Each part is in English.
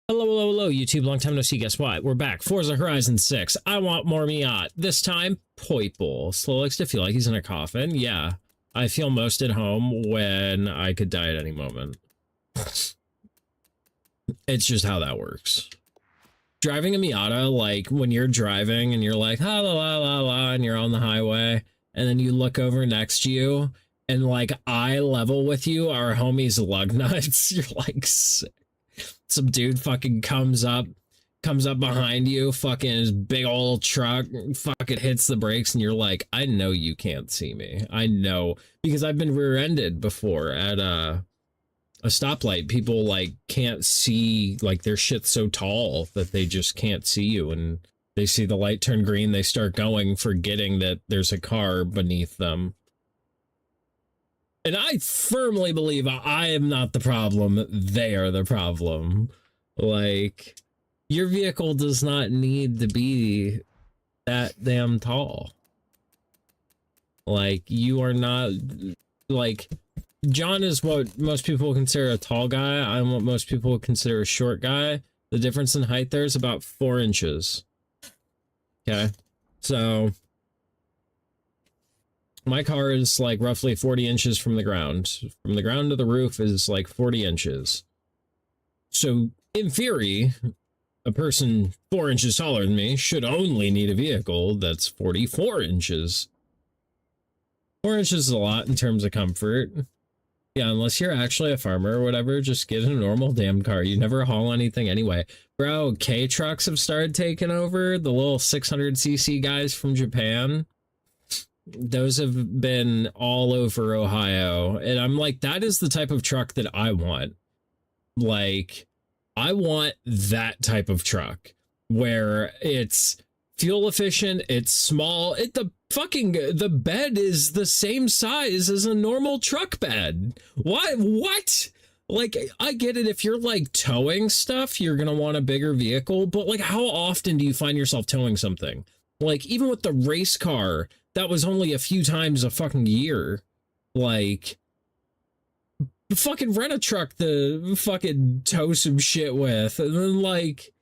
Hello, hello, hello, YouTube. Long time no see. Guess what? We're back. Forza Horizon 6. I want more miat. This time, poiple. Slow likes to feel like he's in a coffin. Yeah, I feel most at home when I could die at any moment. It's just how that works. Driving a Miata, like when you're driving and you're like, la la la la la, and you're on the highway, and then you look over next to you, and like eye level with you are homies lug nuts. You're like, sick. Some dude fucking comes up behind you, fucking his big old truck, fucking hits the brakes, and you're like, I know you can't see me. I know, because I've been rear-ended before at a stoplight. People like can't see, like their shit's so tall that they just can't see you, and they see the light turn green, they start going, forgetting that there's a car beneath them. And I firmly believe I am not the problem, they are the problem. Like, your vehicle does not need to be that damn tall. Like, you are not, like, John is what most people consider a tall guy. I'm what most people consider a short guy. The difference in height there is about 4 inches. Okay, so my car is like roughly 40 inches from the ground. From the ground to the roof is like 40 inches. So in theory, a person 4 inches taller than me should only need a vehicle that's 44 inches. 4 inches is a lot in terms of comfort. Yeah, unless you're actually a farmer or whatever, just get a normal damn car. You never haul anything anyway. Bro, K-trucks have started taking over. The little 600cc guys from Japan. Those have been all over Ohio. And I'm like, that is the type of truck that I want. Like, I want that type of truck where it's fuel efficient, it's small, the bed is the same size as a normal truck bed. What? Like, I get it, if you're like towing stuff, you're gonna want a bigger vehicle, but like, how often do you find yourself towing something? Like, even with the race car, that was only a few times a fucking year. Like, fucking rent a truck to fucking tow some shit with, and then like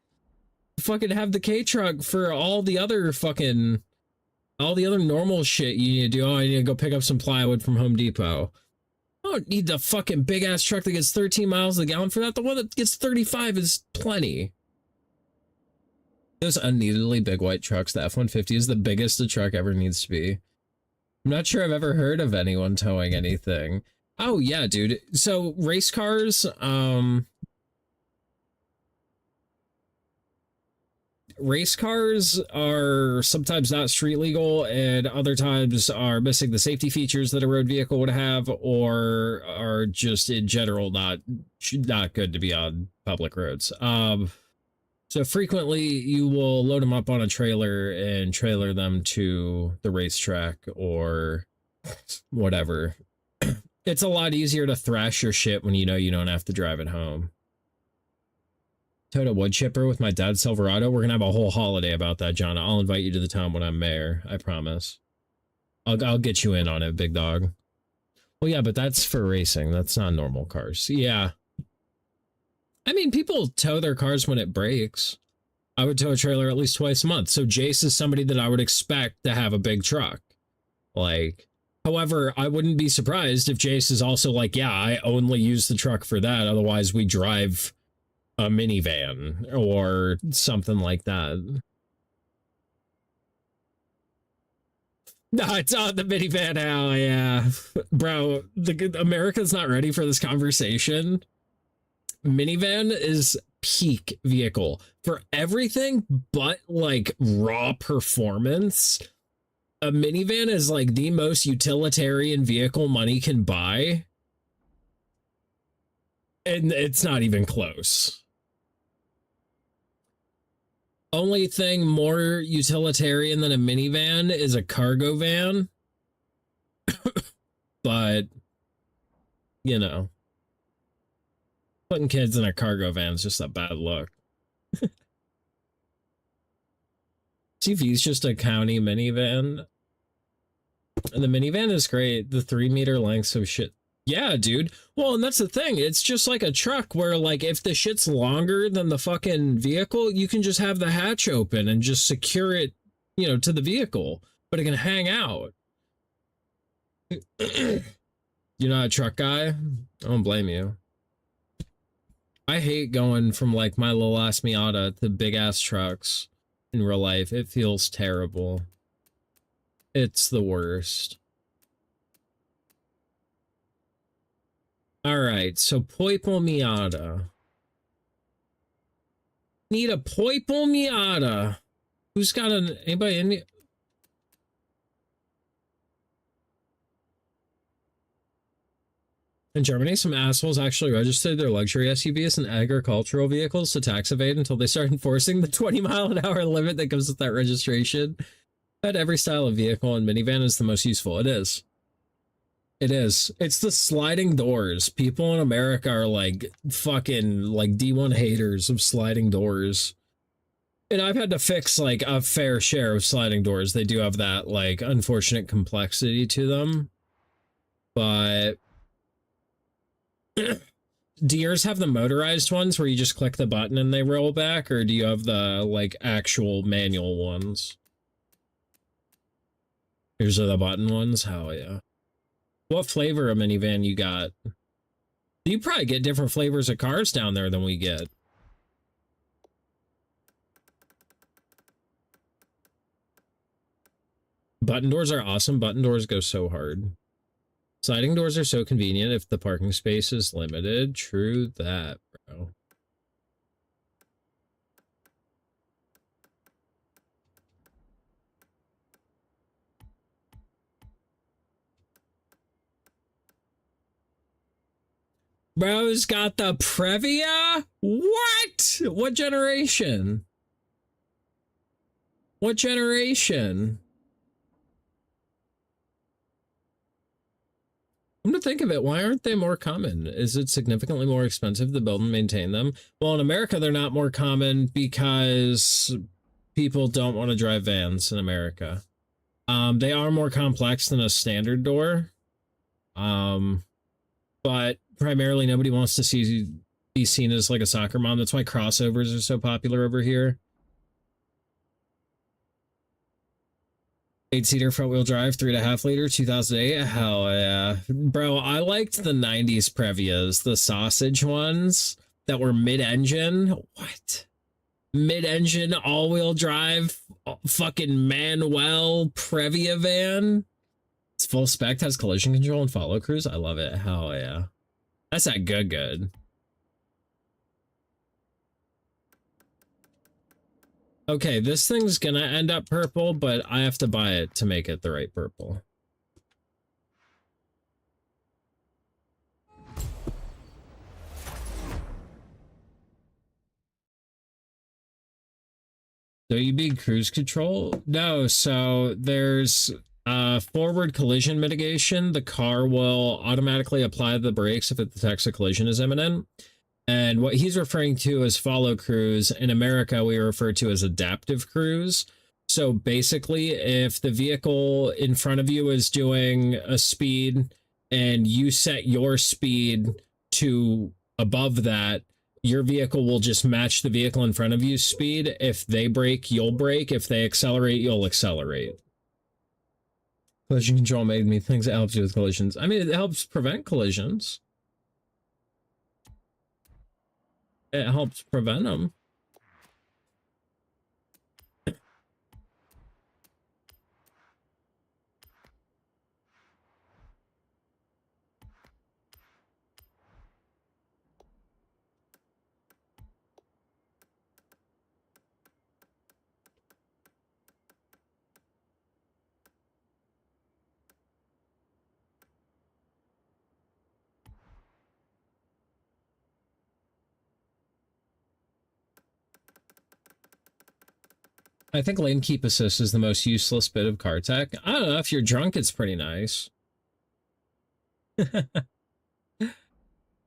fucking have the K truck for all the other normal shit you need to do. Oh, I need to go pick up some plywood from Home Depot. I don't need the fucking big ass truck that gets 13 miles a gallon for that. The one that gets 35 is plenty. Those unneededly big white trucks, the F-150 is the biggest a truck ever needs to be. I'm not sure I've ever heard of anyone towing anything. Oh yeah, dude. So race cars, are sometimes not street legal, and other times are missing the safety features that a road vehicle would have, or are just in general not good to be on public roads. So frequently you will load them up on a trailer and trailer them to the racetrack or whatever. It's a lot easier to thrash your shit when you know you don't have to drive it home. Towed a wood chipper with my dad's Silverado. We're gonna have a whole holiday about that, John. I'll invite you to the town when I'm mayor. I promise. I'll get you in on it, big dog. Well, yeah, but that's for racing. That's not normal cars. Yeah. I mean, people tow their cars when it breaks. I would tow a trailer at least twice a month. So Jace is somebody that I would expect to have a big truck. Like, however, I wouldn't be surprised if Jace is also like, yeah, I only use the truck for that. Otherwise, we drive a minivan or something like that. No, it's on the minivan now. Yeah, bro, America's not ready for this conversation. Minivan is peak vehicle for everything but like raw performance. A minivan is like the most utilitarian vehicle money can buy, and it's not even close. Only thing more utilitarian than a minivan is a cargo van. But you know, putting kids in a cargo van is just a bad look. TV is just a county minivan. And the minivan is great. The 3 meter lengths of shit Yeah, dude. Well, and that's the thing. It's just like a truck where, like, if the shit's longer than the fucking vehicle, you can just have the hatch open and just secure it, you know, to the vehicle, but it can hang out. You're not a truck guy? I don't blame you. I hate going from like my little ass Miata to big ass trucks in real life. It feels terrible. It's the worst. All right, so poiple Miata. Need a poiple Miata. Who's got anybody in? In Germany, some assholes actually registered their luxury SUVs and agricultural vehicles to tax evade until they start enforcing the 20-mile-an-hour limit that comes with that registration. But every style of vehicle and minivan is the most useful. It is. It is. It's the sliding doors. People in America are like fucking like D1 haters of sliding doors. And I've had to fix like a fair share of sliding doors. They do have that like unfortunate complexity to them. But do yours have the motorized ones where you just click the button and they roll back, or do you have the like actual manual ones? Here's are the button ones. Hell yeah. What flavor of minivan you got? You probably get different flavors of cars down there than we get. Button doors are awesome. Button doors go so hard. Sliding doors are so convenient if the parking space is limited. True that, bro. Bro's got the Previa? What? What generation? What generation? Come to think of it, why aren't they more common? Is it significantly more expensive to build and maintain them? Well, in America, they're not more common because people don't want to drive vans in America. They are more complex than a standard door. But primarily nobody wants to be seen as like a soccer mom. That's why crossovers are so popular over here. 8-seater front-wheel drive, 3.5 liter, 2008. Hell yeah. Bro, I liked the 90s Previas, the sausage ones that were mid-engine. What? Mid-engine, all-wheel drive, fucking Manuel Previa van. It's full spec, has collision control and follow cruise. I love it. Hell yeah. That's that good. Okay, this thing's gonna end up purple, but I have to buy it to make it the right purple. WB cruise control? No, so there's forward collision mitigation. The car will automatically apply the brakes if it detects a collision is imminent. And what he's referring to as follow cruise, in America, we refer to as adaptive cruise. So basically, if the vehicle in front of you is doing a speed and you set your speed to above that, your vehicle will just match the vehicle in front of you's speed. If they brake, you'll brake. If they accelerate, you'll accelerate. Collision control made me think it helps you with collisions. I mean, it helps prevent collisions. It helps prevent them. I think lane keep assist is the most useless bit of car tech. I don't know, if you're drunk, it's pretty nice.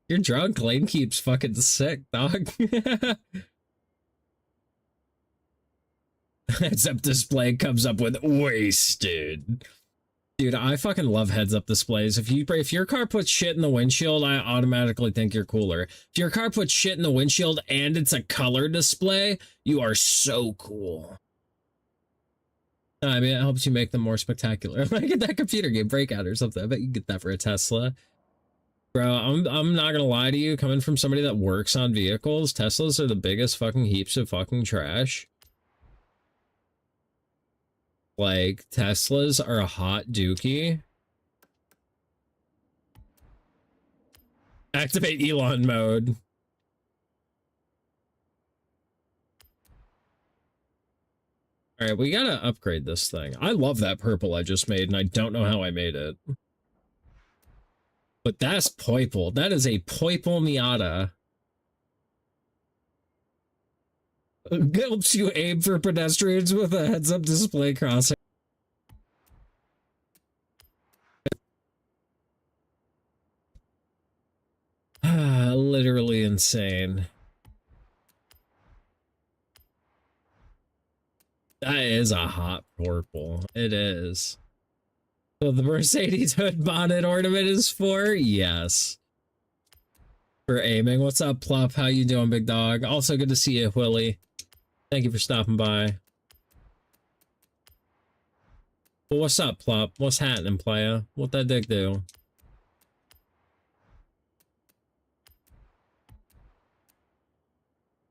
You're drunk, lane keep's fucking sick, dog. Heads up display comes up with wasted. Dude, I fucking love heads-up displays. If your car puts shit in the windshield, I automatically think you're cooler. If your car puts shit in the windshield and it's a color display, you are so cool. I mean, it helps you make them more spectacular. I get that computer game Breakout or something. I bet you can get that for a Tesla. Bro, I'm not gonna lie to you. Coming from somebody that works on vehicles, Teslas are the biggest fucking heaps of fucking trash. Like, Teslas are a hot dookie. Activate Elon mode. All right, we gotta upgrade this thing. I love that purple I just made, and I don't know how I made it. But that's poiple. That is a poiple miata. Helps you aim for pedestrians with a heads-up display crosshair. Literally insane. That is a hot purple. It is. So the Mercedes hood bonnet ornament is for? Yes. For aiming. What's up, Plup? How you doing, big dog? Also good to see you, Willie. Thank you for stopping by. Well, what's up, Plup? What's happening, playa? What that dick do?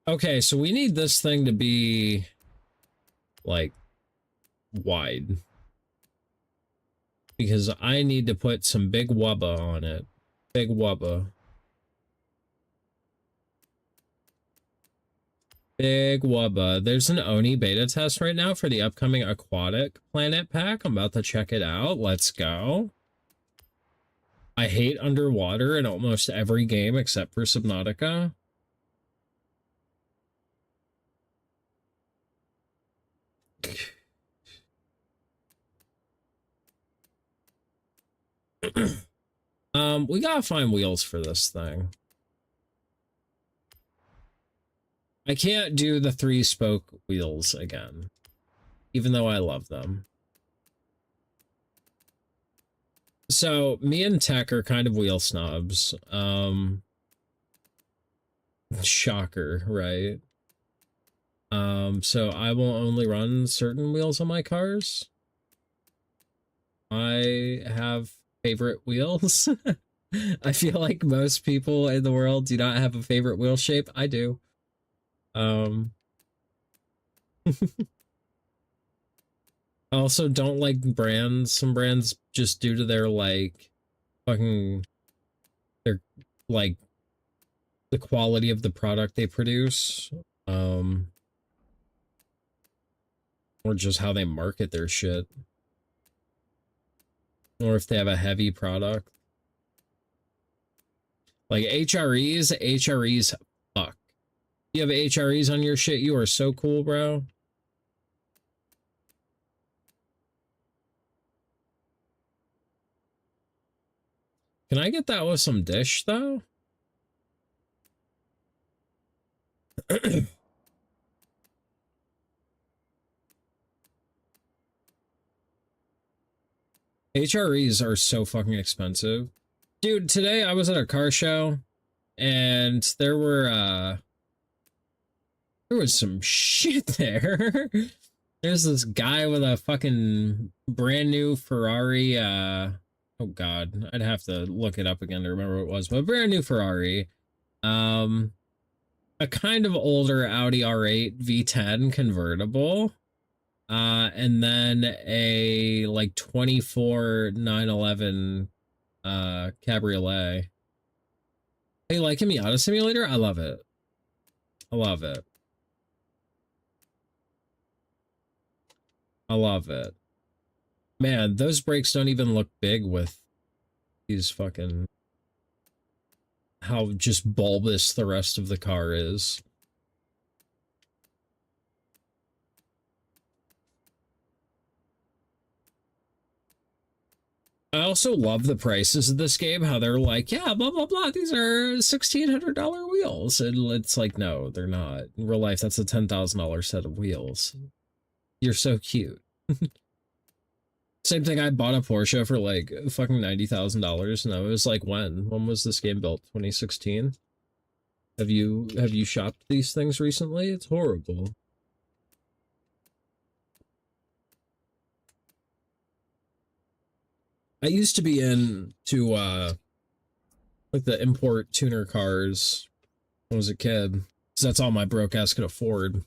Okay, so we need this thing to be, like, wide. Because I need to put some big wubba on it. Big wubba. Big wubba. There's an Oni beta test right now for the upcoming Aquatic Planet pack. I'm about to check it out. Let's go. I hate underwater in almost every game except for Subnautica. We gotta find wheels for this thing. I can't do the 3-spoke wheels again, even though I love them. So me and Tech are kind of wheel snobs. Shocker, right? So I will only run certain wheels on my cars. I have favorite wheels. I feel like most people in the world do not have a favorite wheel shape. I do. I also don't like brands. Some brands, just due to their like fucking their like the quality of the product they produce, or just how they market their shit, or if they have a heavy product. Like HREs fuck. You have HREs on your shit, you are so cool, bro. Can I get that with some dish, though? HREs are so fucking expensive. Dude, today I was at a car show, and there was some shit there. There's this guy with a fucking brand new Ferrari, oh god, I'd have to look it up again to remember what it was, but a brand new Ferrari. A kind of older Audi R8 V10 convertible. And then a like 24 911 cabriolet. Hey, like a Miata simulator? I love it. I love it. I love it. Man, those brakes don't even look big with these fucking... how just bulbous the rest of the car is. I also love the prices of this game, how they're like, yeah, blah, blah, blah, these are $1,600 wheels. And it's like, no, they're not. In real life, that's a $10,000 set of wheels. You're so cute. Same thing, I bought a Porsche for like fucking $90,000 and I was like, when was this game built? 2016? Have you shopped these things recently? It's horrible. I used to be into like the import tuner cars when I was a kid, because that's all my broke ass could afford.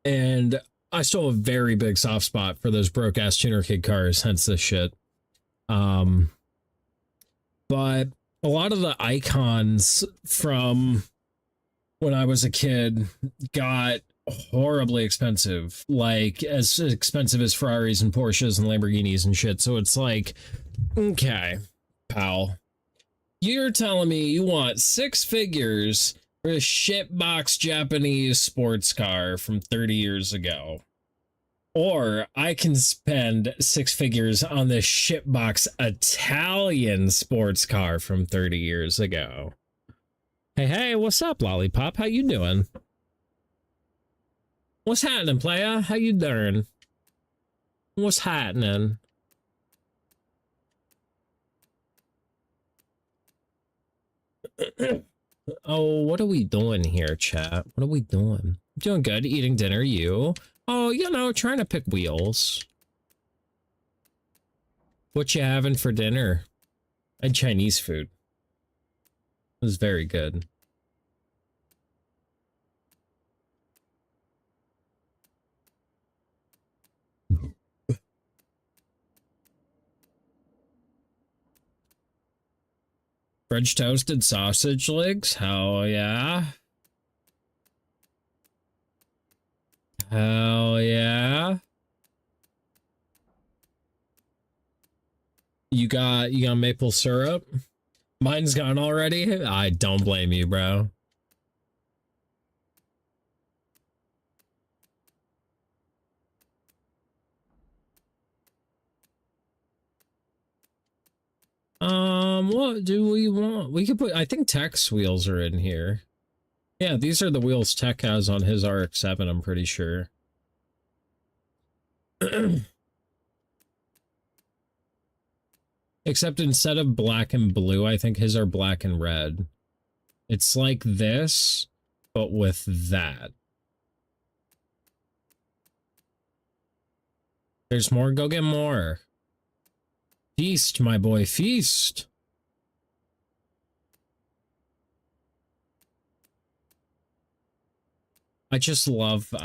And I still have a very big soft spot for those broke ass tuner kid cars, hence this shit. But a lot of the icons from when I was a kid got horribly expensive, like as expensive as Ferraris and Porsches and Lamborghinis and shit. So it's like, okay, pal, you're telling me you want 6 figures for a shitbox Japanese sports car from 30 years ago, or I can spend 6 figures on this shitbox Italian sports car from 30 years ago. Hey, what's up, Lollipop? How you doing? What's happening, playa? How you doing? What's happening? Oh, what are we doing here, chat? What are we doing? Doing good, eating dinner, you? Oh, you know, trying to pick wheels. What you having for dinner? I had Chinese food. It was very good. French toasted sausage legs? Hell yeah. Hell yeah. You got maple syrup? Mine's gone already? I don't blame you, bro. What do we want? We could put, I think Tech's wheels are in here. Yeah, these are the wheels Tech has on his RX-7, I'm pretty sure. Except instead of black and blue, I think his are black and red. It's like this, but with that. There's more, go get more. Feast, my boy, feast. I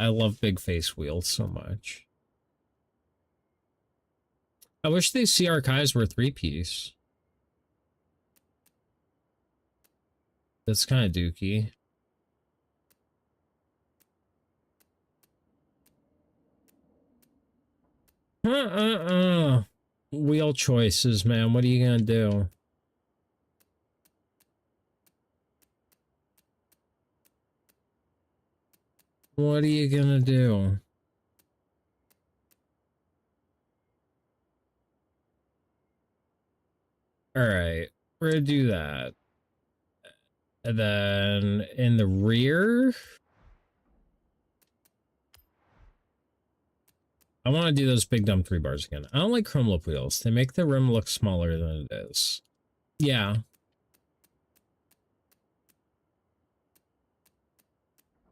love big face wheels so much. I wish these CR-Kis were 3-piece. That's kind of dookie. Wheel choices, man. What are you gonna do? What are you gonna do? All right, we're gonna do that. And then in the rear, I want to do those big dumb 3 bars again. I don't like chrome lip wheels. They make the rim look smaller than it is. Yeah.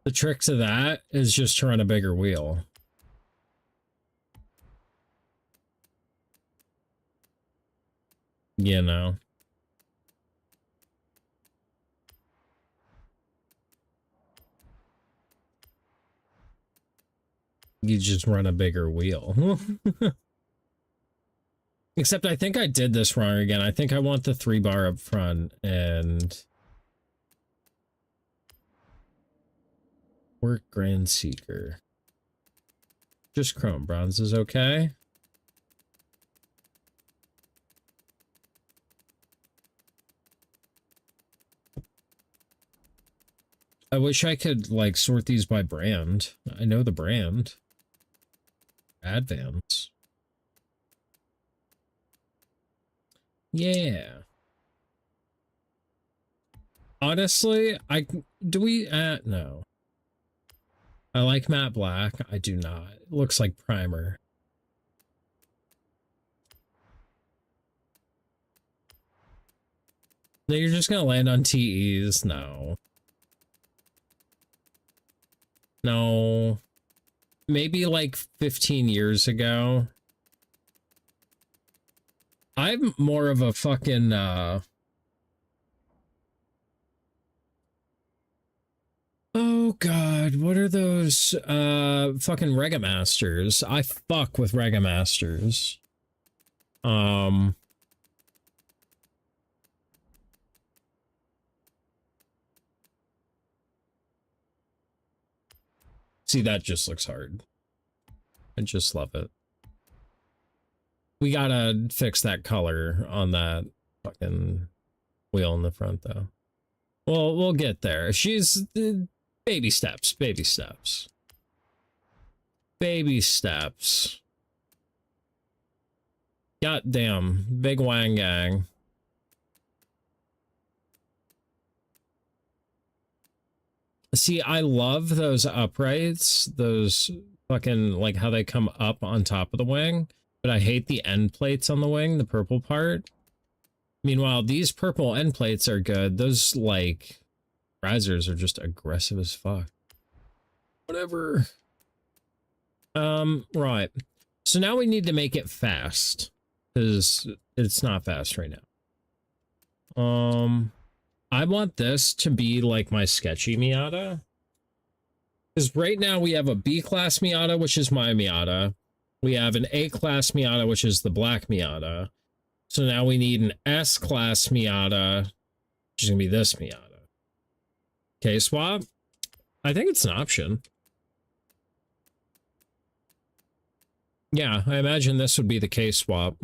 The trick to that is just to run a bigger wheel. You know. You just run a bigger wheel. Except I think I did this wrong again. I think I want the 3 bar up front and work Grand Seeker. Just chrome bronze is okay. I wish I could like sort these by brand. I know the brand. Advance. Yeah. Honestly, no. I like matte black. I do not. It looks like primer. No, you're just gonna land on TEs? No. No. Maybe like 15 years ago. I'm more of a fucking, oh god, what are those, fucking Regamasters? I fuck with Regamasters. See, that just looks hard. I just love it. We gotta fix that color on that fucking wheel in the front, though. Well, we'll get there. She's baby steps, baby steps. Baby steps. Goddamn, big wang gang. See, I love those uprights, those fucking, like, how they come up on top of the wing, but I hate the end plates on the wing, the purple part. Meanwhile, these purple end plates are good. Those, like, risers are just aggressive as fuck. Whatever. Right. So now we need to make it fast, because it's not fast right now. I want this to be like my sketchy Miata. Because right now we have a B-class Miata, which is my Miata. We have an A-class Miata, which is the black Miata. So now we need an S-class Miata, which is going to be this Miata. K-swap? I think it's an option. Yeah, I imagine this would be the K-swap.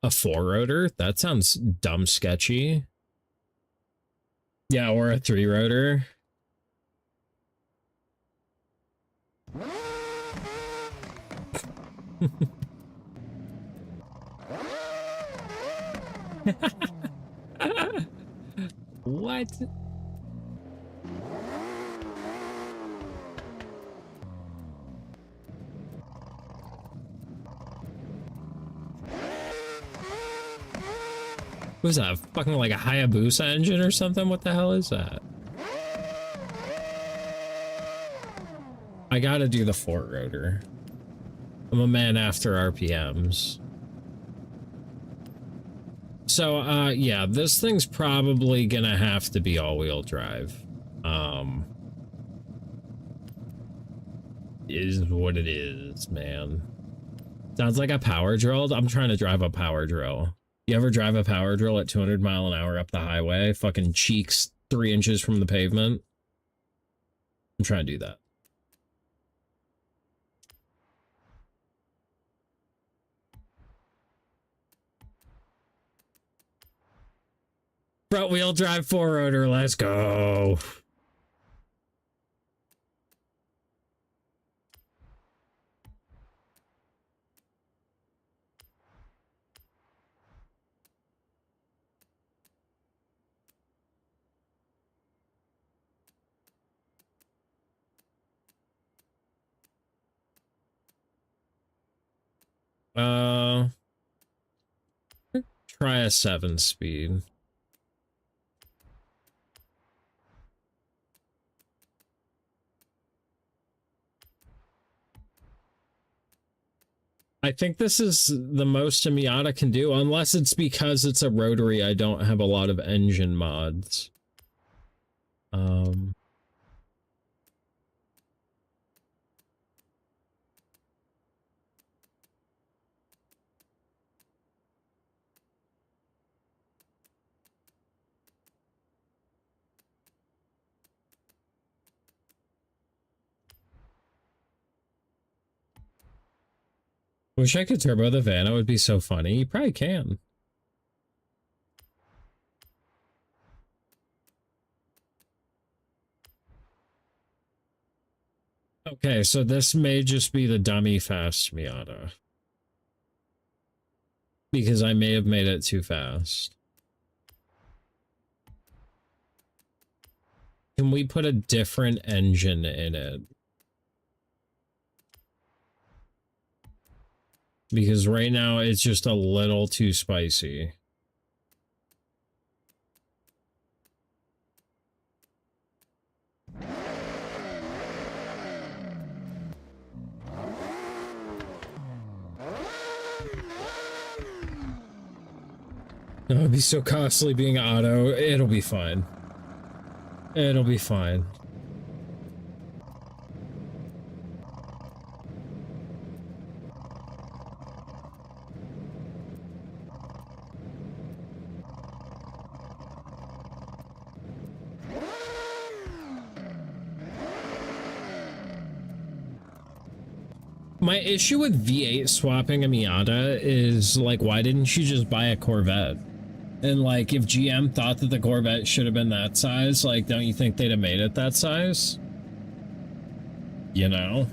A four-rotor? That sounds dumb sketchy. Yeah, or a three-rotor. What? Was that fucking like a Hayabusa engine or something? What the hell is that? I gotta do the four-rotor. I'm a man after RPMs. So, yeah, this thing's probably gonna have to be all-wheel drive. Is what it is, man. Sounds like a power drill. I'm trying to drive a power drill. You ever drive a power drill at 200 mile an hour up the highway? Fucking cheeks 3 inches from the pavement. I'm trying to do that. Front wheel drive four-rotor, let's go. Try a 7-speed. I think this is the most a Miata can do, unless it's because it's a rotary. I don't have a lot of engine mods. Wish I could turbo the van. It would be so funny. You probably can. Okay, so this may just be the dummy fast Miata. Because I may have made it too fast. Can we put a different engine in it? because right now it's just a little too spicy. It would be so costly being auto. It'll be fine. It'll be fine. My issue with V8 swapping a Miata is, like, why didn't you just buy a Corvette? And, like, if GM thought that the Corvette should have been that size, like, don't you think they'd have made it that size? You know?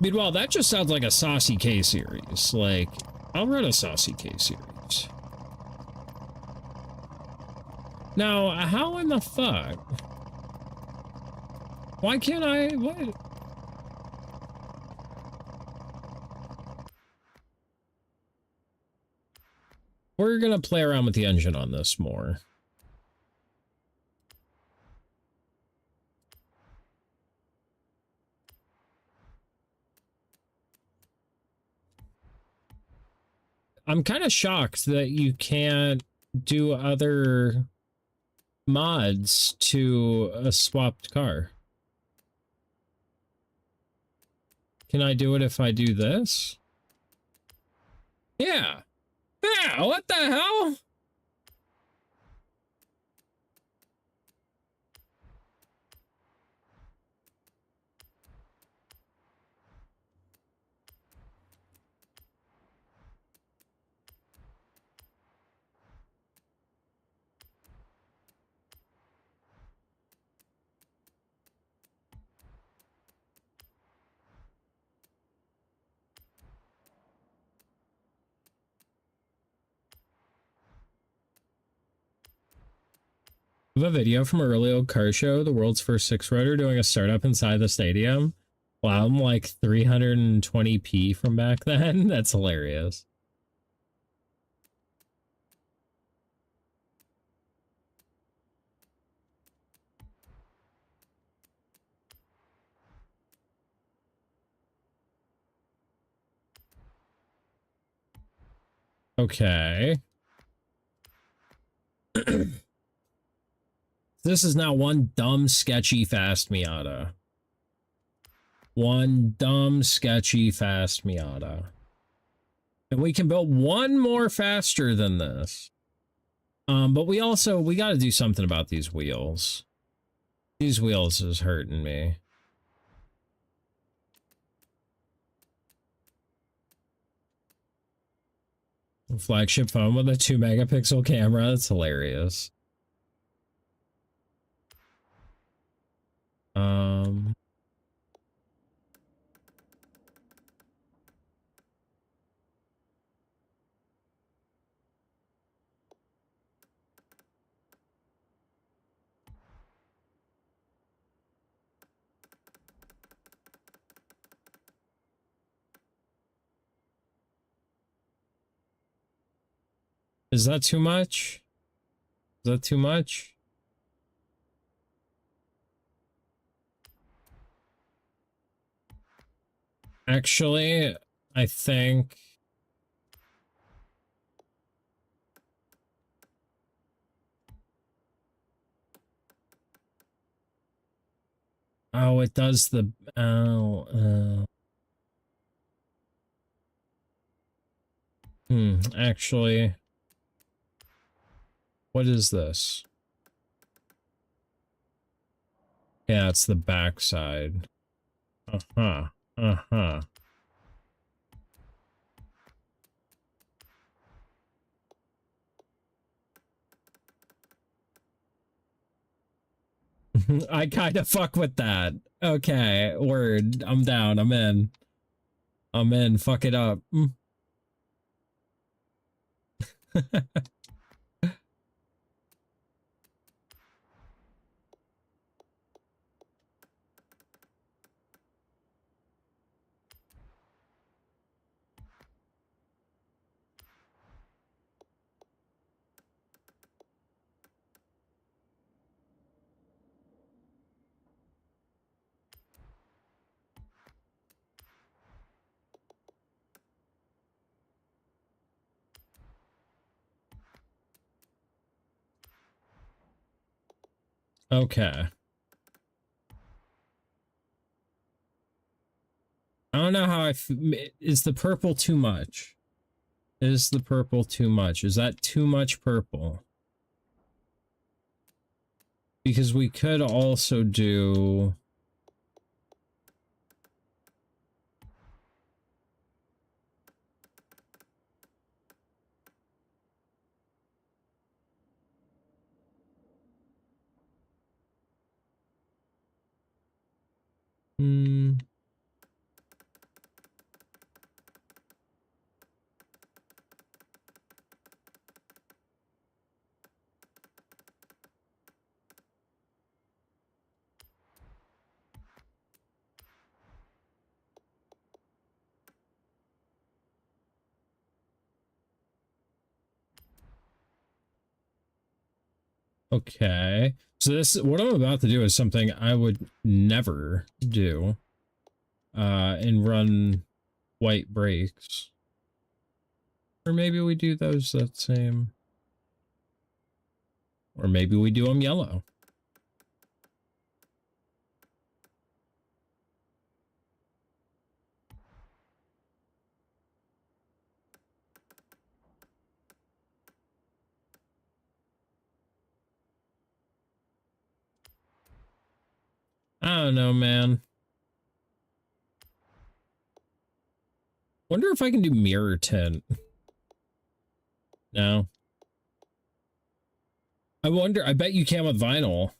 Meanwhile, that just sounds like a Saucy K series. Like, I'll run a Saucy K series. Now, how in the fuck? Why can't I? What? We're gonna play around with the engine on this more. I'm kind of shocked that you can't do other mods to a swapped car. Can I do it if I do this? Yeah. Yeah, what the hell? We have a video from an early old car show, the world's first six-rotor doing a startup inside the stadium. Wow, I'm like 320p from back then. That's hilarious. Okay. This is now one dumb, sketchy, fast Miata. One dumb, sketchy, fast Miata. And we can build one more faster than this. But we got to do something about these wheels. These wheels is hurting me. Flagship phone with a 2-megapixel camera. That's hilarious. Is that too much? Is that too much? Actually, I think... Oh, it does the... actually... What is this? Yeah, it's the backside. Uh-huh. Uh-huh. I kind of fuck with that. Okay, word. I'm down. I'm in. I'm in. Fuck it up. Okay. I don't know how is the purple too much? Is the purple too much? Is that too much purple? Because we could also do... Okay. So this, what I'm about to do is something I would never do. And run white brakes. Or maybe we do those that same. Or maybe we do them yellow. I don't know, man. Wonder if I can do mirror tint. No. I wonder, I bet you can with vinyl.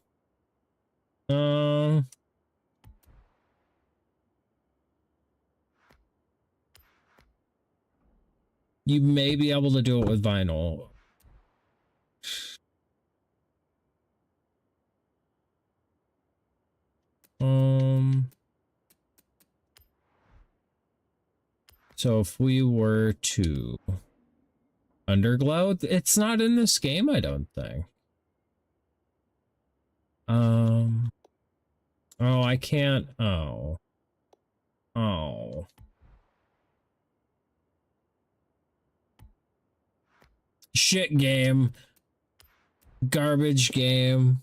You may be able to do it with vinyl. So if we were to underglow, it's not in this game, I don't think. Oh, I can't. Oh. Shit game. Garbage game.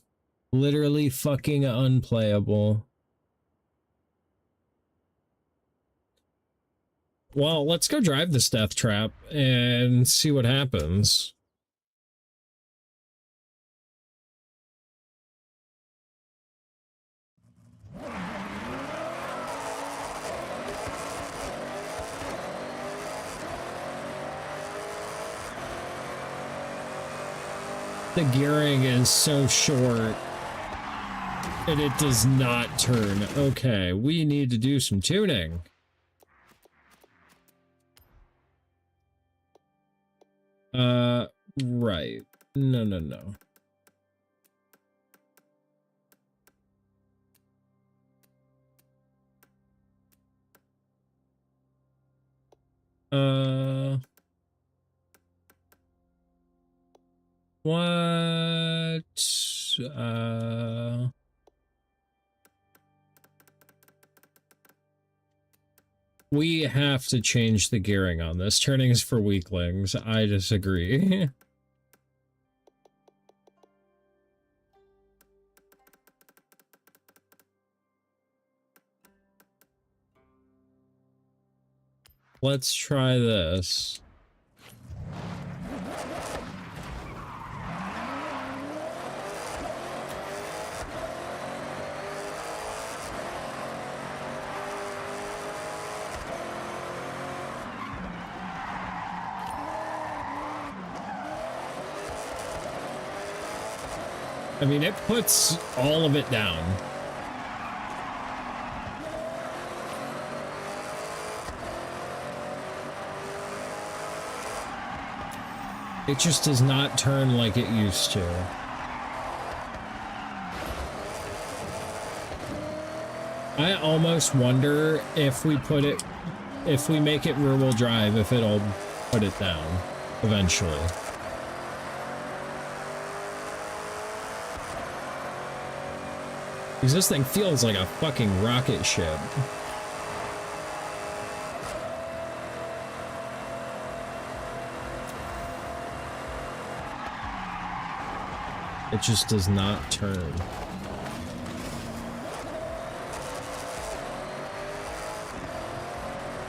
Literally fucking unplayable. Well, let's go drive this death trap and see what happens. The gearing is so short and it does not turn. Okay, we need to do some tuning. Right. No. What? We have to change the gearing on this. Turning is for weaklings. I disagree. Let's try this. I mean, it puts all of it down. It just does not turn like it used to. I almost wonder if we put it, if we make it rear-wheel drive, if it'll put it down eventually. Because this thing feels like a fucking rocket ship. It just does not turn.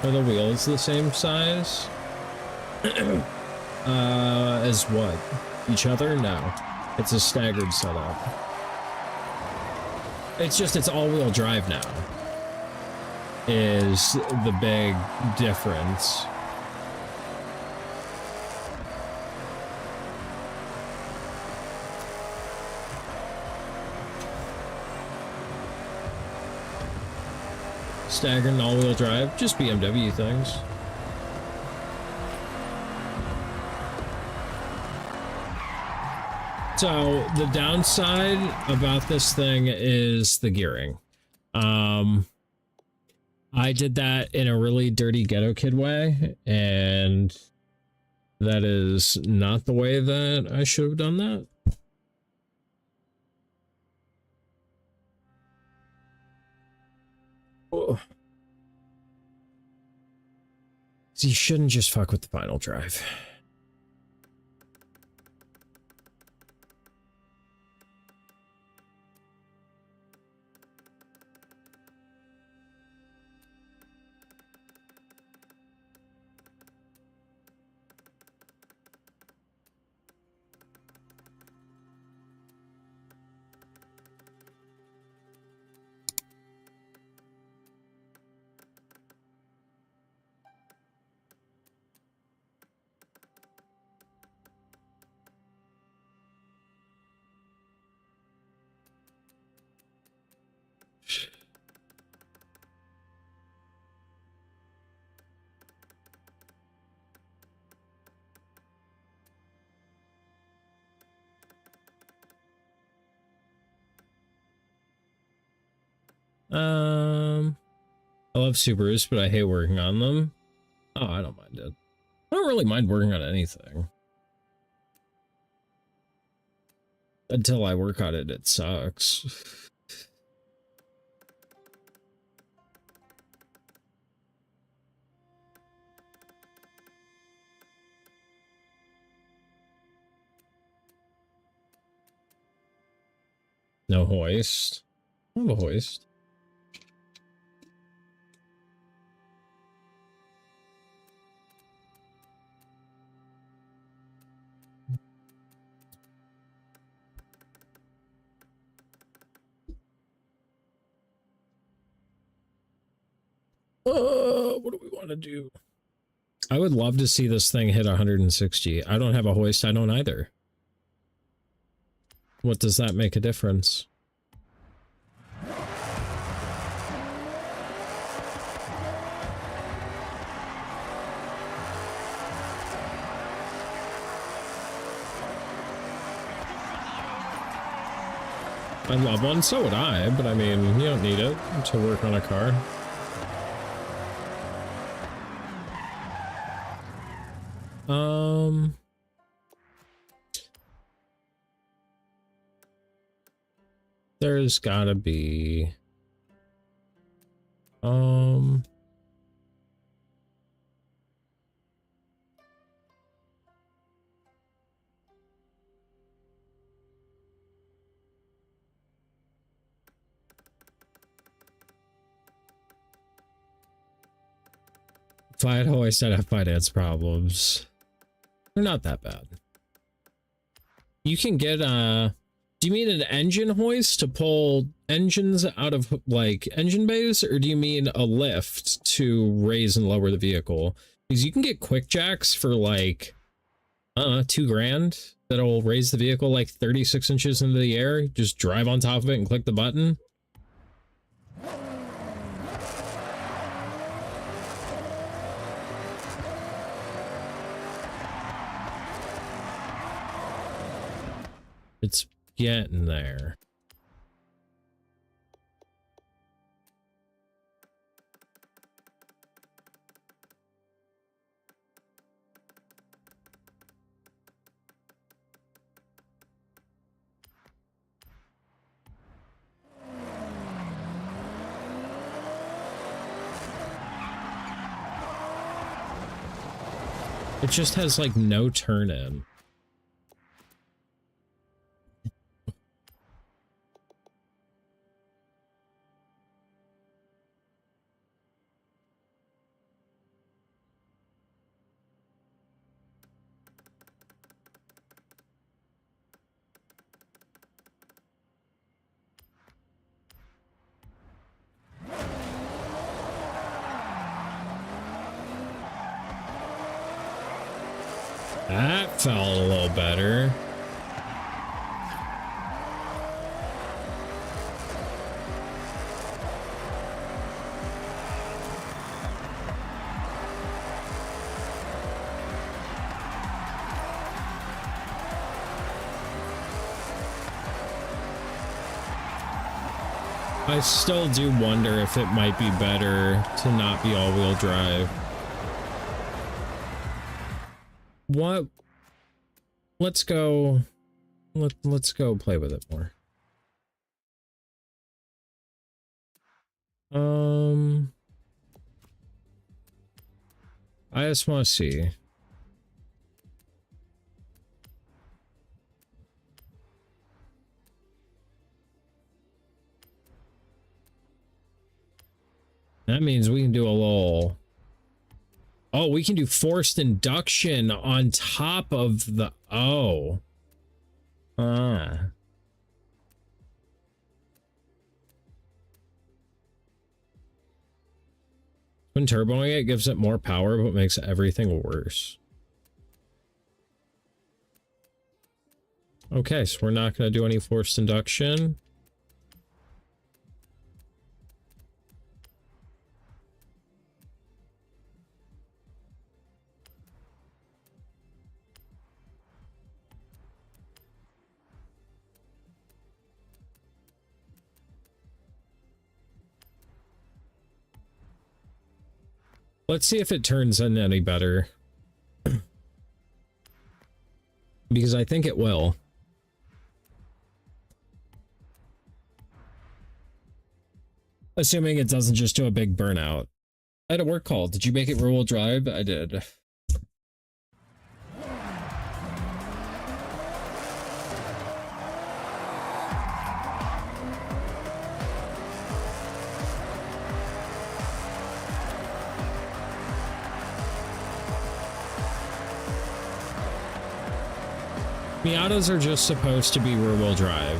Are the wheels the same size? As what? Each other? No. It's a staggered setup. It's just, it's all-wheel drive now. Is the big difference. Staggered and all-wheel drive, just BMW things. So the downside about this thing is the gearing. I did that in a really dirty ghetto kid way, and that is not the way that I should have done that. Oh. So you shouldn't just fuck with the final drive. I love Subarus, but I hate working on them. Oh, I don't mind it. I don't really mind working on anything. Until I work on it, it sucks. No hoist. I have a hoist. What do we want to do? I would love to see this thing hit 160. I don't have a hoist. I don't either. What does that make a difference? I love one, so would I, but I mean, you don't need it to work on a car. There's gotta be, if I had always said I have finance problems, they're not that bad. You can get, do you mean an engine hoist to pull engines out of, like, engine bays? Or do you mean a lift to raise and lower the vehicle? Because you can get quick jacks for, like, $2 grand that'll raise the vehicle, like, 36 inches into the air. Just drive on top of it and click the button. It's getting there. It just has like no turn in. That felt a little better. I still do wonder if it might be better to not be all-wheel drive. What? Let's go. Let's go play with it more. I just want to see. That means we can do a little... Oh, we can do forced induction on top of the... Oh. Ah. When turboing it gives it more power, but makes everything worse. Okay, so we're not going to do any forced induction. Let's see if it turns in any better. Because I think it will. Assuming it doesn't just do a big burnout. I had a work call. Did you make it rear-wheel drive? I did. Miatas are just supposed to be rear-wheel drive.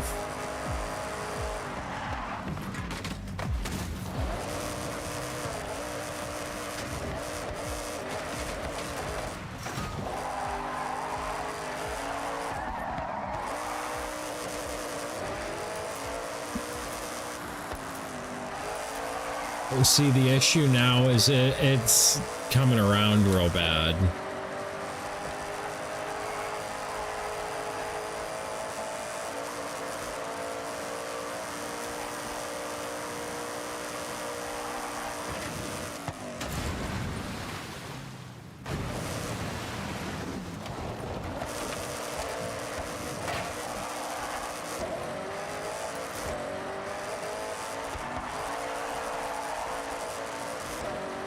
See, the issue now is it's coming around real bad.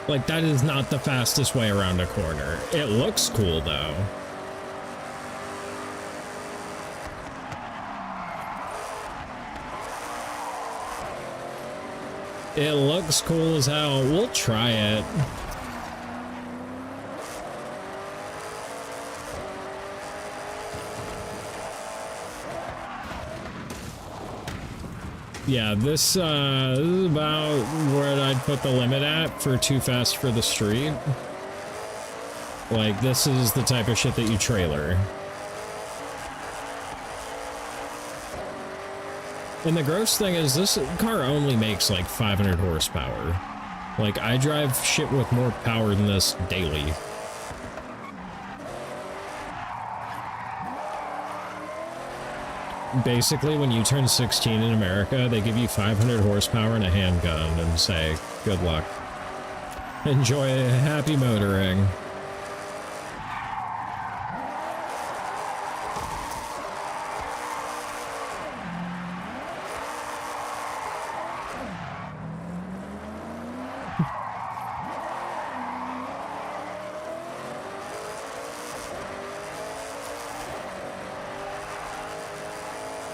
Like, that is not the fastest way around a corner. It looks cool, though. It looks cool as hell. We'll try it. Yeah, this is about where I'd put the limit at for too fast for the street. Like, this is the type of shit that you trailer. And the gross thing is, this car only makes like 500 horsepower. Like, I drive shit with more power than this daily. Basically, when you turn 16 in America, they give you 500 horsepower and a handgun and say, good luck. Enjoy happy motoring.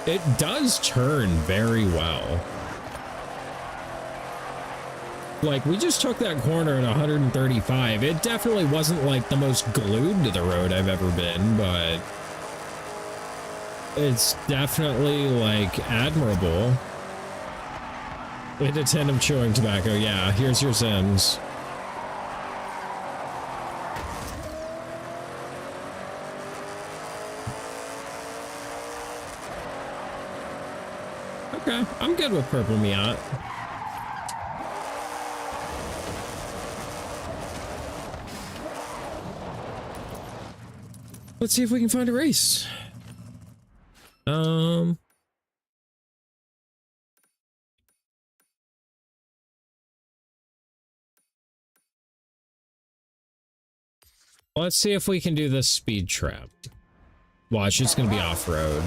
It does turn very well. Like, we just took that corner at 135. It definitely wasn't like the most glued to the road I've ever been, but it's definitely like admirable. Hit a tin of chewing tobacco. Yeah, here's your Zims. Okay, I'm good with purple miat. Let's see if we can find a race. Let's see if we can do this speed trap. Watch, it's gonna be off-road.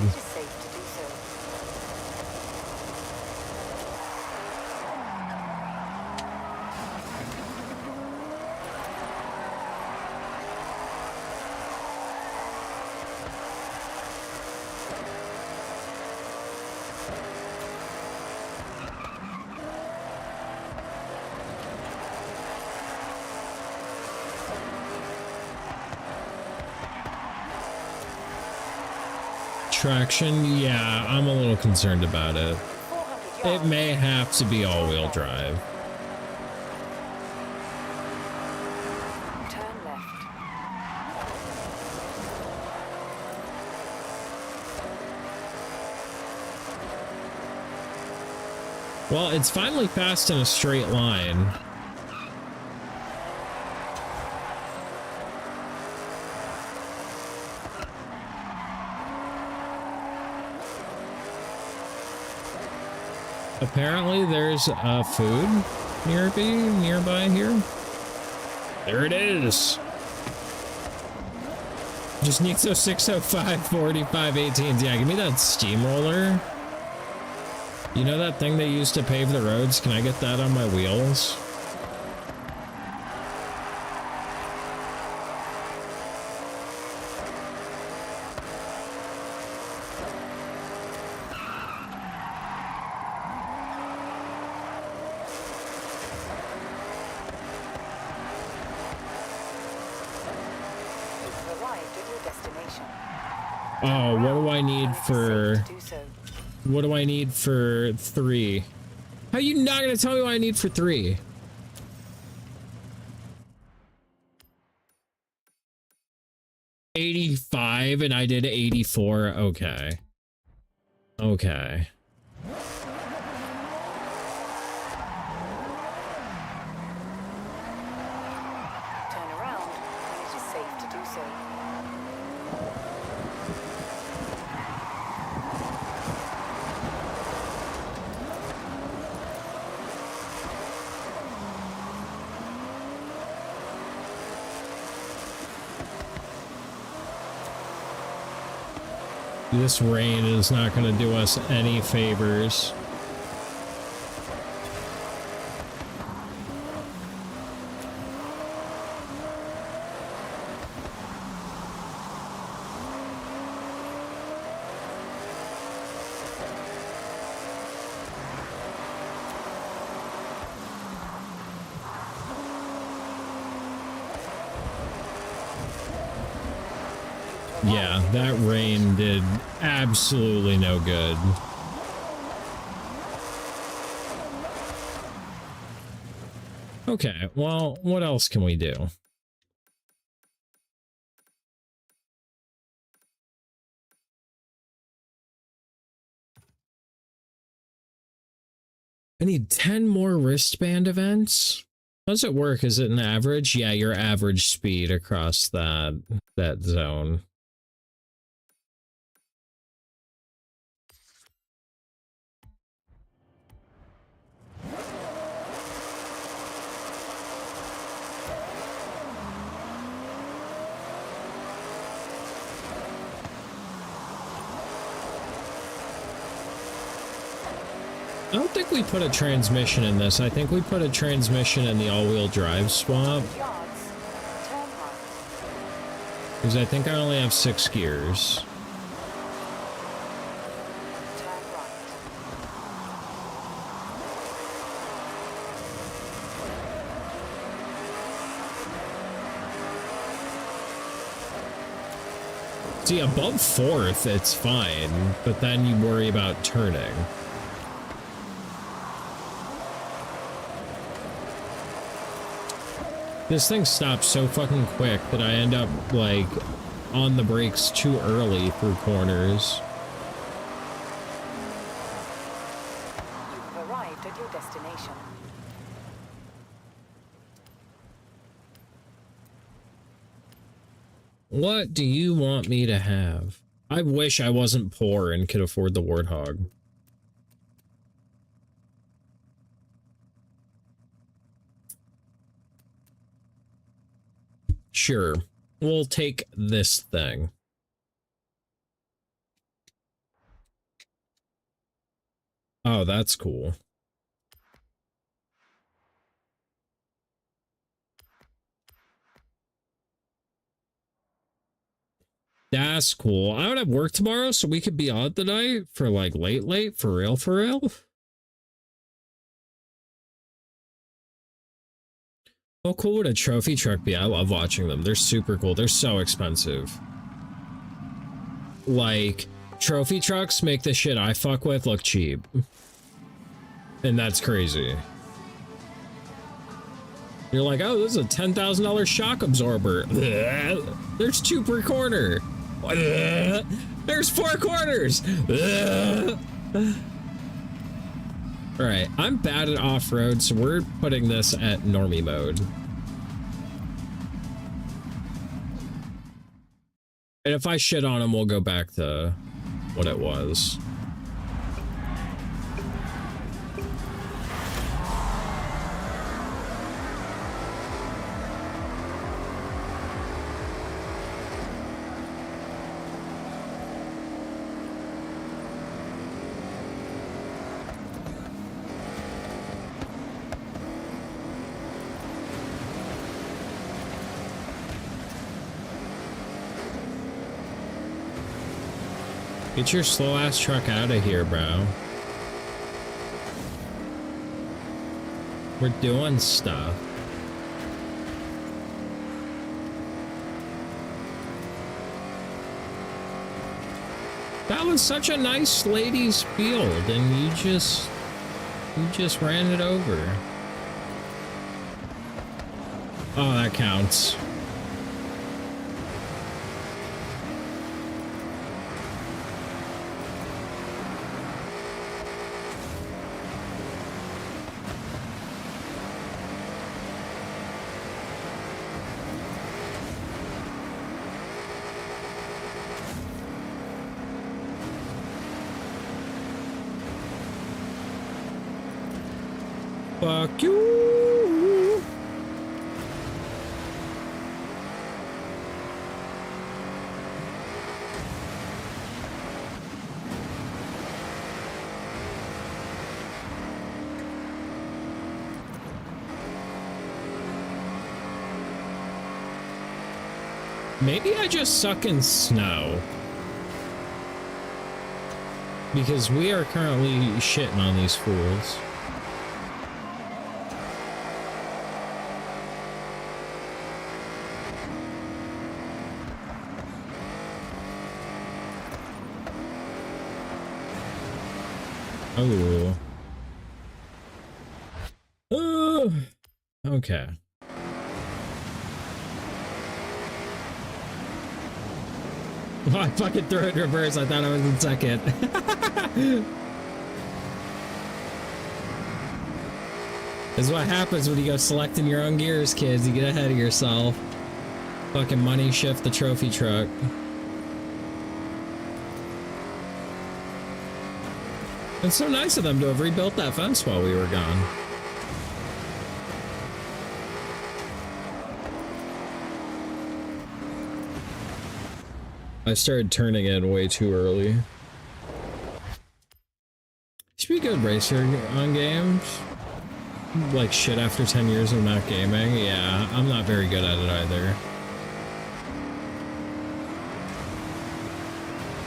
Traction, yeah, I'm a little concerned about it. It may have to be all-wheel drive. Turn left. Well, it's finally passed in a straight line. Apparently there's food nearby here. There it is. Just needs those 605 45 18s. Yeah, give me that steamroller. You know that thing they used to pave the roads? Can I get that on my wheels? Oh, what do I need for... What do I need for 3? How are you not gonna tell me what I need for 3? $85 and I did 84. Okay. Okay. Turn around when it is safe to do so. This rain is not going to do us any favors. Yeah, that rain did absolutely no good. Okay, well, what else can we do? I need 10 more wristband events? How does it work? Is it an average? Yeah, your average speed across that zone. I don't think we put a transmission in this. I think we put a transmission in the all-wheel drive swap. Because I think I only have 6 gears. See, above 4th, it's fine, but then you worry about turning. This thing stops so fucking quick that I end up, like, on the brakes too early through corners. What do you want me to have? I wish I wasn't poor and could afford the Warthog. Sure, we'll take this thing. Oh, that's cool. That's cool. I would have work tomorrow, so we could be out the night for like late, for real, for real. How cool would a trophy truck be? I love watching them. They're super cool. They're so expensive. Like, trophy trucks make the shit I fuck with look cheap. And that's crazy. You're like, oh, this is a $10,000 shock absorber. There's 2 per corner. There's 4 corners. Alright, I'm bad at off-road, so we're putting this at normie mode. And if I shit on him, we'll go back to what it was. Get your slow ass truck out of here, bro. We're doing stuff. That was such a nice ladies' field, and you just ran it over. Oh, that counts. Fuck you. Maybe I just suck in snow. Because we are currently shitting on these fools. Oh. Okay. Oh, I fucking threw it in reverse. I thought I was in second. This is what happens when you go selecting your own gears, kids. You get ahead of yourself. Fucking money shift the trophy truck. It's so nice of them to have rebuilt that fence while we were gone. I started turning it way too early. Should be a good racer on games. Like shit after 10 years of not gaming. Yeah, I'm not very good at it either.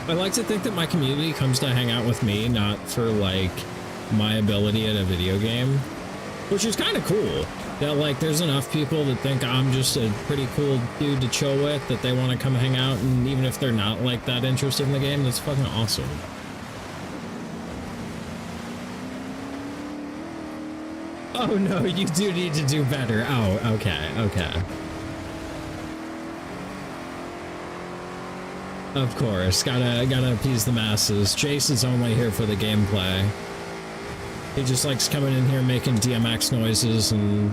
I like to think that my community comes to hang out with me, not for like my ability at a video game, which is kind of cool. That like there's enough people that think I'm just a pretty cool dude to chill with that they want to come hang out, and even if they're not like that interested in the game, that's fucking awesome. Oh no, you do need to do better. Oh, okay, okay. Of course, gotta appease the masses. Chase is only here for the gameplay. He just likes coming in here making DMX noises and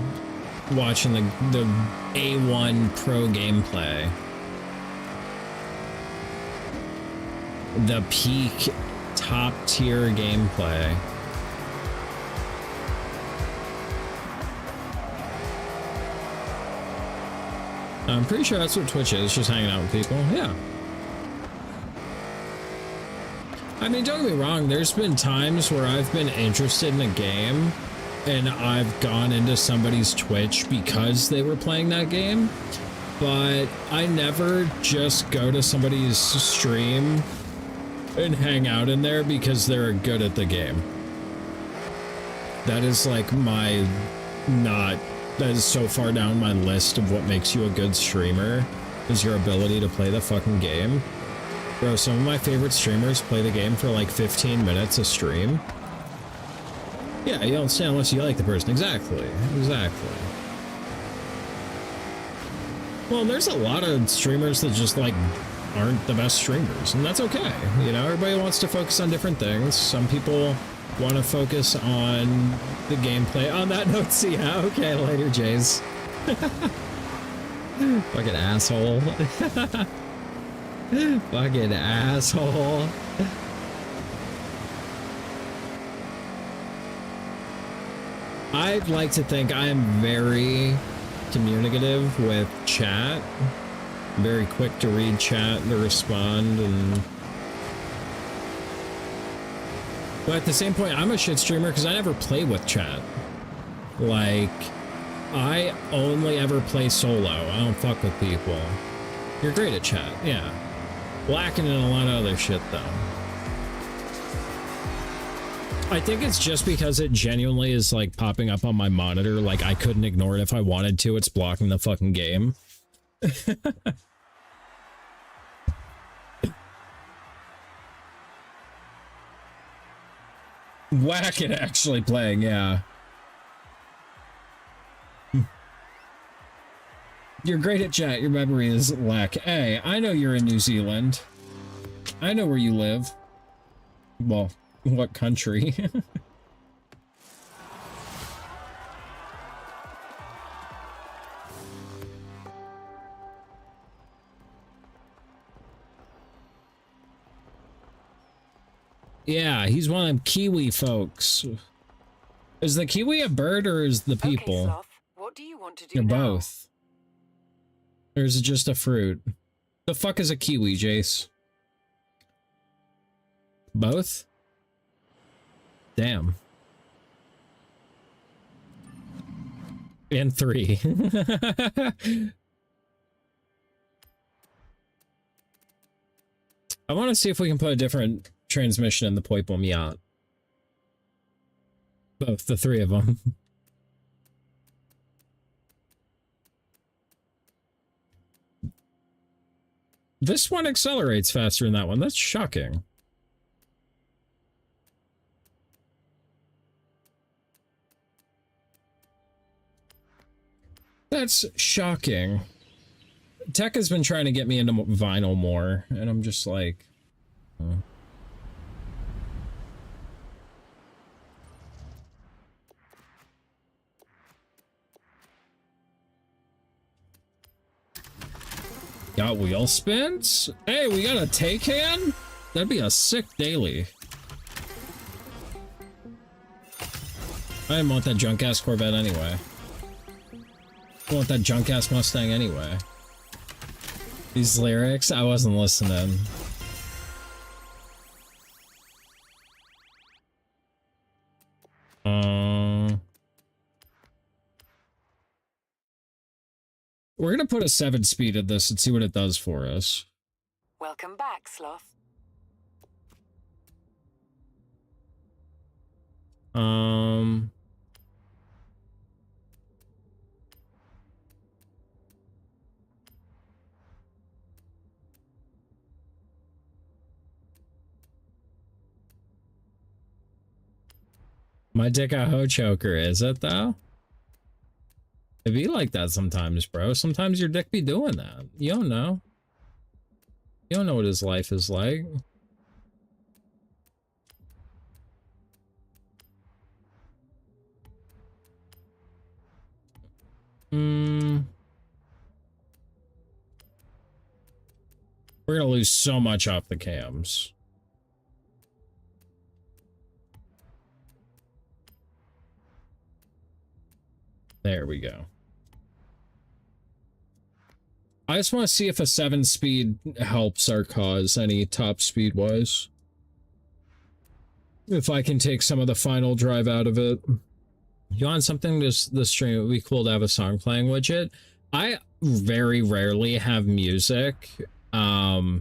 watching the A1 pro gameplay. the peak top tier gameplay. I'm pretty sure that's what Twitch is, just hanging out with people. Yeah. I mean, don't get me wrong, there's been times where I've been interested in a game and I've gone into somebody's Twitch because they were playing that game, but I never just go to somebody's stream and hang out in there because they're good at the game. That is like that is so far down my list of what makes you a good streamer, is your ability to play the fucking game. Bro, some of my favorite streamers play the game for like 15 minutes a stream. Yeah, you don't stay unless you like the person. Exactly. Exactly. Well, there's a lot of streamers that just like aren't the best streamers, and that's okay. You know, everybody wants to focus on different things. Some people want to focus on the gameplay. On that note, see ya. Okay, later, Jays. Fucking asshole. Fucking asshole. I'd like to think I am very communicative with chat. Very quick to read chat and to respond, and but at the same point, I'm a shit streamer because I never play with chat. Like, I only ever play solo. I don't fuck with people. You're great at chat, yeah. Lacking in a lot of other shit, though. I think it's just because it genuinely is, like, popping up on my monitor. Like, I couldn't ignore it if I wanted to. It's blocking the fucking game. Whack it actually playing, yeah. You're great at chat, your memory is lack. Hey, I know you're in New Zealand. I know where you live. Well, what country? Yeah, he's one of them Kiwi folks. Is the Kiwi a bird or is the people? Okay, Sloth, what do you want to do They're now? both. Or is it just a fruit? The fuck is a Kiwi, Jace? Both? Damn. And 3. I want to see if we can put a different transmission in the poiple miat. Both, the 3 of them. This one accelerates faster than that one. That's shocking. That's shocking. Tech has been trying to get me into vinyl more, and I'm just like... Got wheel spins? Hey, we got a take-hand? That'd be a sick daily. I didn't want that junk-ass Corvette anyway. I want that junk-ass Mustang anyway. These lyrics? I wasn't listening. We're gonna put a 7-speed at this and see what it does for us. Welcome back, Sloth. My dick a hoe choker, is it though? It be like that sometimes, bro. Sometimes your dick be doing that. You don't know. You don't know what his life is like. We're gonna lose so much off the cams. There we go. I just want to see if a 7-speed helps our cause any top speed wise. If I can take some of the final drive out of it. You want something this stream? It would be cool to have a song playing widget. I very rarely have music. Very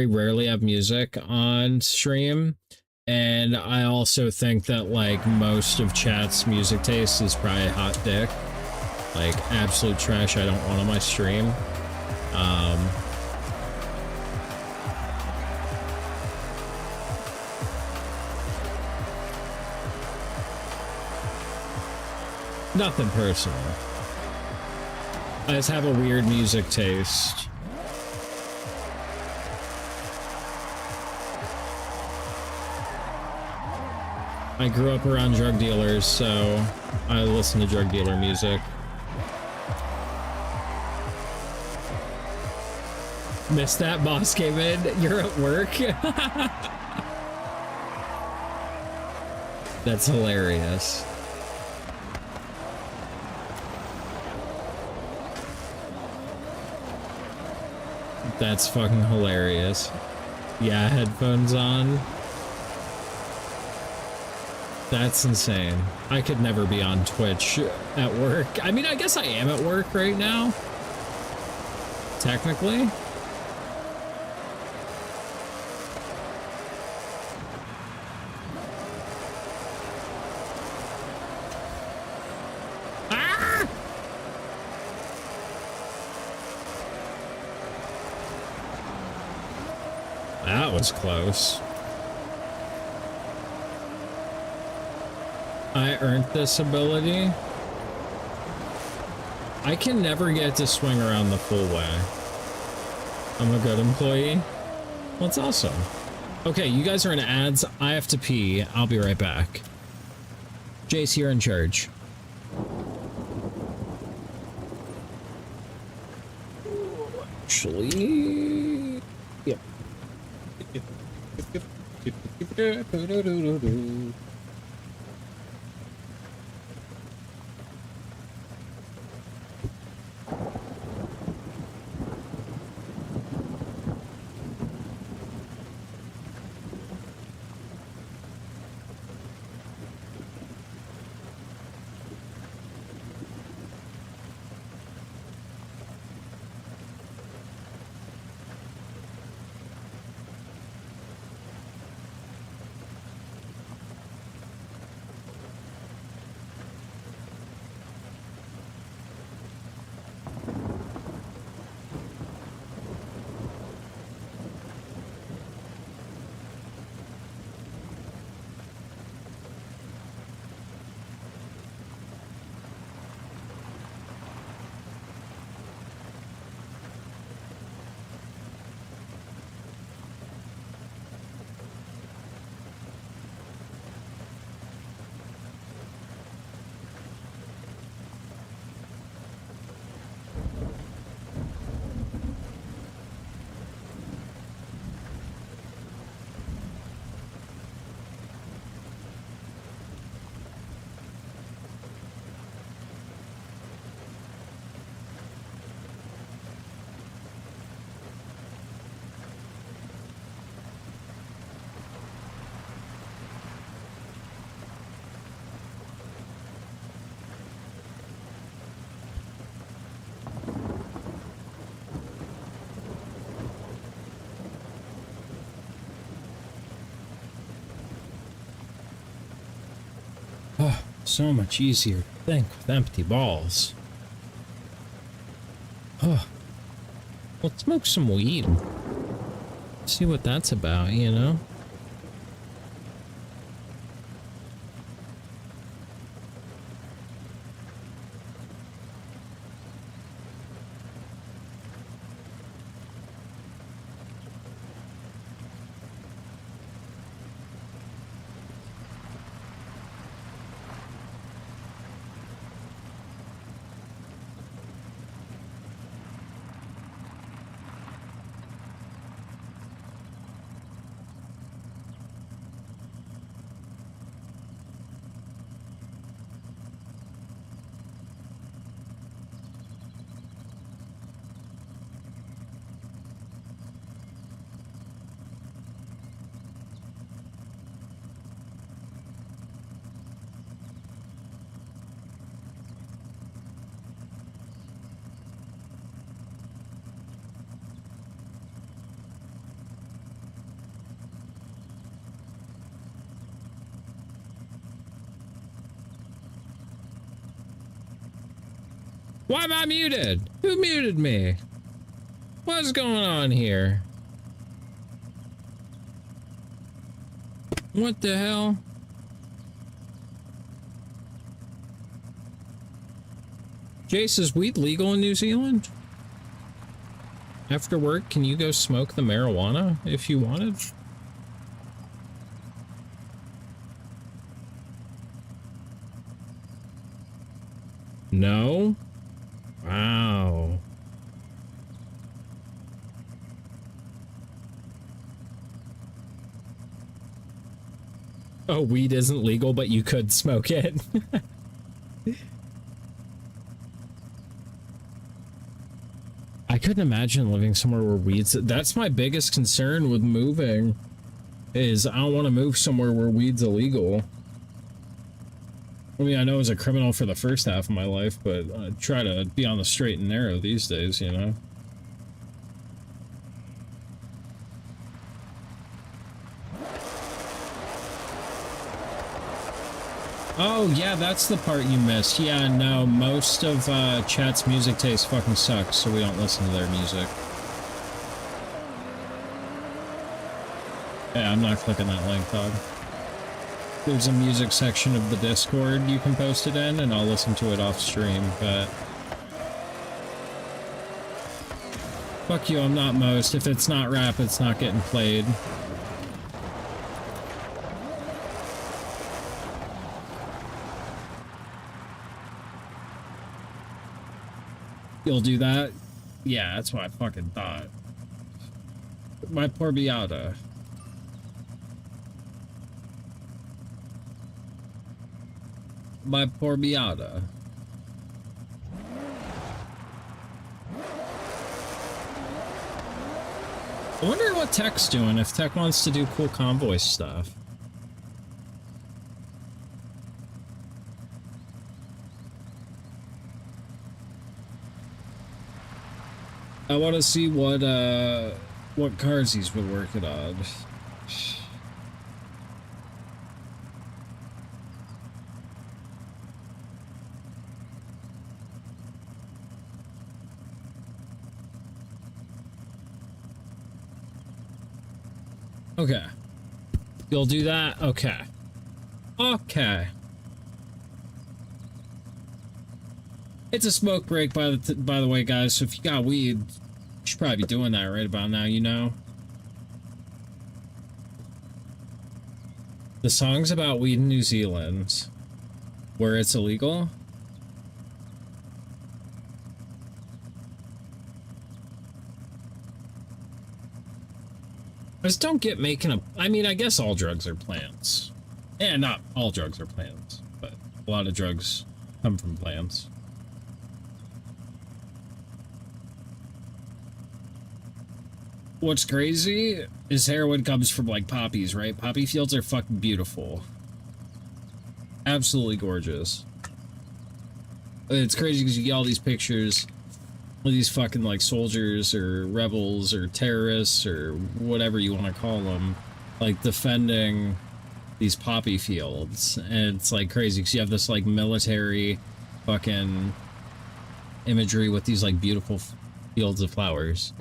rarely have music on stream. And I also think that like most of chat's music taste is probably hot dick. Like absolute trash I don't want on my stream. Nothing personal. I just have a weird music taste. I grew up around drug dealers, so I listen to drug dealer music. Missed that, boss came in. You're at work? That's hilarious. That's fucking hilarious. Yeah, headphones on. That's insane. I could never be on Twitch at work. I mean, I guess I am at work right now. Technically. Ah! That was close. I earned this ability. I can never get to swing around the full way. I'm a good employee. Well, that's awesome. Okay, you guys are in ads. I have to pee. I'll be right back. Jace, you're in charge. Actually... Yep. Oh, so much easier to think with empty balls. Oh, let's smoke some weed. See what that's about, you know? Why am I muted? Who muted me? What's going on here? What the hell? Jace, is weed legal in New Zealand? After work, can you go smoke the marijuana if you wanted? No? Wow. Oh, weed isn't legal, but you could smoke it. I couldn't imagine living somewhere where weed's... That's my biggest concern with moving, is I don't want to move somewhere where weed's illegal. I mean, I know I was a criminal for the first half of my life, but I try to be on the straight and narrow these days, you know? Oh, yeah, that's the part you missed. Yeah, no, most of chat's music taste fucking sucks, so we don't listen to their music. Yeah, I'm not clicking that link, dog. There's a music section of the Discord you can post it in, and I'll listen to it off stream, but... Fuck you, I'm not most. If it's not rap, it's not getting played. You'll do that? Yeah, that's what I fucking thought. My poor Beata. My poor Beata. I wonder what Tech's doing, if Tech wants to do cool convoy stuff. I want to see what cars he's been working on. Okay. You'll do that? Okay. Okay. It's a smoke break, by the way, guys, so if you got weed, you should probably be doing that right about now, you know? The song's about weed in New Zealand, where it's illegal. Just don't get making a... I mean, I guess all drugs are plants. Yeah, not all drugs are plants, but a lot of drugs come from plants. What's crazy is heroin comes from, like, poppies, right? Poppy fields are fucking beautiful. Absolutely gorgeous. It's crazy because you get all these pictures of these fucking, like, soldiers or rebels or terrorists or whatever you want to call them, like, defending these poppy fields. And it's, like, crazy because you have this, like, military fucking imagery with these, like, beautiful fields of flowers.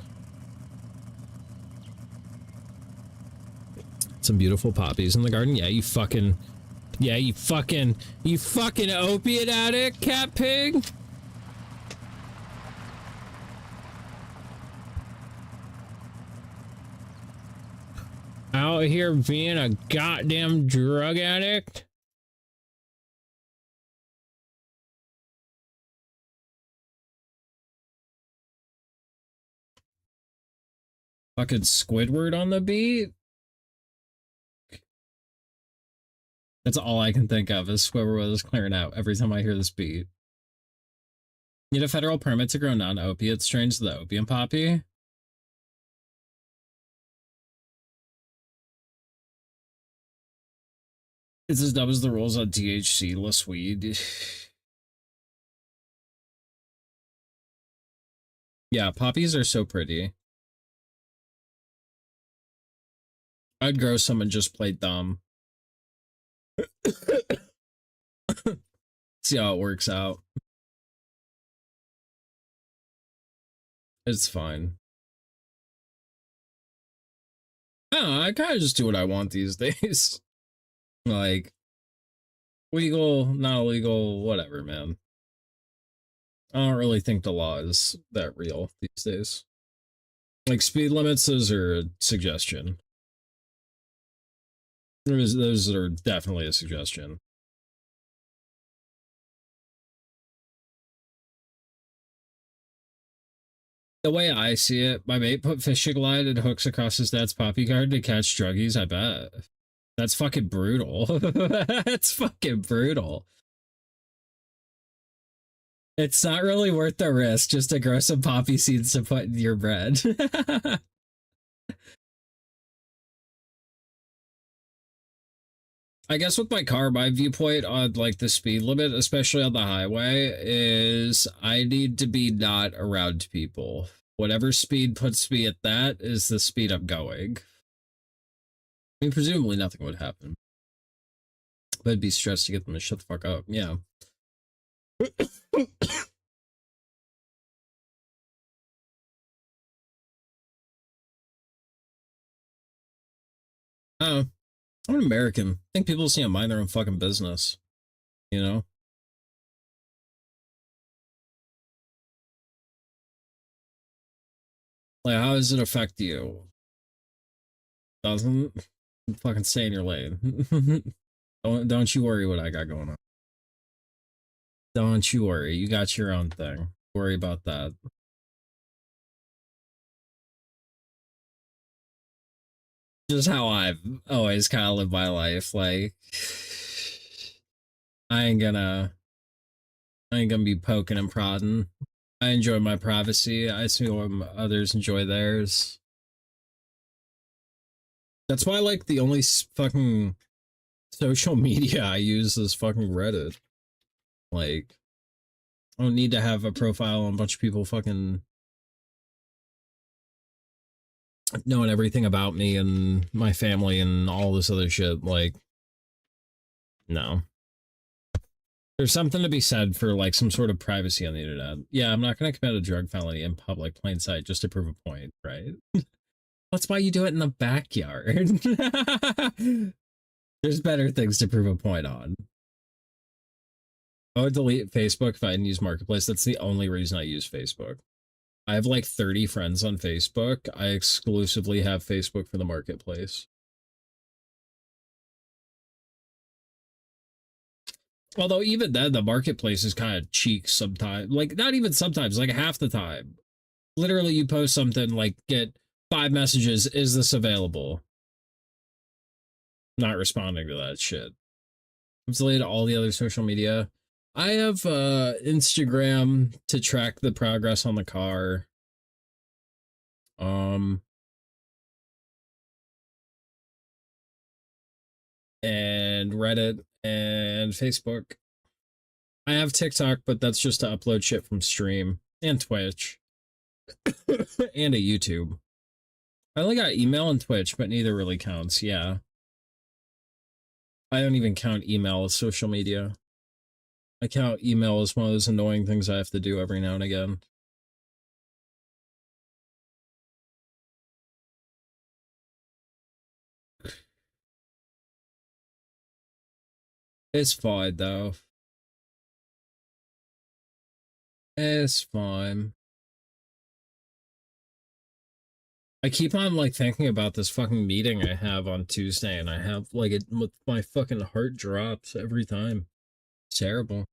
Some beautiful poppies in the garden. Yeah, you fucking opiate addict, cat pig. Out here being a goddamn drug addict. Fucking Squidward on the beat. That's all I can think of is Squidward is clearing out every time I hear this beat. Need a federal permit to grow non-opiate strains of the opium poppy? It's as dumb as the rules on THC-less weed. Yeah, poppies are so pretty. I'd grow some and just play dumb. See how it works out. It's fine. I kind of just do what I want these days. Like, legal, not illegal, whatever, man. I don't really think the law is that real these days. Like, speed limits, those are a suggestion. Those are definitely a suggestion. The way I see it, my mate put fishing line and hooks across his dad's poppy garden to catch druggies, I bet. That's fucking brutal. That's fucking brutal. It's not really worth the risk just to grow some poppy seeds to put in your bread. I guess with my car, my viewpoint on like the speed limit, especially on the highway, is I need to be not around people. Whatever speed puts me at that is the speed I'm going. I mean, presumably nothing would happen. But I'd be stressed to get them to shut the fuck up. Yeah. Oh, I'm an American. I think people just need to mind their own fucking business. You know? Like, how does it affect you? Doesn't? Fucking stay in your lane. don't you worry what I got going on. Don't you worry. You got your own thing. Worry about that. Just how I've always kind of lived my life. Like, I ain't gonna be poking and prodding. I enjoy my privacy. I see when others enjoy theirs. That's why, like, the only fucking social media I use is fucking Reddit. Like, I don't need to have a profile on a bunch of people fucking knowing everything about me and my family and all this other shit. Like, no. There's something to be said for, like, some sort of privacy on the internet. Yeah, I'm not going to commit a drug felony in public, plain sight, just to prove a point, right? That's why you do it in the backyard. There's better things to prove a point on. I would delete Facebook if I didn't use Marketplace. That's the only reason I use Facebook. I have like 30 friends on Facebook. I exclusively have Facebook for the Marketplace. Although even then, the Marketplace is kind of cheek sometimes. Like, not even sometimes, like half the time. Literally, you post something, like, get 5 messages, is this available? Not responding to that shit. I've deleted all the other social media. I have Instagram to track the progress on the car. And Reddit and Facebook. I have TikTok, but that's just to upload shit from stream and Twitch and a YouTube. I only got email and Twitch, but neither really counts. Yeah. I don't even count email as social media. I count email as one of those annoying things I have to do every now and again. It's fine, though. It's fine. I keep on, like, thinking about this fucking meeting I have on Tuesday, and I have, like, my fucking heart drops every time. It's terrible.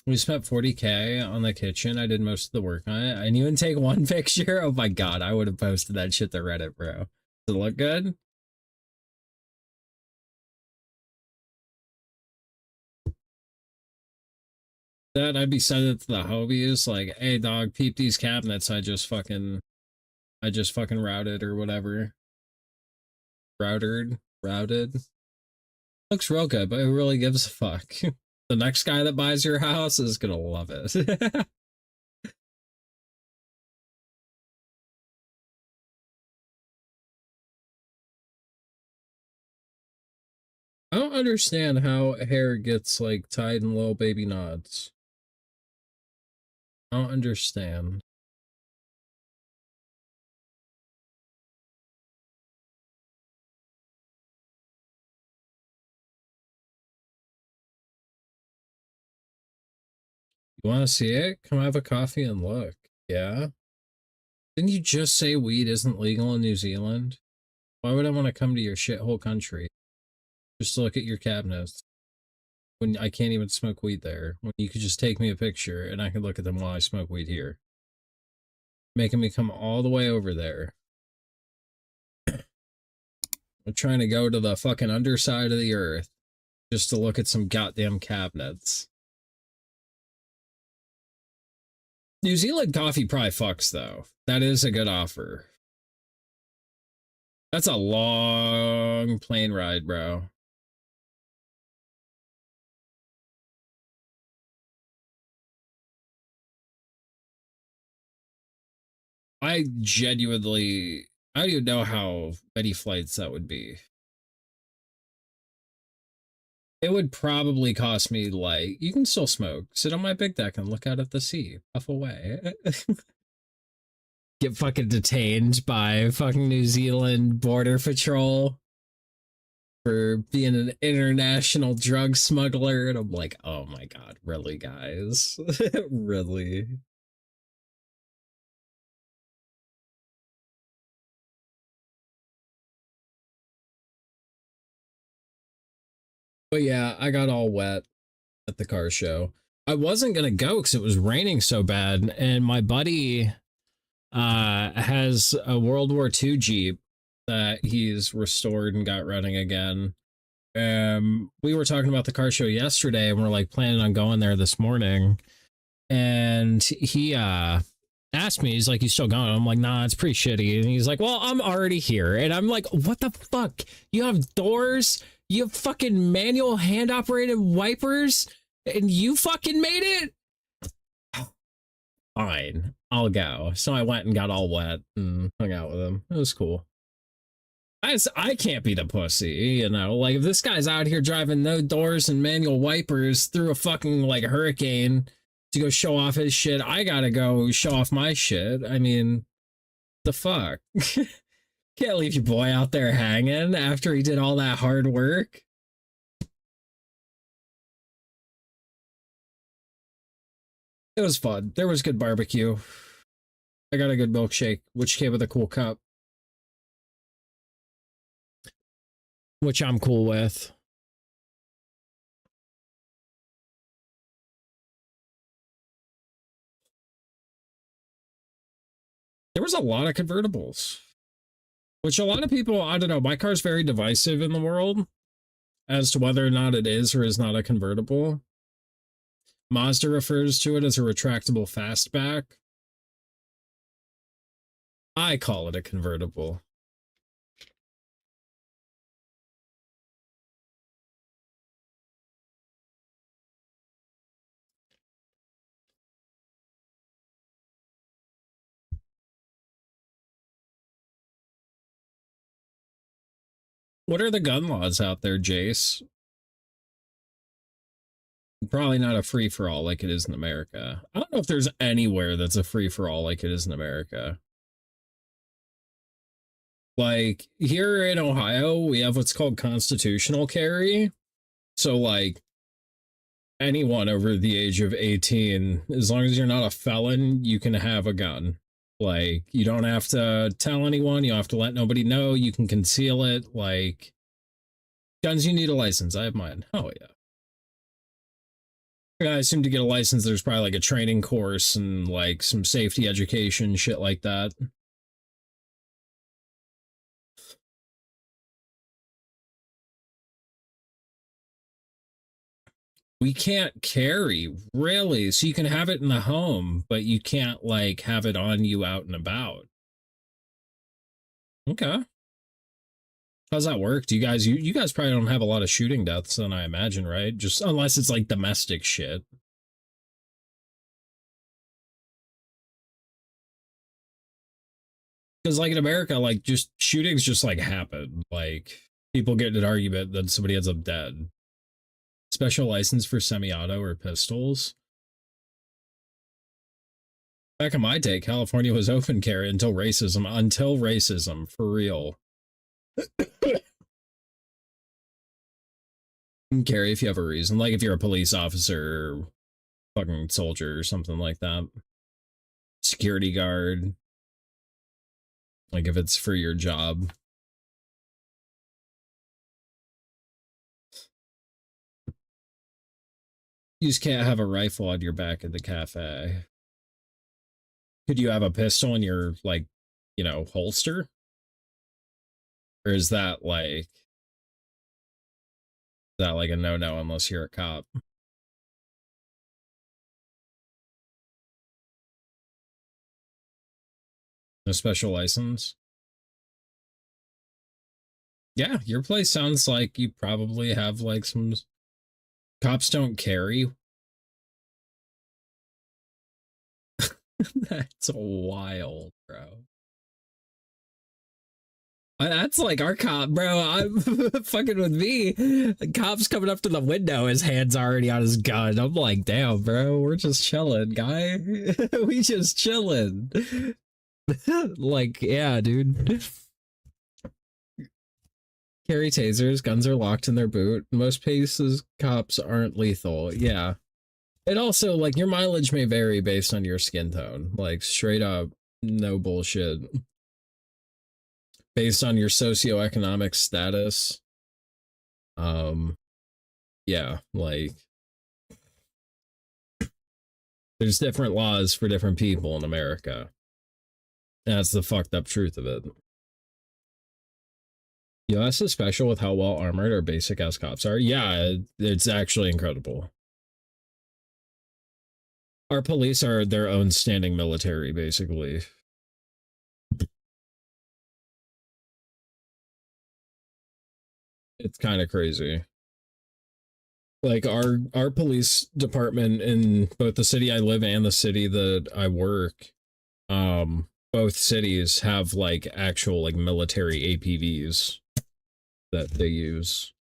We spent 40K on the kitchen. I did most of the work on it. I didn't even take one picture. Oh my god, I would have posted that shit to Reddit, bro. Does it look good? Then I'd be sending it to the hobies, like, hey dog, peep these cabinets I just fucking routed or whatever. Routed. Looks real good, but who really gives a fuck? The next guy that buys your house is gonna love it. I don't understand how hair gets, like, tied in little baby knots. I don't understand. You want to see it? Come have a coffee and look. Yeah? Didn't you just say weed isn't legal in New Zealand? Why would I want to come to your shithole country just to look at your cabinets when I can't even smoke weed there? When you could just take me a picture and I could look at them while I smoke weed here. Making me come all the way over there. I'm trying to go to the fucking underside of the earth just to look at some goddamn cabinets. New Zealand coffee probably fucks, though. That is a good offer. That's a long plane ride, bro. I genuinely... I don't even know how many flights that would be. It would probably cost me, like... You can still smoke. Sit on my big deck and look out at the sea. Puff away. Get fucking detained by fucking New Zealand Border Patrol for being an international drug smuggler. And I'm like, oh my god, really, guys? Really? But yeah, I got all wet at the car show. I wasn't gonna go because it was raining so bad, and my buddy has a World War II Jeep that he's restored and got running again. We were talking about the car show yesterday, and we're like planning on going there this morning. And he asked me, he's like, "You still going?" I'm like, "Nah, it's pretty shitty." And he's like, "Well, I'm already here." And I'm like, "What the fuck? You have doors? You have fucking manual hand operated wipers? And you fucking made it?" Fine, I'll go. So I went and got all wet and hung out with him. It was cool. I can't be the pussy, you know? Like, if this guy's out here driving no doors and manual wipers through a fucking, like, hurricane to go show off his shit, I gotta go show off my shit. I mean, the fuck? Can't leave your boy out there hanging after he did all that hard work. It was fun. There was good barbecue. I got a good milkshake, which came with a cool cup. Which I'm cool with. There was a lot of convertibles. Which a lot of people, I don't know, my car's very divisive in the world as to whether or not it is or is not a convertible. Mazda refers to it as a retractable fastback. I call it a convertible. What are the gun laws out there, Jace? Probably not a free-for-all like it is in America. I don't know if there's anywhere that's a free-for-all like it is in America. Like, here in Ohio, we have what's called constitutional carry. So, like, anyone over the age of 18, as long as you're not a felon, you can have a gun. Like, you don't have to tell anyone, you don't have to let nobody know, you can conceal it. Like, guns, you need a license. I have mine. Oh, yeah. I assume to get a license, there's probably like a training course and like some safety education, shit like that. We can't carry, really. So you can have it in the home, but you can't like have it on you out and about. Okay. How's that work? Do you guys, you guys probably don't have a lot of shooting deaths then, I imagine, right? Just unless it's like domestic shit. Because like in America, like just shootings just like happen. Like people get in an argument, then somebody ends up dead. Special license for semi-auto or pistols. Back in my day, California was open carry until racism, for real. You can carry if you have a reason, like if you're a police officer, fucking soldier or something like that. Security guard. Like if it's for your job. You just can't have a rifle on your back at the cafe. Could you have a pistol in your, like, you know, holster? Or is that like a no-no unless you're a cop? No special license? Yeah, your place sounds like you probably have like some... Cops don't carry. That's wild, bro. That's like our cop, bro. I'm fucking with me. The cop's coming up to the window. His hand's already on his gun. I'm like, damn, bro. We're just chilling, guy. We just chilling. Like, yeah, dude. Carry tasers. Guns are locked in their boot. Most places, cops aren't lethal. Yeah. And also, like, your mileage may vary based on your skin tone. Like, straight up, no bullshit. Based on your socioeconomic status. Yeah, like, there's different laws for different people in America. That's the fucked up truth of it. US is special with how well armored our basic ass cops are. Yeah, it's actually incredible. Our police are their own standing military, basically. It's kind of crazy. Like our police department in both the city I live in and the city that I work, both cities have like actual like military APVs that they use.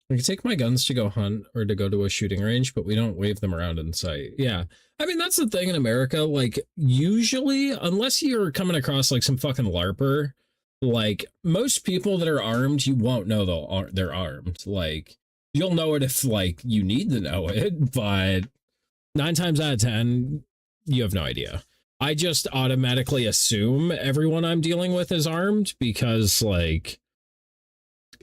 I can take my guns to go hunt or to go to a shooting range, but we don't wave them around in sight. Yeah. I mean, that's the thing in America. Like, usually, unless you're coming across like some fucking LARPer, like most people that are armed, you won't know they're armed. Like, you'll know it if like you need to know it, but 9 times out of 10, you have no idea. I just automatically assume everyone I'm dealing with is armed because like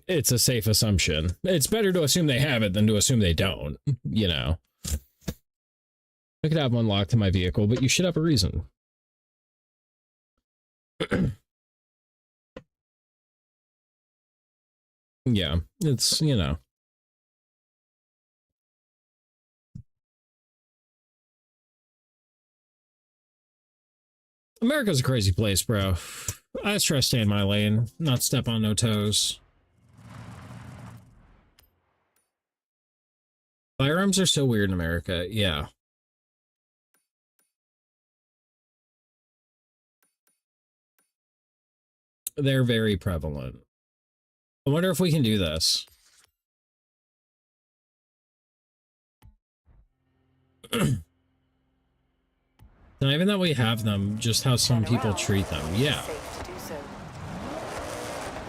it's a safe assumption. It's better to assume they have it than to assume they don't, you know. I could have one locked in my vehicle, but you should have a reason. Yeah, it's, you know. America's a crazy place, bro. I just try to stay in my lane, not step on no toes. Firearms are so weird in America, yeah. They're very prevalent. I wonder if we can do this. Not even that we have them, just how some people treat them. Yeah.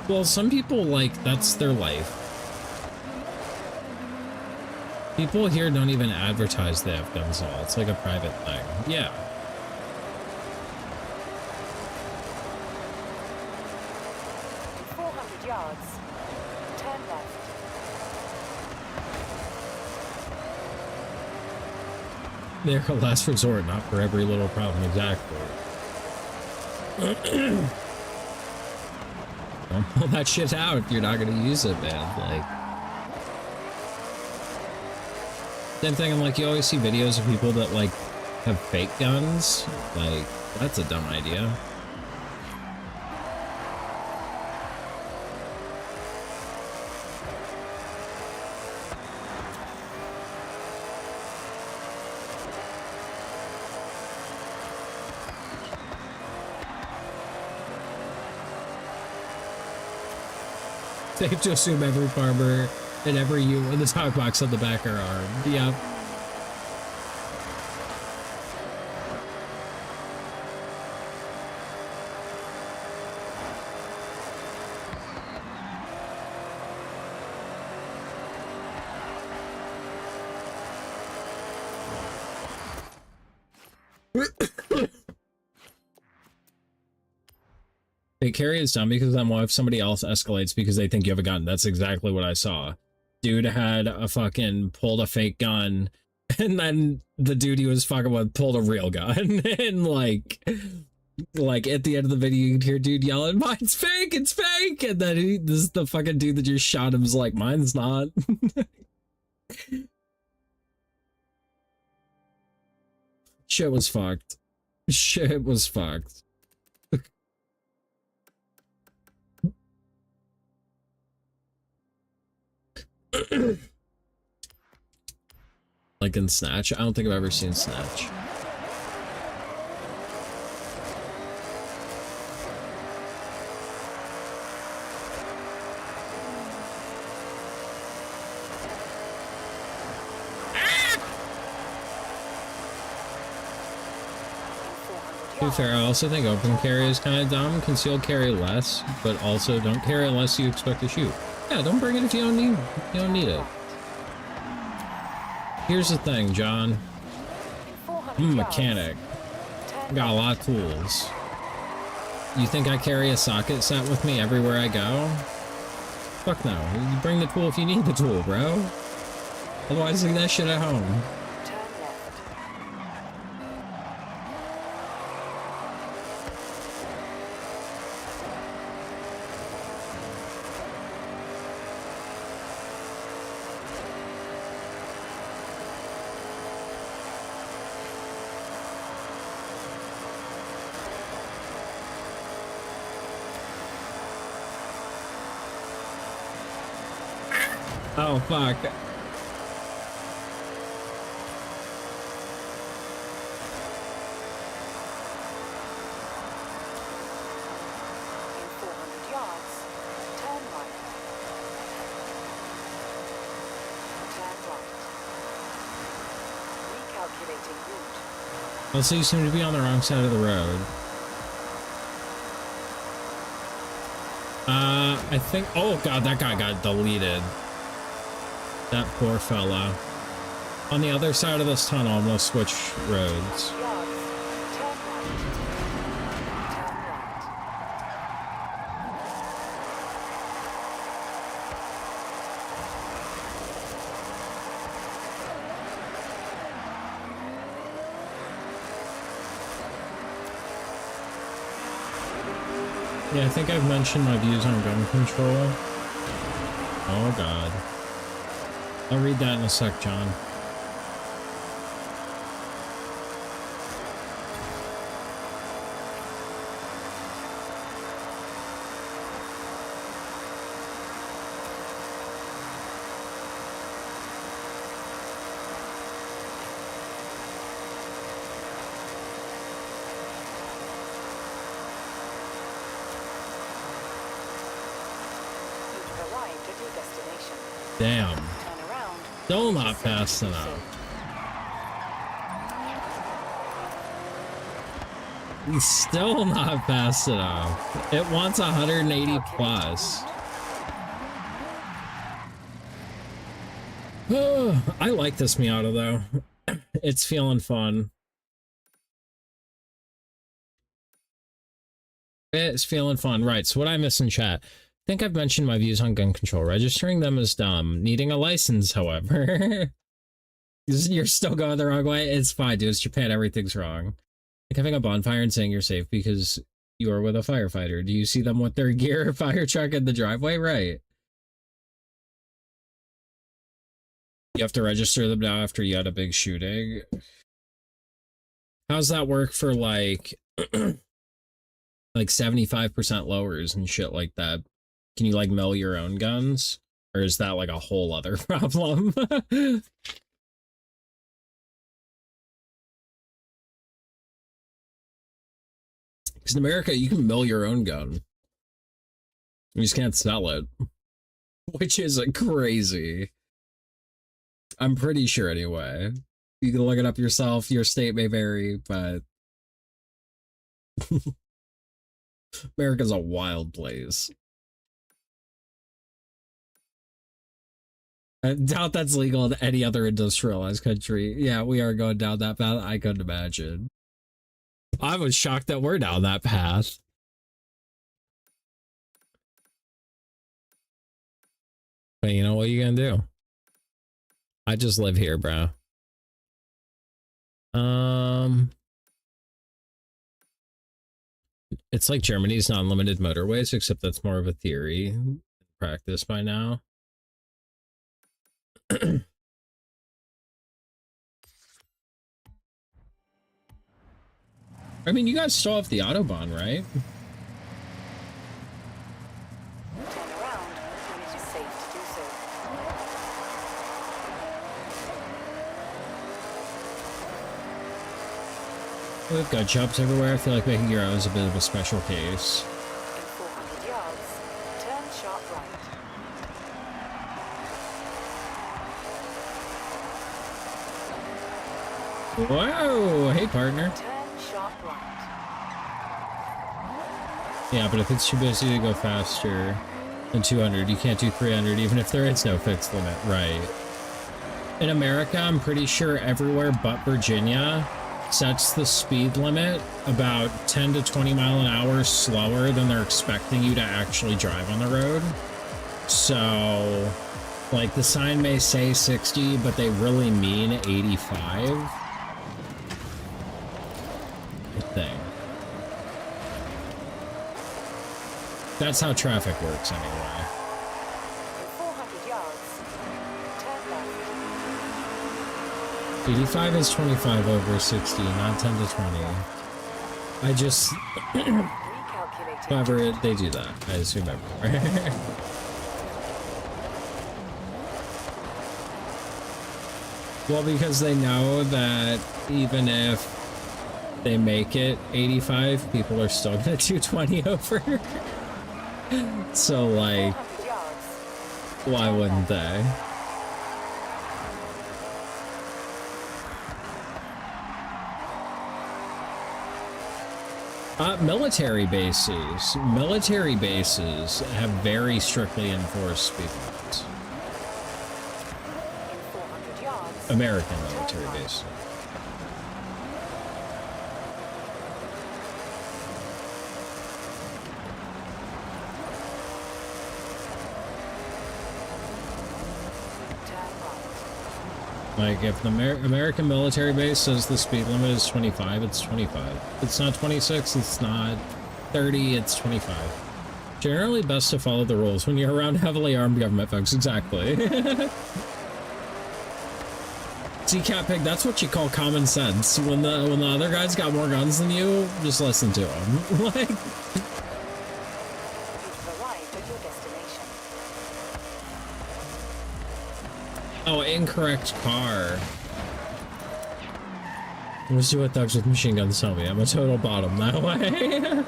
Well, some people, like, that's their life. People here don't even advertise they have guns all. It's like a private thing. Yeah. They're a last resort, not for every little problem. Exactly. Don't pull that shit out if you're not gonna use it, man. Like, same thing. I'm like, you always see videos of people that like have fake guns. Like, that's a dumb idea. Safe to assume every farmer and every you in the talk box on the back are armed. Yep. They carry is done because then what if somebody else escalates because they think you have a gun? That's exactly what I saw. Dude had a fucking pulled a fake gun, and then the dude he was fucking with pulled a real gun, and like at the end of the video you can hear dude yelling, "Mine's fake, it's fake," and then the fucking dude that just shot him's like, "Mine's not." Shit was fucked. Shit was fucked. Like in Snatch? I don't think I've ever seen Snatch. To be fair, I also think open carry is kind of dumb. Concealed carry less, but also don't carry unless you expect to shoot. Yeah, don't bring it if you don't need it. Here's the thing, John. I'm a mechanic. Got a lot of tools. You think I carry a socket set with me everywhere I go? Fuck no. You bring the tool if you need the tool, bro. Otherwise, leave that shit at home. Oh, fuck. Also, you seem to be on the wrong side of the road. I think... Oh, God, that guy got deleted. That poor fella. On the other side of this tunnel, I'm gonna switch roads. Yeah, I think I've mentioned my views on gun control. Oh, God. I'll read that in a sec, John. Damn. Still not fast enough. He's still not fast enough. It wants 180 plus. Oh, I like this Miata though. It's feeling fun. It's feeling fun. Right, so what I miss in chat. I think I've mentioned my views on gun control. Registering them is dumb. Needing a license, however. You're still going the wrong way. It's fine, dude. It's Japan. Everything's wrong. Like having a bonfire and saying you're safe because you are with a firefighter. Do you see them with their gear, fire truck in the driveway? Right. You have to register them now after you had a big shooting. How's that work for like 75% lowers and shit like that? Can you like mill your own guns? Or is that like a whole other problem? Because in America, you can mill your own gun. You just can't sell it. Which is crazy. I'm pretty sure anyway. You can look it up yourself. Your state may vary, but... America's a wild place. I doubt that's legal in any other industrialized country. Yeah, we are going down that path. I couldn't imagine. I was shocked that we're down that path. But you know what you gonna do? I just live here, bro. It's like Germany's non-limited motorways, except that's more of a theory practice by now. I mean, you guys still have the Autobahn, right? Turn around when it is safe to do so. We've got jobs everywhere. I feel like making your own is a bit of a special case. In 400 yards, turn sharp right. Whoa! Hey, partner. Turn sharp right. Yeah, but if it's too busy to go faster than 200, you can't do 300, even if there is no fixed limit, right? In America, I'm pretty sure everywhere but Virginia sets the speed limit about 10 to 20 mile an hour slower than they're expecting you to actually drive on the road. So, like, the sign may say 60, but they really mean 85. Thing. That's how traffic works anyway. In 400 yards, turn left. 85 is 25 over 60, not 10 to 20. I just... Recalculating. However, they do that. I assume everywhere. Well, because they know that even if they make it 85, people are still gonna do 20 over. So, like, 400 yards. why wouldn't they? Military bases. Military bases have very strictly enforced speed limits. In 400 yards, American military bases. turn right. Like, if the American military base says the speed limit is 25, it's 25. It's not 26, it's not 30, it's 25. Generally best to follow the rules when you're around heavily armed government folks, exactly. See, Cat Pig, that's what you call common sense. When the other guy's got more guns than you, just listen to him. Like, You've arrived at your destination. oh, incorrect car. Let's see what thugs with machine guns tell me. I'm a total bottom that way.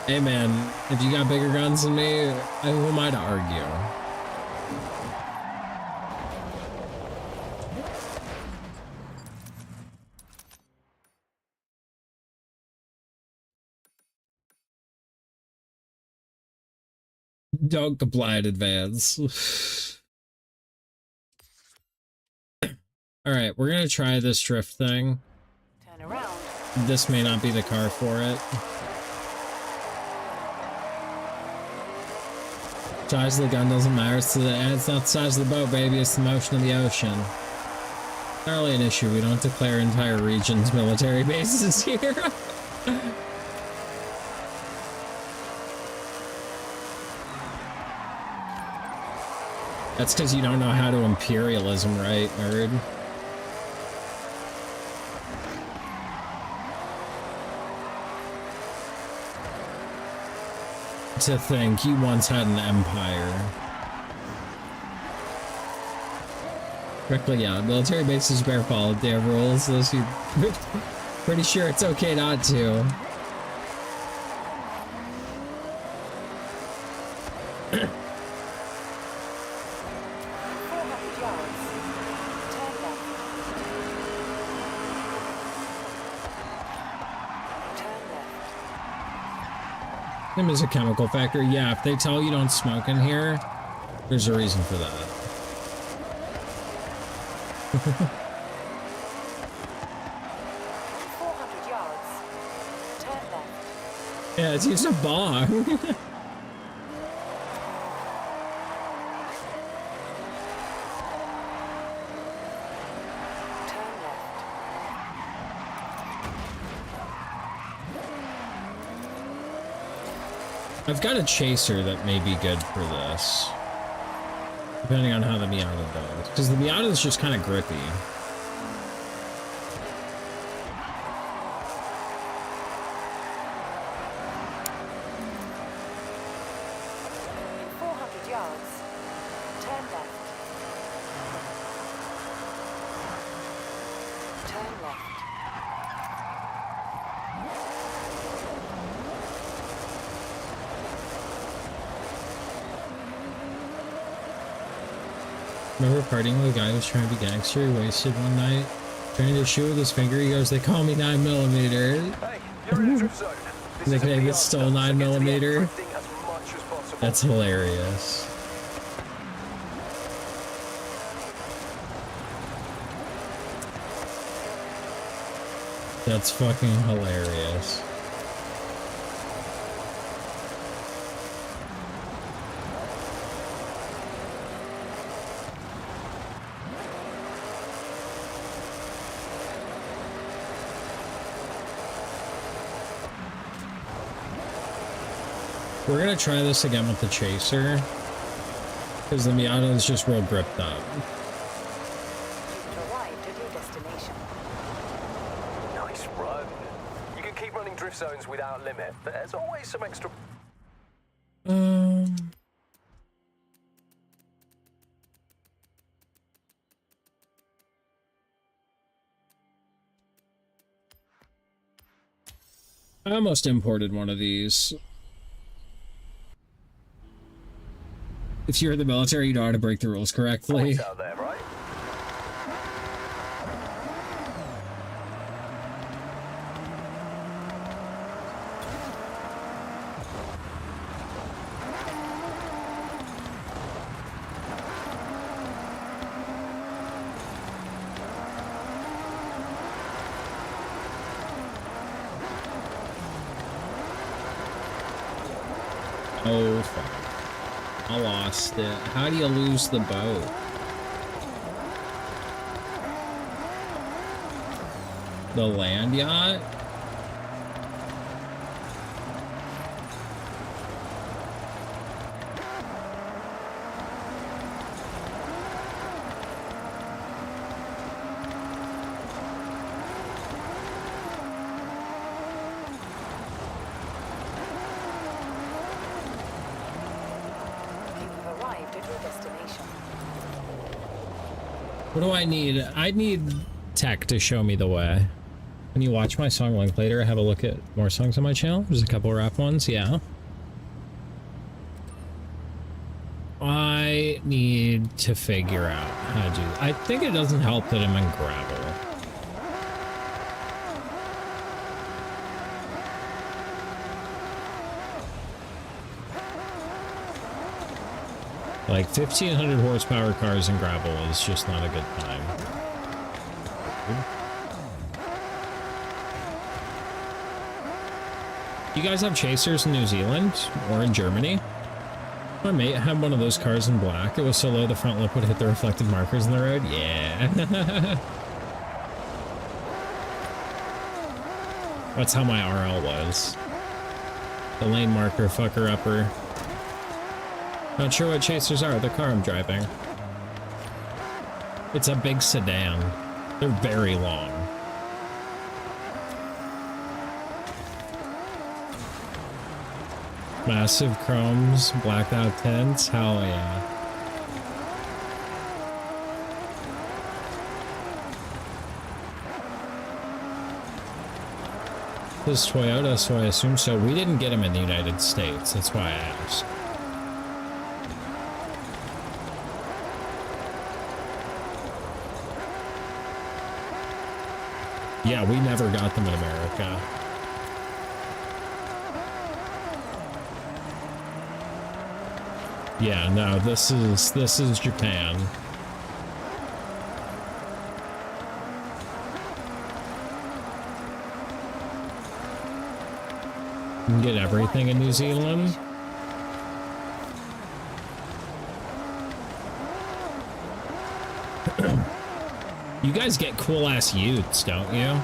Hey man, if you got bigger guns than me, who am I to argue? Don't comply in advance. Alright, we're gonna try this drift thing. Turn around. This may not be the car for it. Size of the gun doesn't matter. It's not the size of the boat, baby. It's the motion of the ocean. Not really an issue. We don't declare entire regions military bases here. That's because you don't know how to imperialism, right, nerd? To think you once had an empire. Correctly, yeah. Military bases bear follow their rules. Those you pretty sure it's okay not to. Them is a chemical factor. Yeah, if they tell you don't smoke in here, there's a reason for that. Yeah, it's used a bong. Turn left. I've got a chaser that may be good for this. Depending on how the Miata goes. Because the Miata is just kind of grippy. In 400 yards, turn left. Turn left. Remember partying with a guy who was trying to be gangster? He wasted one night. Trying to shoot with his finger, he goes, they call me 9mm. Hey, you're in a drift zone. This They is a can PR get still stop, so get to the end 9mm. drifting as much as possible. That's hilarious. That's fucking hilarious. We're gonna try this again with the chaser, because the Miata is just real gripped up. You've arrived at your destination. Nice run. You can keep running drift zones without limit, but there's always some extra... I almost imported one of these. If you're in the military, you know how to break the rules correctly. Points out there, right? Oh, fuck. I lost it. How do you lose the boat? The land yacht? You've arrived at your destination. What do I need? I need tech to show me the way. When you watch my song link later, have a look at more songs on my channel. There's a couple rap ones, yeah. I need to figure out how to do that. I think it doesn't help that I'm in gravel. Like 1,500 horsepower cars in gravel is just not a good time. You guys have chasers in New Zealand or in Germany? My mate had one of those cars in black. It was so low the front lip would hit the reflected markers in the road. Yeah. That's how my RL was. The lane marker fucker upper. Not sure what chasers are, the car I'm driving. It's a big sedan. They're very long. Massive chromes, blacked out tints, hell yeah. This is Toyota, so I assume so. We didn't get them in the United States, that's why I asked. Yeah, we never got them in America. Yeah, no, this is Japan. You can get everything in New Zealand. You guys get cool ass utes, don't you?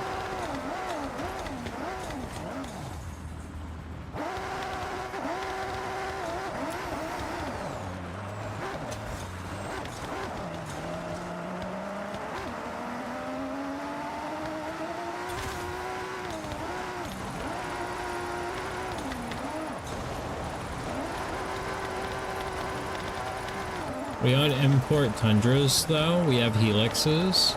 We don't import Tundras, though. We have Helixes.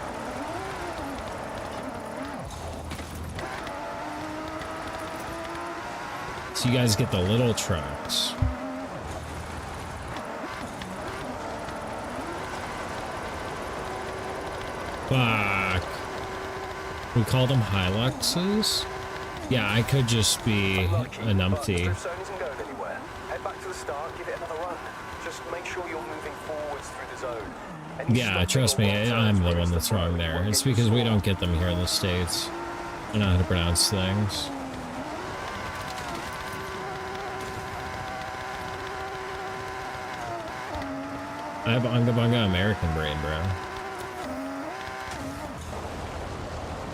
So you guys get the little trucks. Fuck. We call them Hiluxes? Yeah, I could just be a numpty. Head back to the start, give it another run. Just make sure you're moving forwards through the zone. Yeah, trust me, I'm the one that's wrong there. It's because we don't get them here in the States. I know how to pronounce things. I have Unga Bunga American brain, bro.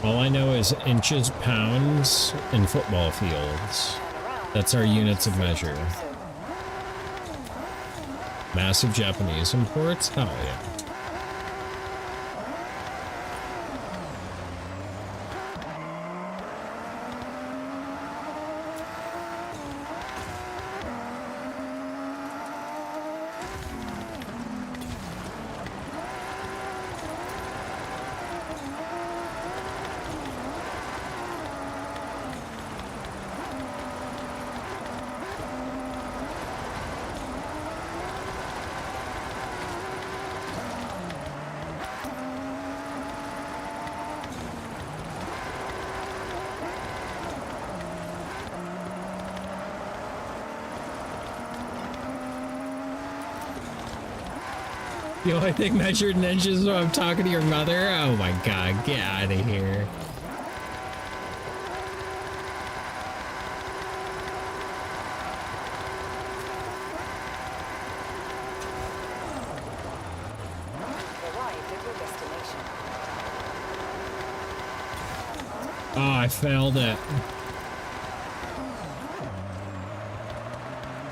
All I know is inches, pounds, and football fields. That's our units of measure. Massive Japanese imports? Hell yeah. The only thing measured in inches when I'm talking to your mother? Oh my god, get out of here. Oh, I failed it.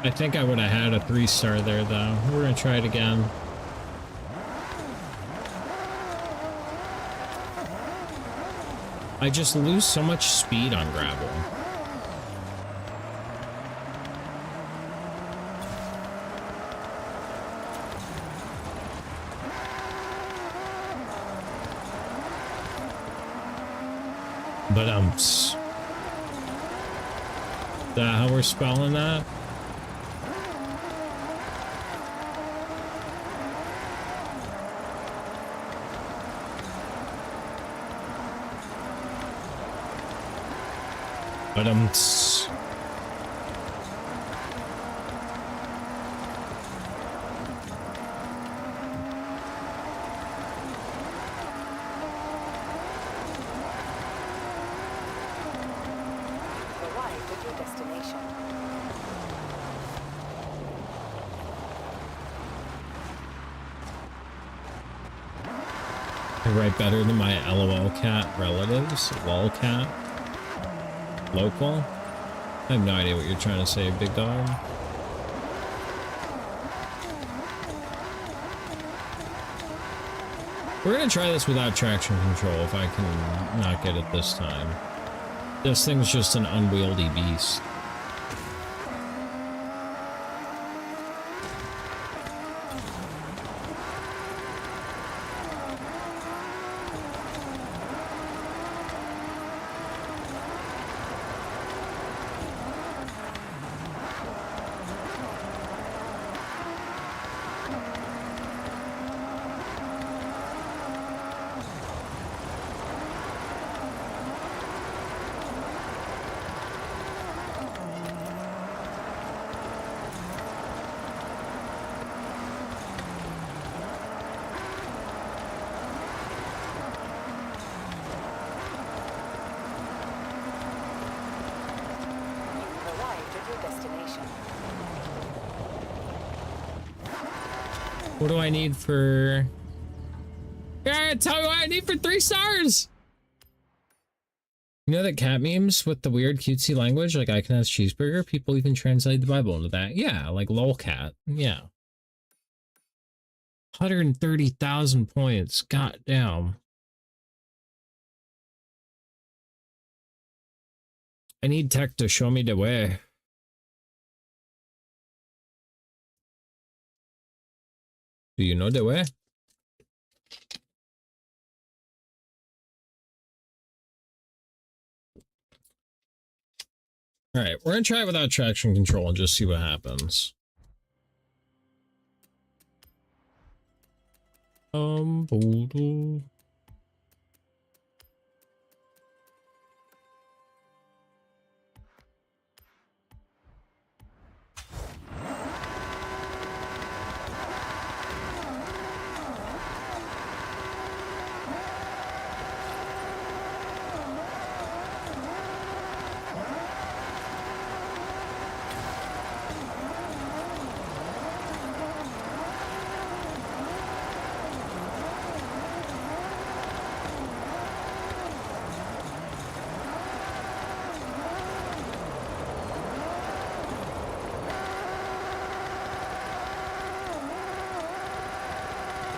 I think I would have had a 3-star there though. We're gonna try it again. I just lose so much speed on gravel. But is that how we're spelling that? But I write better than my LOL cat relatives. Lol cat. Local? I have no idea what you're trying to say, big dog. We're gonna try this without traction control if I can not get it this time. This thing's just an unwieldy beast. What do I need for... Yeah, tell me what I need for 3 stars! You know that cat memes with the weird cutesy language, like I can have cheeseburger? People even translate the Bible into that. Yeah, like lolcat. Yeah. 130,000 points. God damn. I need tech to show me the way. Do you know the way? Alright, we're gonna try it without traction control and just see what happens. Boodle.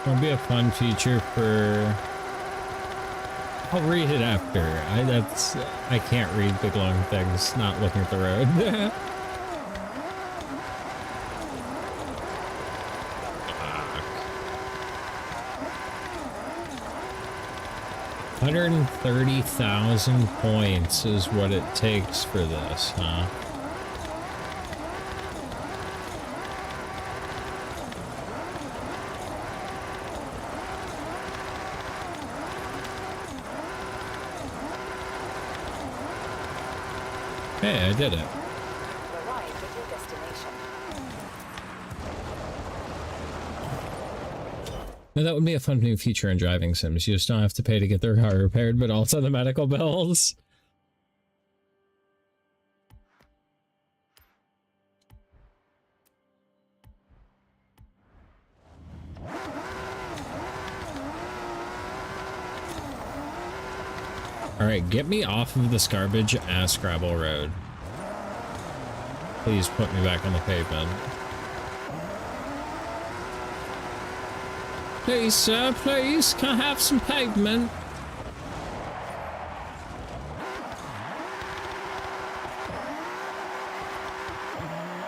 It'll be a fun feature for... I'll read it after. I can't read big long things not looking at the road. Fuck. 130,000 points is what it takes for this, huh? Hey, I did it. Arrived at your destination. Now that would be a fun new feature in driving sims. You just don't have to pay to get their car repaired, but also the medical bills. Alright, get me off of this garbage ass gravel road. Please put me back on the pavement. Please, sir, please, can I have some pavement?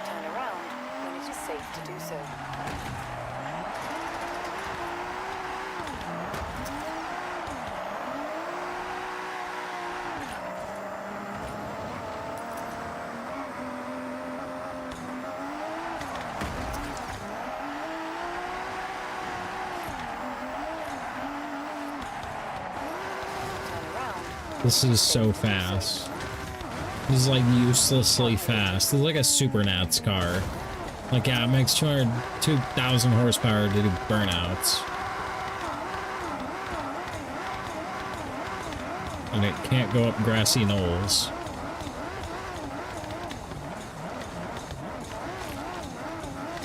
Turn around when it is safe to do so. This is so fast. This is like uselessly fast. This is like a Supernats car. Like, yeah, it makes 2,000 horsepower to do burnouts. And it can't go up grassy knolls.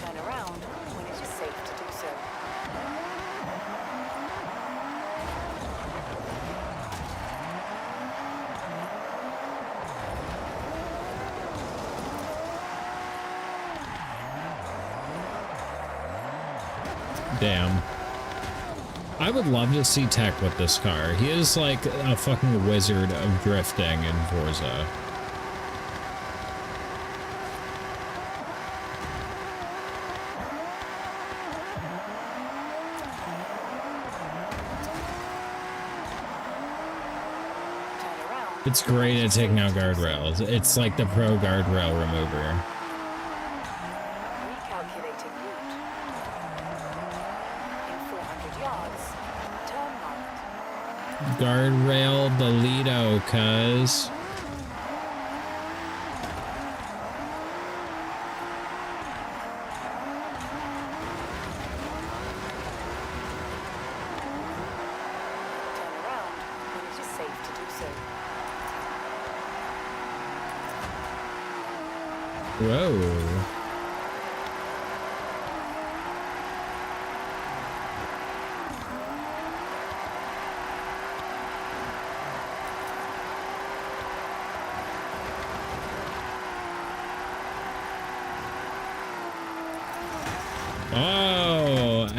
Turn around when it is safe to do so. Damn. I would love to see Tech with this car. He is like a fucking wizard of drifting in Forza. Turn around. It's great at taking out guardrails. It's like the pro guardrail remover. Recalculating route. In 400 yards, turn right. Guardrail Bolito, cuz. Turn around when it is safe to do so. Whoa.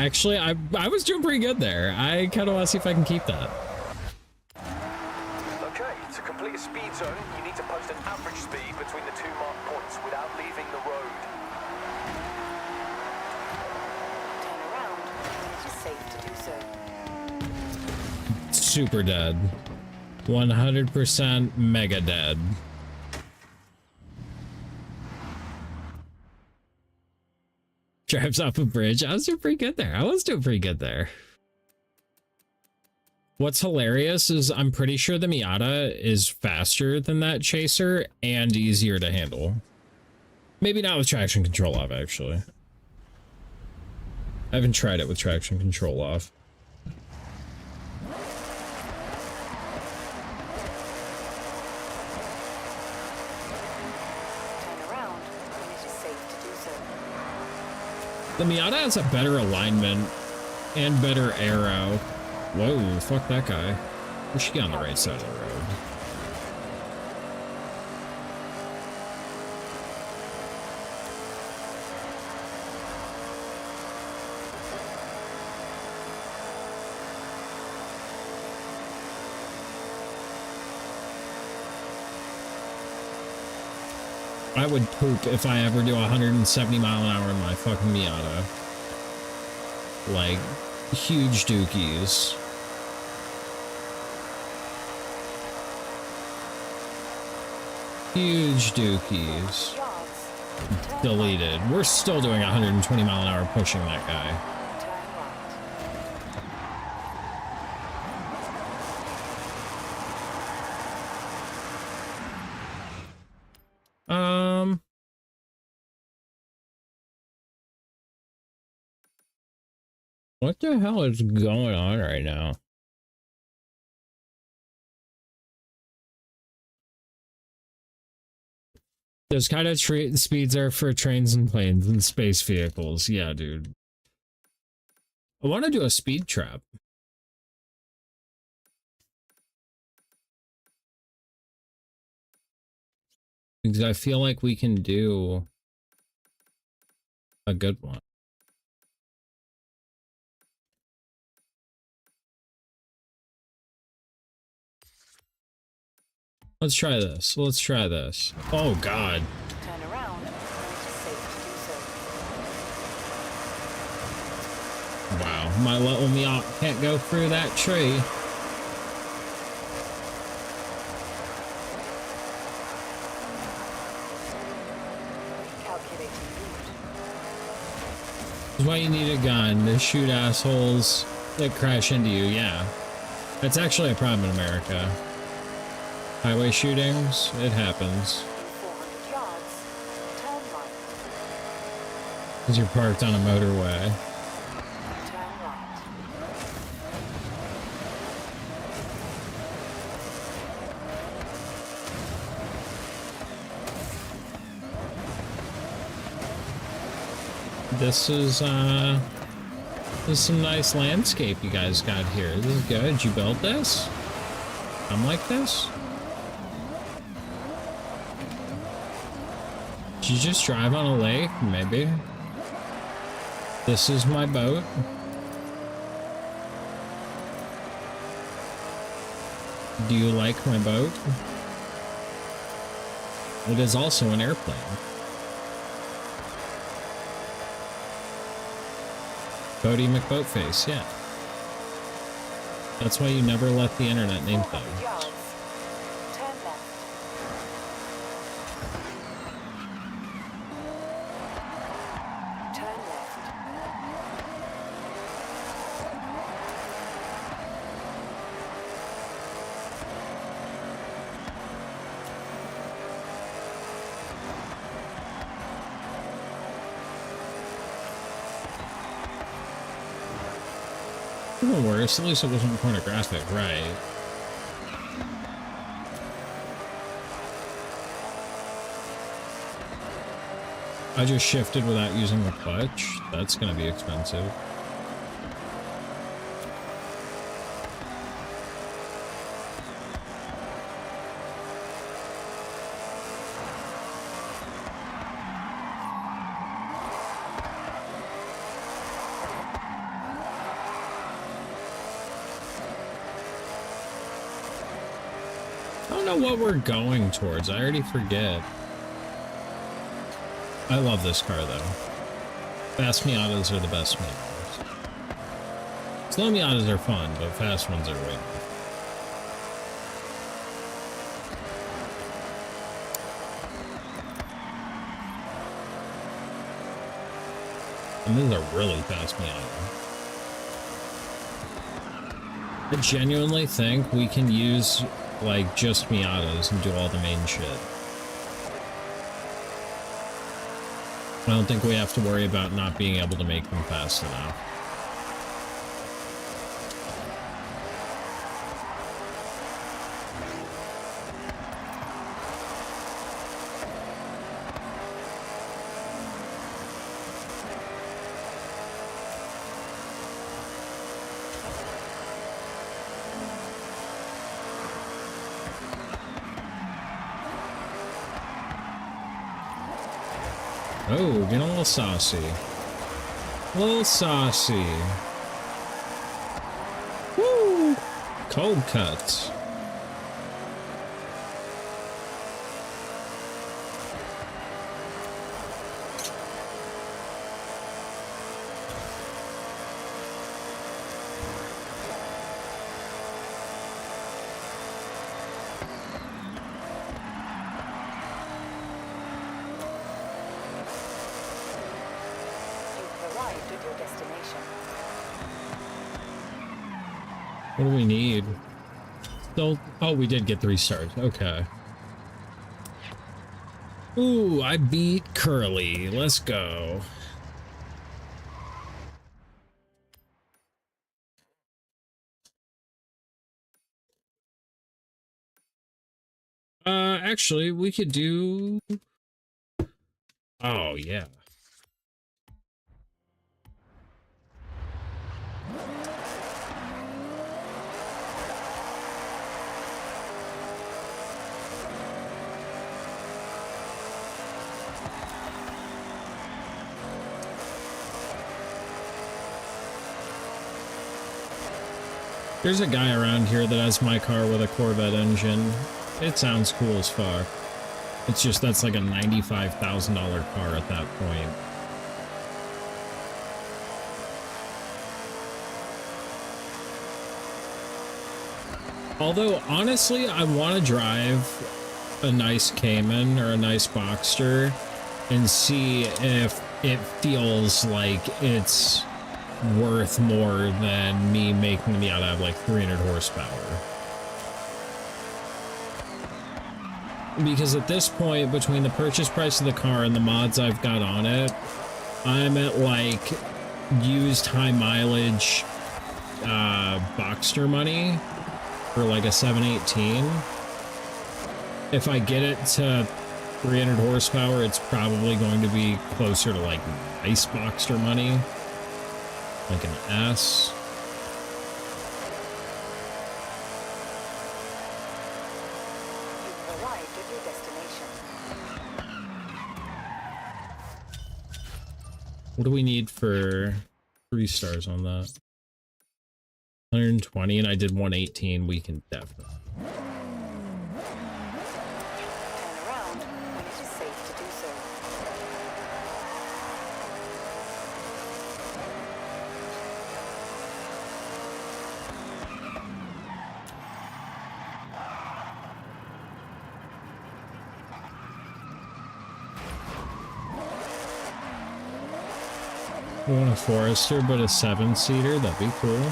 Actually, I was doing pretty good there. I kind of want to see if I can keep that. Okay, to complete a speed zone, you need to post an average speed between the 2 marked points without leaving the road. Turn around when it is safe to do so. Super dead. 100% mega dead. Drives off a bridge. I was doing pretty good there. What's hilarious is I'm pretty sure the Miata is faster than that Chaser and easier to handle. Maybe not with traction control off, actually. I haven't tried it with traction control off. Turn around when it is safe to do so. The Miata has a better alignment and better arrow. Whoa, fuck that guy. We should get on the right side of the road. I would poop if I ever do 170 mile an hour in my fucking Miata. Like, huge dookies. Huge dookies. Deleted. We're still doing 120 mile an hour pushing that guy. What the hell is going on right now? Those kind of speeds are for trains and planes and space vehicles. Yeah, dude. I want to do a speed trap. Because I feel like we can do a good one. Let's try this. Let's try this. Oh, God. Turn around when it is safe to do so. Wow. My little Miat can't go through that tree. Recalculating route. That's why you need a gun to shoot assholes that crash into you. Yeah. That's actually a problem in America. Highway shootings, it happens. 400 yards, turn right. Because you're parked on a motorway. Turn right. This is some nice landscape you guys got here. This is good. Did you build this? I'm like this? Did you just drive on a lake? Maybe. This is my boat. Do you like my boat? It is also an airplane. Bodie McBoatface, yeah. That's why you never let the internet name 400 things. yards, turn left. Turn left. Even worse, at least it wasn't pornographic, right? I just shifted without using the clutch. That's gonna be expensive. I don't know what we're going towards. I already forget. I love this car, though. Fast Miatas are the best Miatas. Slow Miatas are fun, but fast ones are way more. And this is a really fast Miata. I genuinely think we can use, like, just Miatas and do all the main shit. I don't think we have to worry about not being able to make them fast enough. Oh, getting a little saucy. A little saucy. Woo! Cold cuts. What do we need? Still, oh, we did get 3 stars. Okay. Ooh, I beat Curly. Let's go. Actually, we could do... Oh, yeah. There's a guy around here that has my car with a Corvette engine. It sounds cool as fuck. It's just that's like a $95,000 car at that point. Although, honestly, I want to drive a nice Cayman or a nice Boxster and see if it feels like it's worth more than me making the Miata have like 300 horsepower. Because at this point, between the purchase price of the car and the mods I've got on it, I'm at like used high mileage Boxster money for like a 718. If I get it to 300 horsepower, it's probably going to be closer to like nice Boxster money. Like an S. You've arrived at your destination. What do we need for 3 stars on that? 120, and I did 118. We can definitely. Turn around when it is safe to do so. We want a Forester, but a 7-seater. That'd be cool.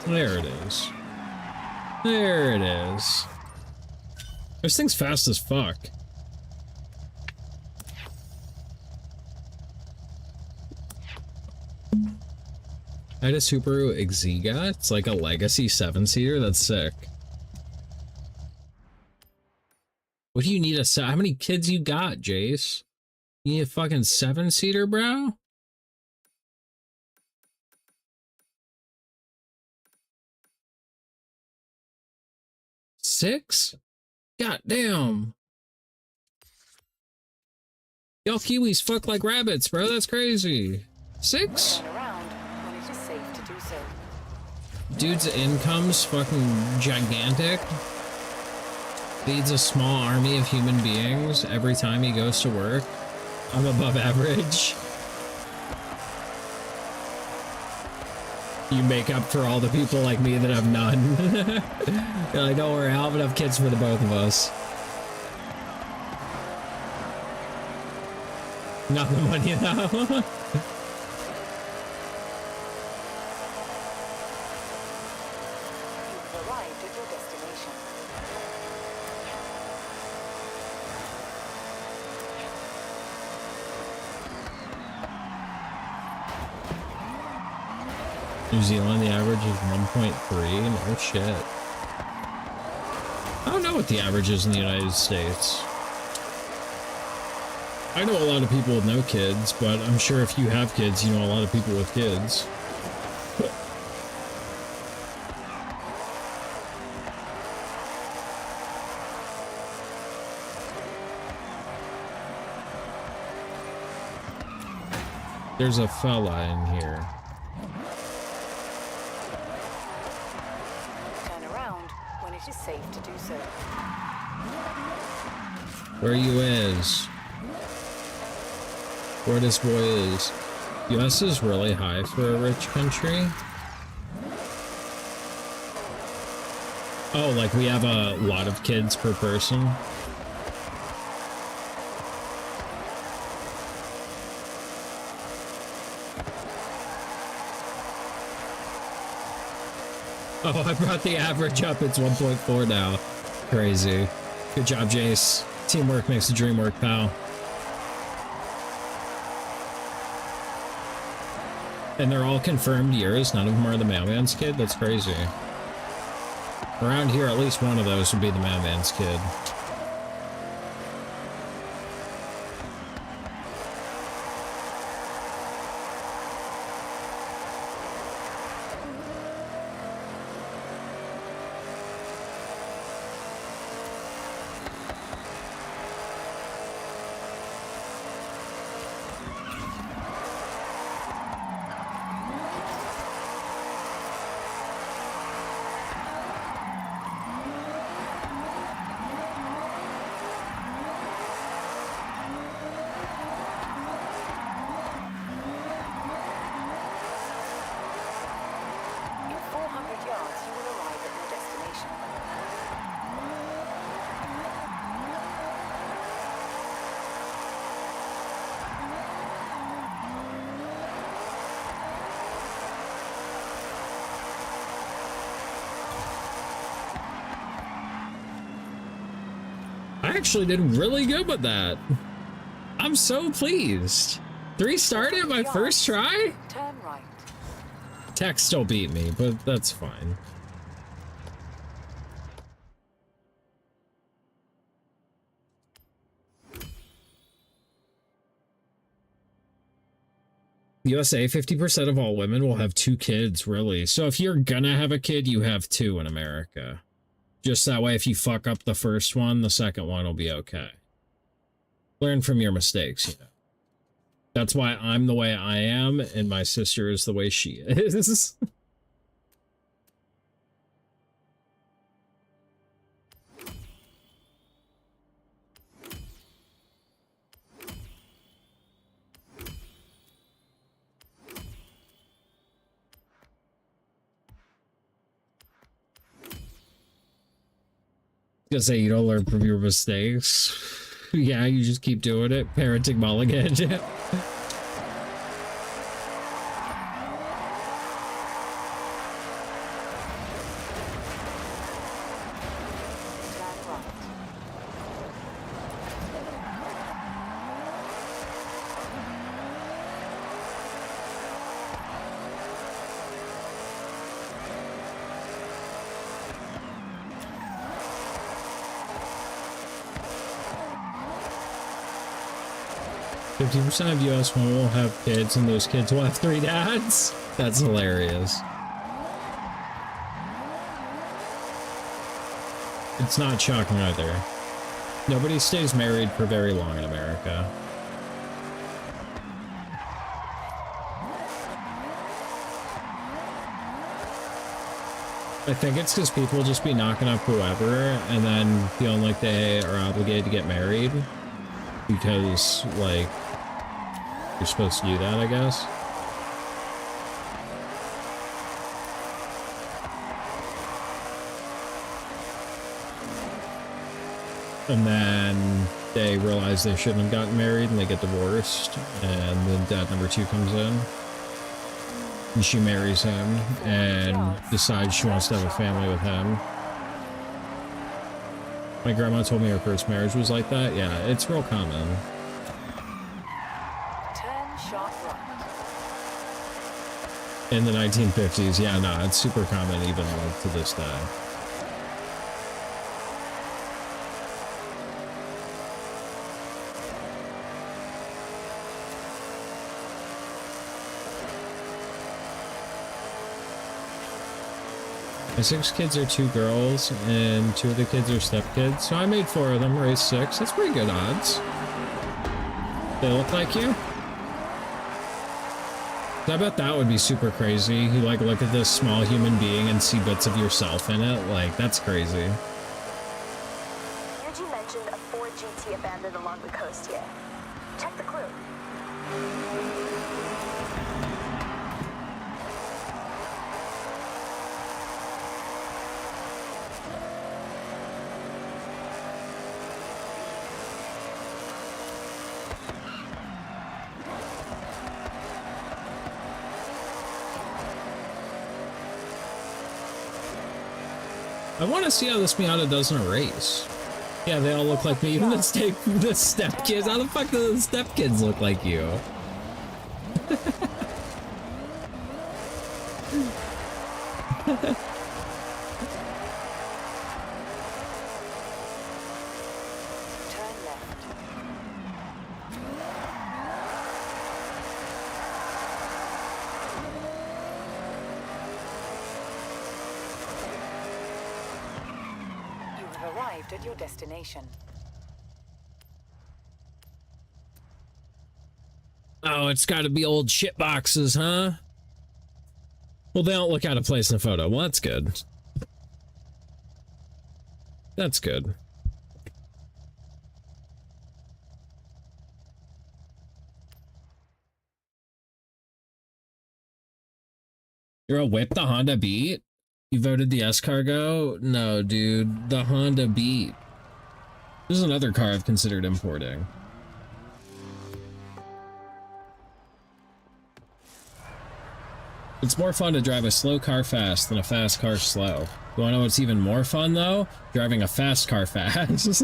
There it is. There it is. This thing's fast as fuck. I had a Subaru Exega. It's like a legacy 7-seater. That's sick. What do you need how many kids you got, Jace? You need a fucking 7-seater, bro? Six? God damn. Y'all Kiwis fuck like rabbits, bro. That's crazy. 6? Turn around when it is safe to do so. Dude's income's fucking gigantic. Feeds a small army of human beings every time he goes to work. I'm above average. You make up for all the people like me that have none. You're like, don't worry, I'll have enough kids for the both of us. Not the money, though. You've arrived at your destination. New Zealand, the average is 1.3. No shit. I don't know what the average is in the United States. I know a lot of people with no kids, but I'm sure if you have kids, you know a lot of people with kids. There's a fella in here. Turn around when it is safe to do so. Where you is? Where this boy is? US is really high for a rich country. Oh, like we have a lot of kids per person. Oh, I brought the average up. It's 1.4 now. Crazy. Good job, Jace. Teamwork makes the dream work, pal. And they're all confirmed years. None of them are the mailman's kid. That's crazy. Around here, at least one of those would be the mailman's kid. In 400 yards, you will arrive at your destination. I actually did really good with that. I'm so pleased. 3-starred it my first try? Turn right. Tech still beat me, but that's fine. USA, 50% of all women will have 2 kids, really. So if you're gonna have a kid, you have 2 in America. Just that way, if you fuck up the first one, the second one will be okay. Learn from your mistakes, you know. That's why I'm the way I am, and my sister is the way she is. Gonna say you don't learn from your mistakes. Yeah, you just keep doing it. Parenting mulligan. Turn right. 50% of US women will have kids, and those kids will have 3 dads. That's hilarious. It's not shocking either. Nobody stays married for very long in America. I think it's because people just be knocking up whoever and then feeling like they are obligated to get married because, like, you're supposed to do that, I guess. And then they realize they shouldn't have gotten married and they get divorced, and then dad number 2 comes in. And she marries him and decides she wants to have a family with him. My grandma told me her first marriage was like that. Yeah, it's real common. Turn sharp right. In the 1950s, yeah, no, it's super common even like to this day. My 6 kids are 2 girls, and 2 of the kids are stepkids, so I made 4 of them, raised 6. That's pretty good odds. They look like you? I bet that would be super crazy. You, like, look at this small human being and see bits of yourself in it. Like, that's crazy. Yuji mentioned a Ford GT abandoned along the coast here. Check the clue. I want to see how this Miata does in a race. Yeah, they all look like me. Even the stepkids. How the fuck do the stepkids look like you? Turn left. You have arrived at your destination. Oh, it's got to be old shit boxes, huh? Well, they don't look out of place in the photo. Well, that's good. That's good. You're a whip the Honda Beat? You voted the S-Cargo? No, dude. The Honda Beat. This is another car I've considered importing. It's more fun to drive a slow car fast than a fast car slow. You wanna know what's even more fun, though? Driving a fast car fast.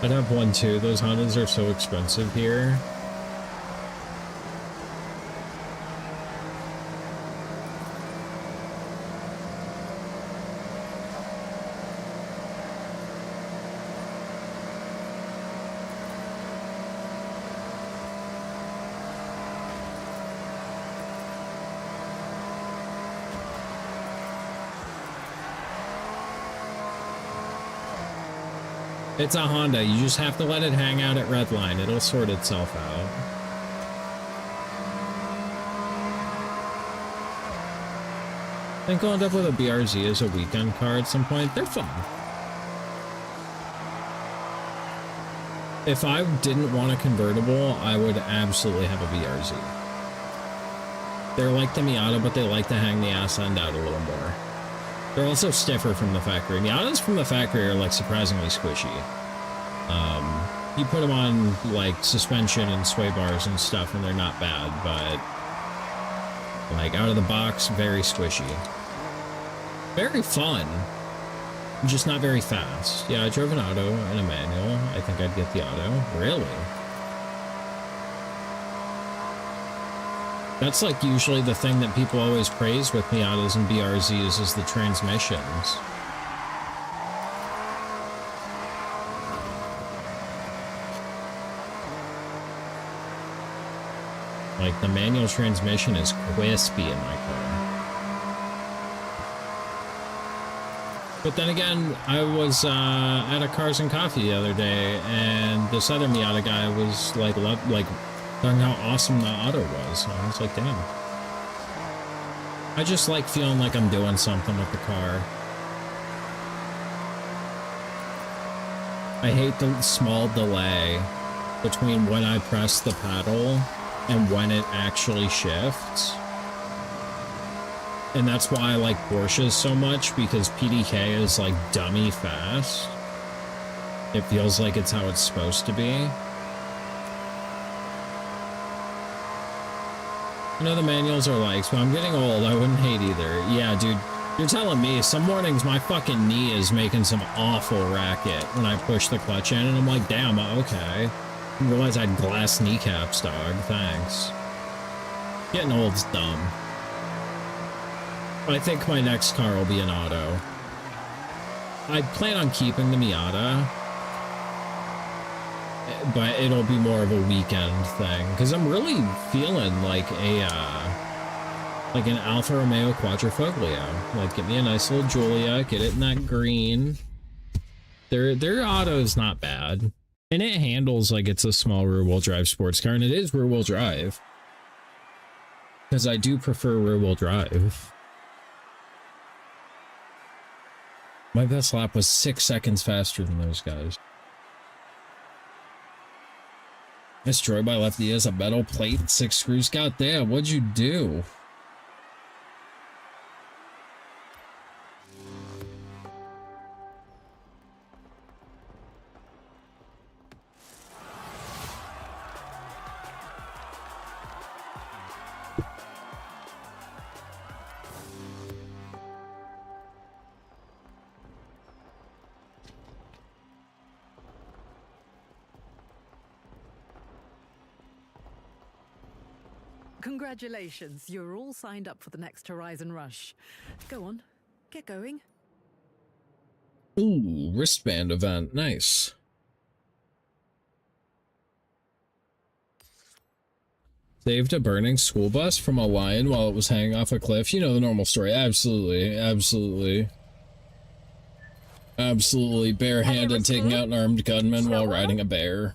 I'd have one too. Those Hondas are so expensive here. It's a Honda. You just have to let it hang out at Redline. It'll sort itself out. I think I'll end up with a BRZ as a weekend car at some point. They're fun. If I didn't want a convertible, I would absolutely have a BRZ. They're like the Miata, but they like to hang the ass end out a little more. They're also stiffer from the factory. Miatas from the factory are like surprisingly squishy. You put them on like suspension and sway bars and stuff and they're not bad, but like out of the box, very squishy. Very fun. just not very fast. Yeah, I drove an auto and a manual. I think I'd get the auto. Really? That's like usually the thing that people always praise with Miatas and BRZs is the transmissions. Like, the manual transmission is crispy in my car. But then again, I was at a Cars and Coffee the other day, and this other Miata guy was like talking how awesome the auto was. And I was like, damn. I just like feeling like I'm doing something with the car. I hate the small delay between when I press the pedal and when it actually shifts. And that's why I like Porsches so much, because PDK is like dummy fast. It feels like it's how it's supposed to be. I know the manuals are likes, but I'm getting old. I wouldn't hate either. Yeah, dude, you're telling me some mornings my fucking knee is making some awful racket when I push the clutch in, and I'm like, damn, okay. I didn't realize I had glass kneecaps, dog. Thanks. Getting old's dumb. I think my next car will be an auto. I plan on keeping the Miata, but it'll be more of a weekend thing, because I'm really feeling like like an Alfa Romeo Quadrifoglio. Like, get me a nice little Giulia, get it in that green. Their auto is not bad, and it handles like it's a small rear-wheel drive sports car, and it is rear-wheel drive, because I do prefer rear-wheel drive. My best lap was 6 seconds faster than those guys. Destroyed by lefty as a metal plate and 6 screws. God damn, what'd you do? Congratulations, you're all signed up for the next Horizon Rush. Go on, get going. Ooh, wristband event, nice. Saved a burning school bus from a lion while it was hanging off a cliff. You know the normal story. Absolutely, absolutely. Absolutely, barehanded taking out an armed gunman while riding a bear.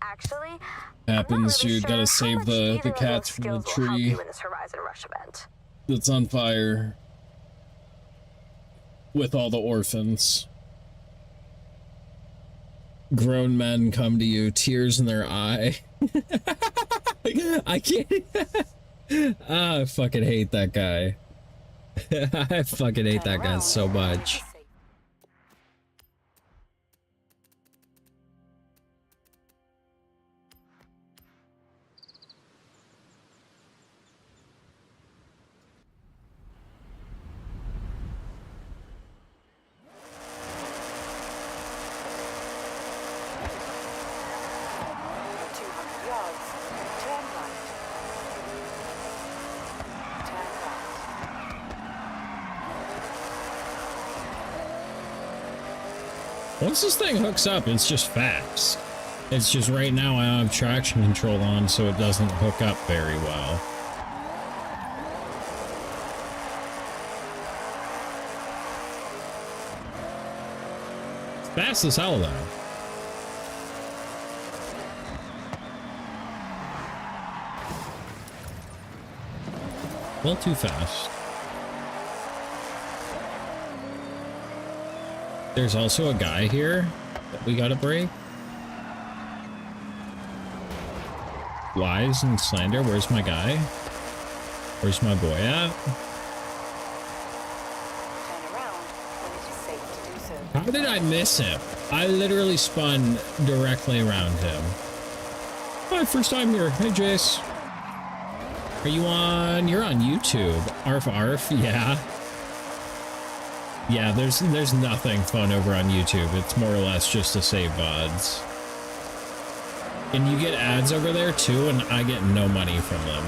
Actually, Happens, really dude. Gotta sure save the cats from the tree in this Horizon Rush event. that's on fire with all the orphans. Grown men come to you, tears in their eye. I can't. I fucking hate that guy. I fucking hate that guy so much. Once this thing hooks up, it's just fast. It's just right now I have traction control on, so it doesn't hook up very well. It's fast as hell, though. A little too fast. There's also a guy here that we gotta break. Lies and slander. Where's my guy? Where's my boy at? Turn around when it is safe to do so. How did I miss him? I literally spun directly around him. Hi, first time here. Hey, Jace. Are you on? You're on YouTube. Arf, arf. Yeah. Yeah, there's nothing fun over on YouTube. It's more or less just to save VODs. And you get ads over there too, and I get no money from them.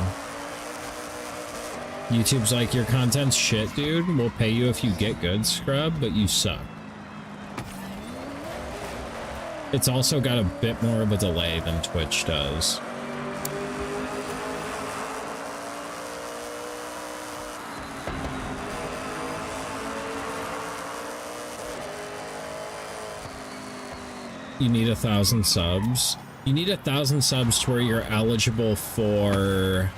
YouTube's like, your content's shit, dude. We'll pay you if you get good, scrub, but you suck. It's also got a bit more of a delay than Twitch does. You need 1,000 subs. You need 1,000 subs to where you're eligible for...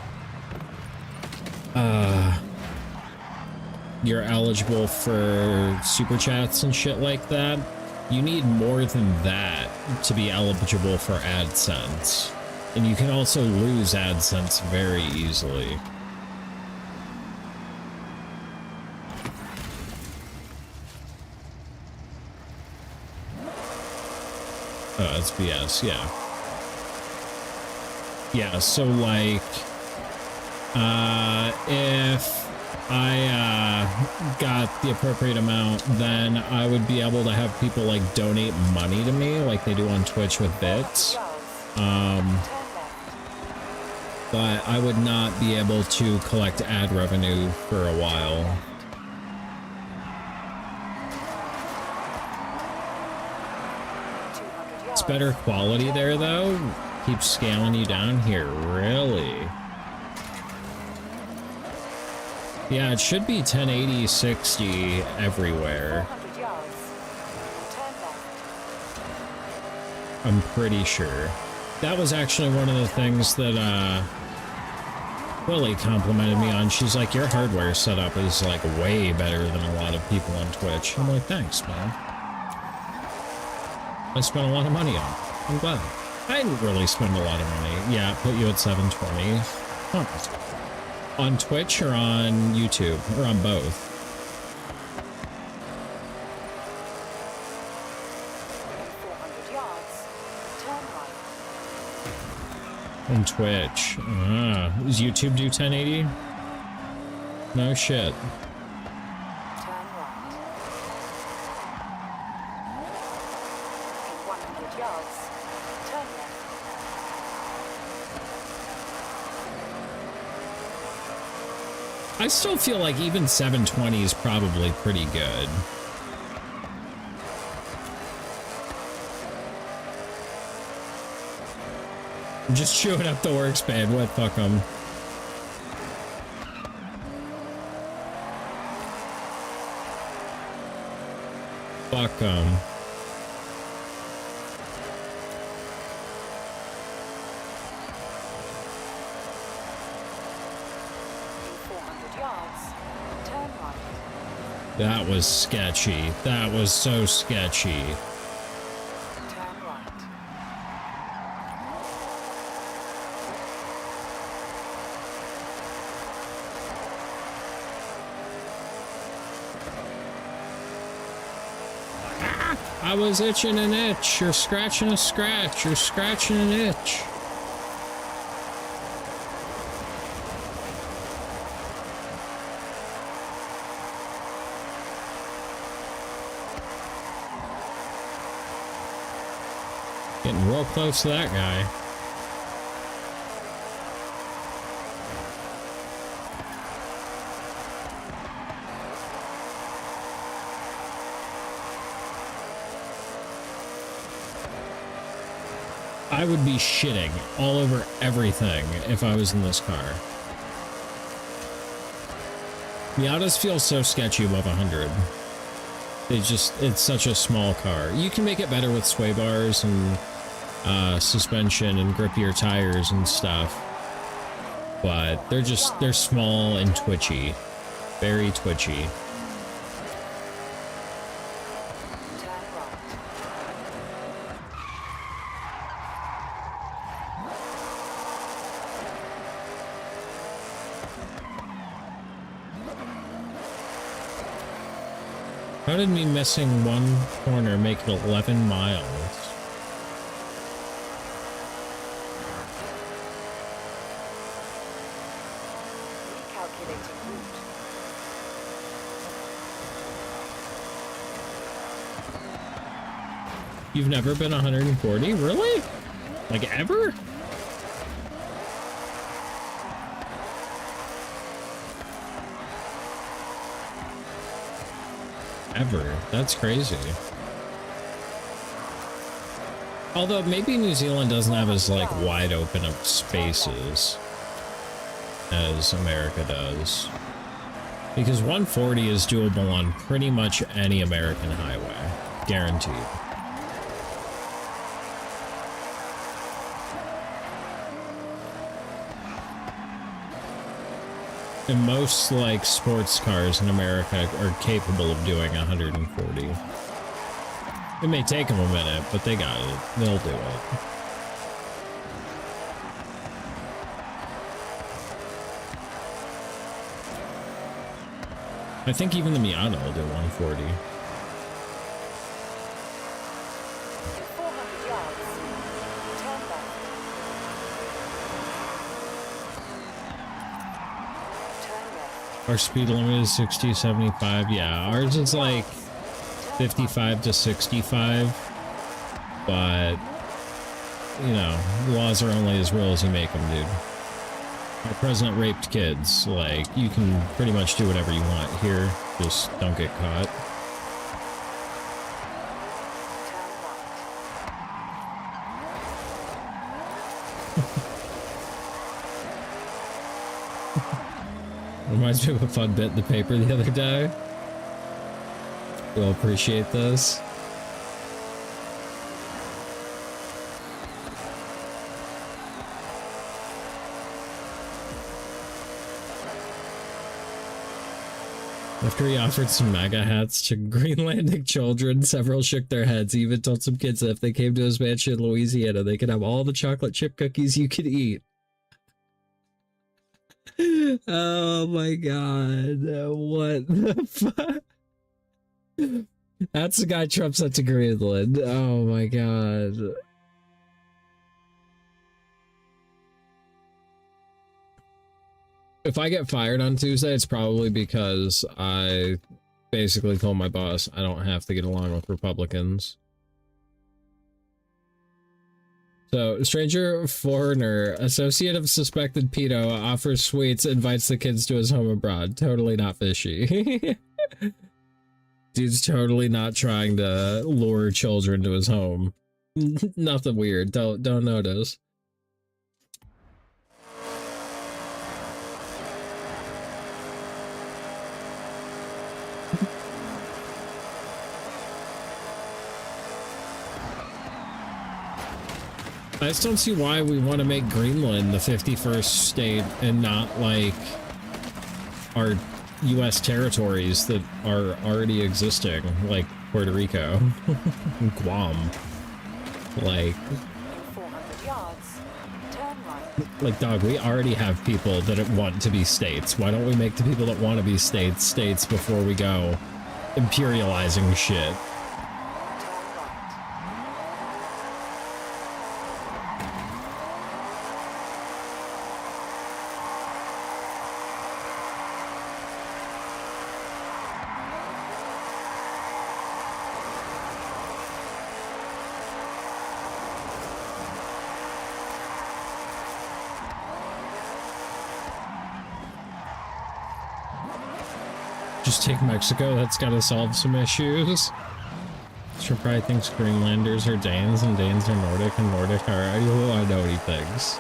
You're eligible for super chats and shit like that. You need more than that to be eligible for AdSense. And you can also lose AdSense very easily. Oh, that's BS, yeah. Yeah, so like, if I got the appropriate amount, then I would be able to have people like donate money to me like they do on Twitch with bits. But I would not be able to collect ad revenue for a while. It's better quality there though. Keeps scaling you down here, really. Yeah, it should be 1080, 60 everywhere. I'm pretty sure. That was actually one of the things that Willie complimented me on. She's like, your hardware setup is like way better than a lot of people on Twitch. I'm like, thanks, man. I spent a lot of money on it. I'm glad. I didn't really spend a lot of money. Yeah, put you at 720. Huh. On Twitch or on YouTube? Or on both? On Twitch. Does YouTube do 1080? No shit. I still feel like even 720 is probably pretty good. I'm just chewing up the works bandwidth, fuck them. Fuck them. That was sketchy. That was so sketchy. Turn right. I was itching an itch. You're scratching a scratch. You're scratching an itch. Getting real close to that guy. I would be shitting all over everything if I was in this car. Miatas feel so sketchy above 100. It's such a small car. You can make it better with sway bars and suspension and grippier tires and stuff. But they're small and twitchy. Very twitchy. How did me missing one corner make it 11 miles? Recalculating route. You've never been 140? Really? Like ever? Ever. That's crazy. Although maybe New Zealand doesn't have as like wide open of spaces as America does. Because 140 is doable on pretty much any American highway. Guaranteed. And most like sports cars in America are capable of doing 140. It may take them a minute, but they got it. They'll do it. I think even the Miata will do 140. 400 yards. Turn left. Turn left. Our speed limit is 60, 75. Yeah, ours is like 55 to 65. But, you know, laws are only as real as you make them, dude. Our president raped kids. Like, you can pretty much do whatever you want here. Just don't get caught. Reminds me of a fun bit in the paper the other day. You'll appreciate this. After he offered some MAGA hats to Greenlandic children, several shook their heads. He even told some kids that if they came to his mansion in Louisiana, they could have all the chocolate chip cookies you could eat. Oh my god. What the fuck? That's the guy Trump sent to Greenland. Oh my god. If I get fired on Tuesday, it's probably because I basically told my boss I don't have to get along with Republicans. So, stranger foreigner, associate of suspected pedo, offers sweets, invites the kids to his home abroad. Totally not fishy. Dude's totally not trying to lure children to his home. Nothing weird. Don't notice. I just don't see why we want to make Greenland the 51st state and not like our U.S. territories that are already existing, like Puerto Rico and Guam. Like, 400 yards. Turn right. like, dog, we already have people that want to be states. Why don't we make the people that want to be states before we go imperializing shit? Just take Mexico, that's gotta solve some issues. Sure probably thinks Greenlanders are Danes and Danes are Nordic and Nordic are... I know what he thinks.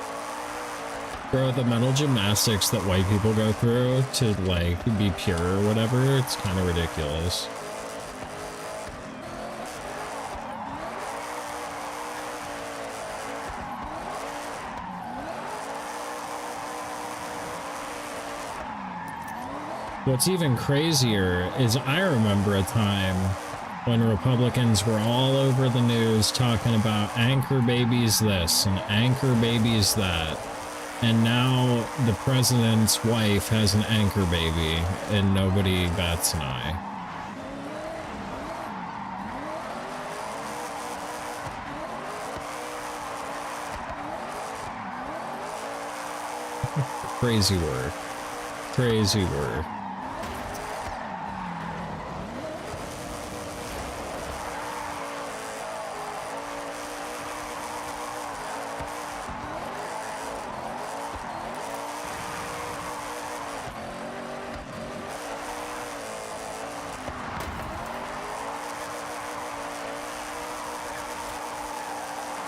Bro, the mental gymnastics that white people go through to, like, be pure or whatever, it's kind of ridiculous. What's even crazier is I remember a time when Republicans were all over the news talking about anchor babies this and anchor babies that. And now the president's wife has an anchor baby and nobody bats an eye. Crazy work. Crazy work.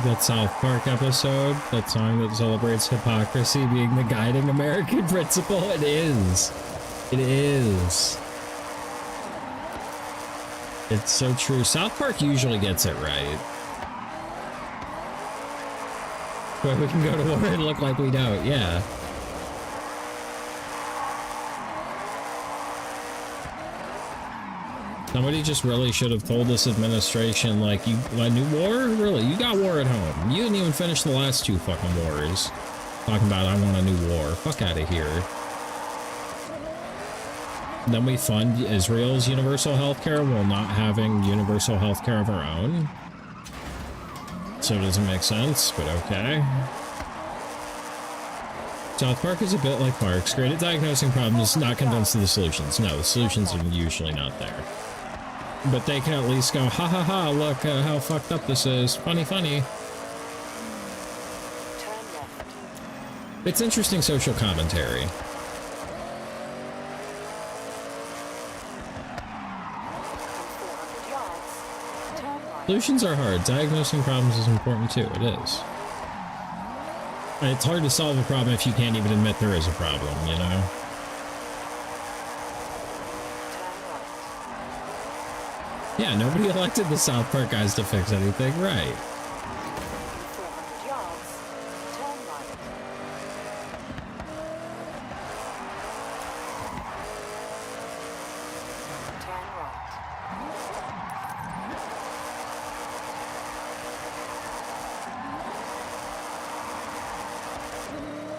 That South Park episode, that song that celebrates hypocrisy being the guiding American principle. It is. It is. It's so true. South Park usually gets it right. But we can go to war and look like we don't, yeah. Somebody just really should have told this administration, like, you a new war? Really? You got war at home. You didn't even finish the last 2 fucking wars. Talking about, I want a new war. Fuck out of here. Then we fund Israel's universal healthcare while not having universal healthcare of our own. So it doesn't make sense, but okay. South Park is a bit like Parks. Great at diagnosing problems, not convinced of the solutions. No, the solutions are usually not there. But they can at least go, ha ha ha, look how fucked up this is. Funny, funny. It's interesting social commentary. Solutions are hard. Diagnosing problems is important too. It is. And it's hard to solve a problem if you can't even admit there is a problem, you know? Yeah, nobody elected the South Park guys to fix anything, right?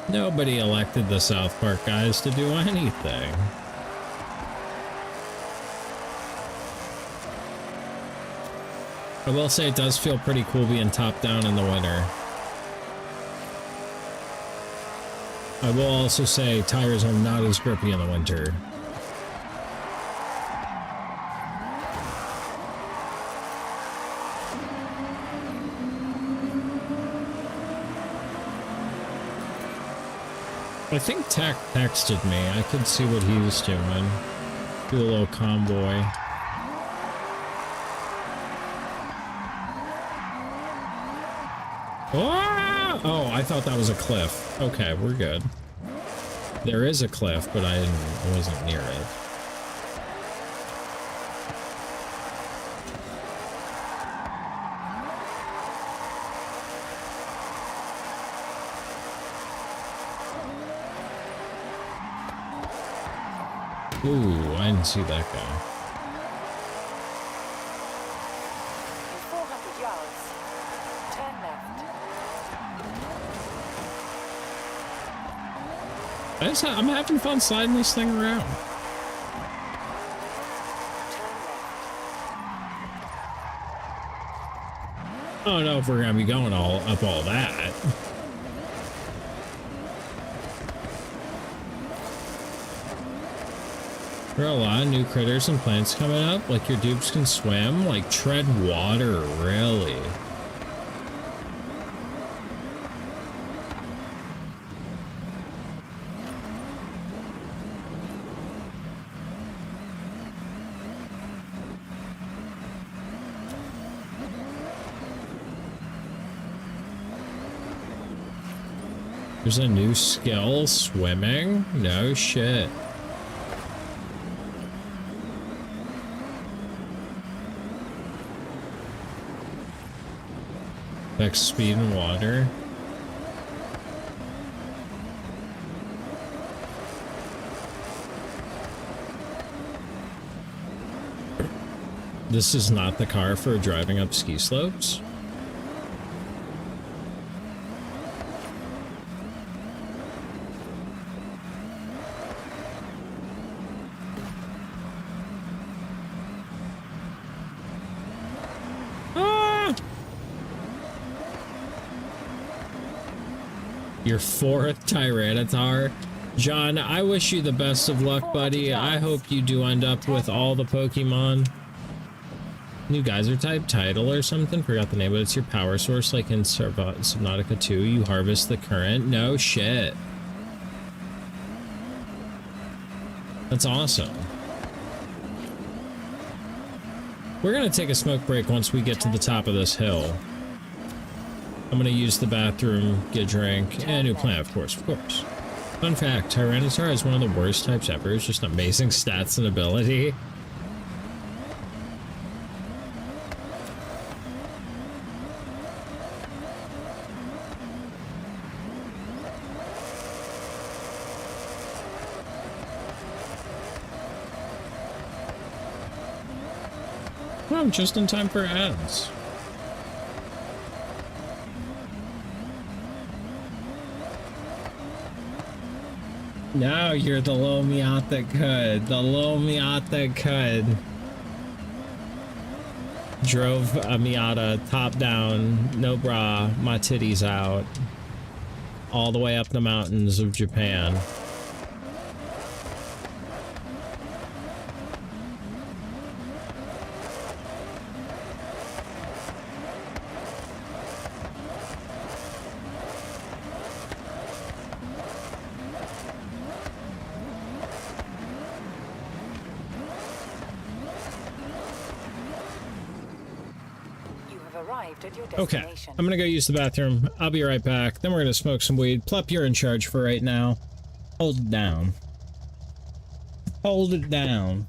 Nobody elected the South Park guys to do anything. I will say it does feel pretty cool being top down in the winter. I will also say tires are not as grippy in the winter. I think Tech texted me. I could see what he was doing. Do a little convoy. Oh! Oh, I thought that was a cliff. Okay, we're good. There is a cliff, but I wasn't near it. Ooh, I didn't see that guy. In 400 yards, turn left. I'm having fun sliding this thing around. I don't know if we're gonna be going up all that. There are a lot of new critters and plants coming up, like your dupes can swim, like tread water, really. There's a new skill, swimming? No shit. Next speed in water. This is not the car for driving up ski slopes. Your 4th Tyranitar. John, I wish you the best of luck, buddy. I hope you do end up with all the Pokemon. New geyser type title or something? Forgot the name, but it's your power source like in Subnautica 2. You harvest the current. No shit. That's awesome. We're gonna take a smoke break once we get to the top of this hill. I'm gonna use the bathroom, get a drink, and a new plant, of course, of course. Fun fact, Tyranitar is one of the worst types ever. It's just amazing stats and ability. Oh, just in time for ads. No, you're the little miat that could. The little miat that could. Drove a Miata top down, no bra, my titties out, all the way up the mountains of Japan. Arrived at your Okay, destination. I'm gonna go use the bathroom. I'll be right back. Then we're gonna smoke some weed. Plup, you're in charge for right now. Hold it down. Hold it down.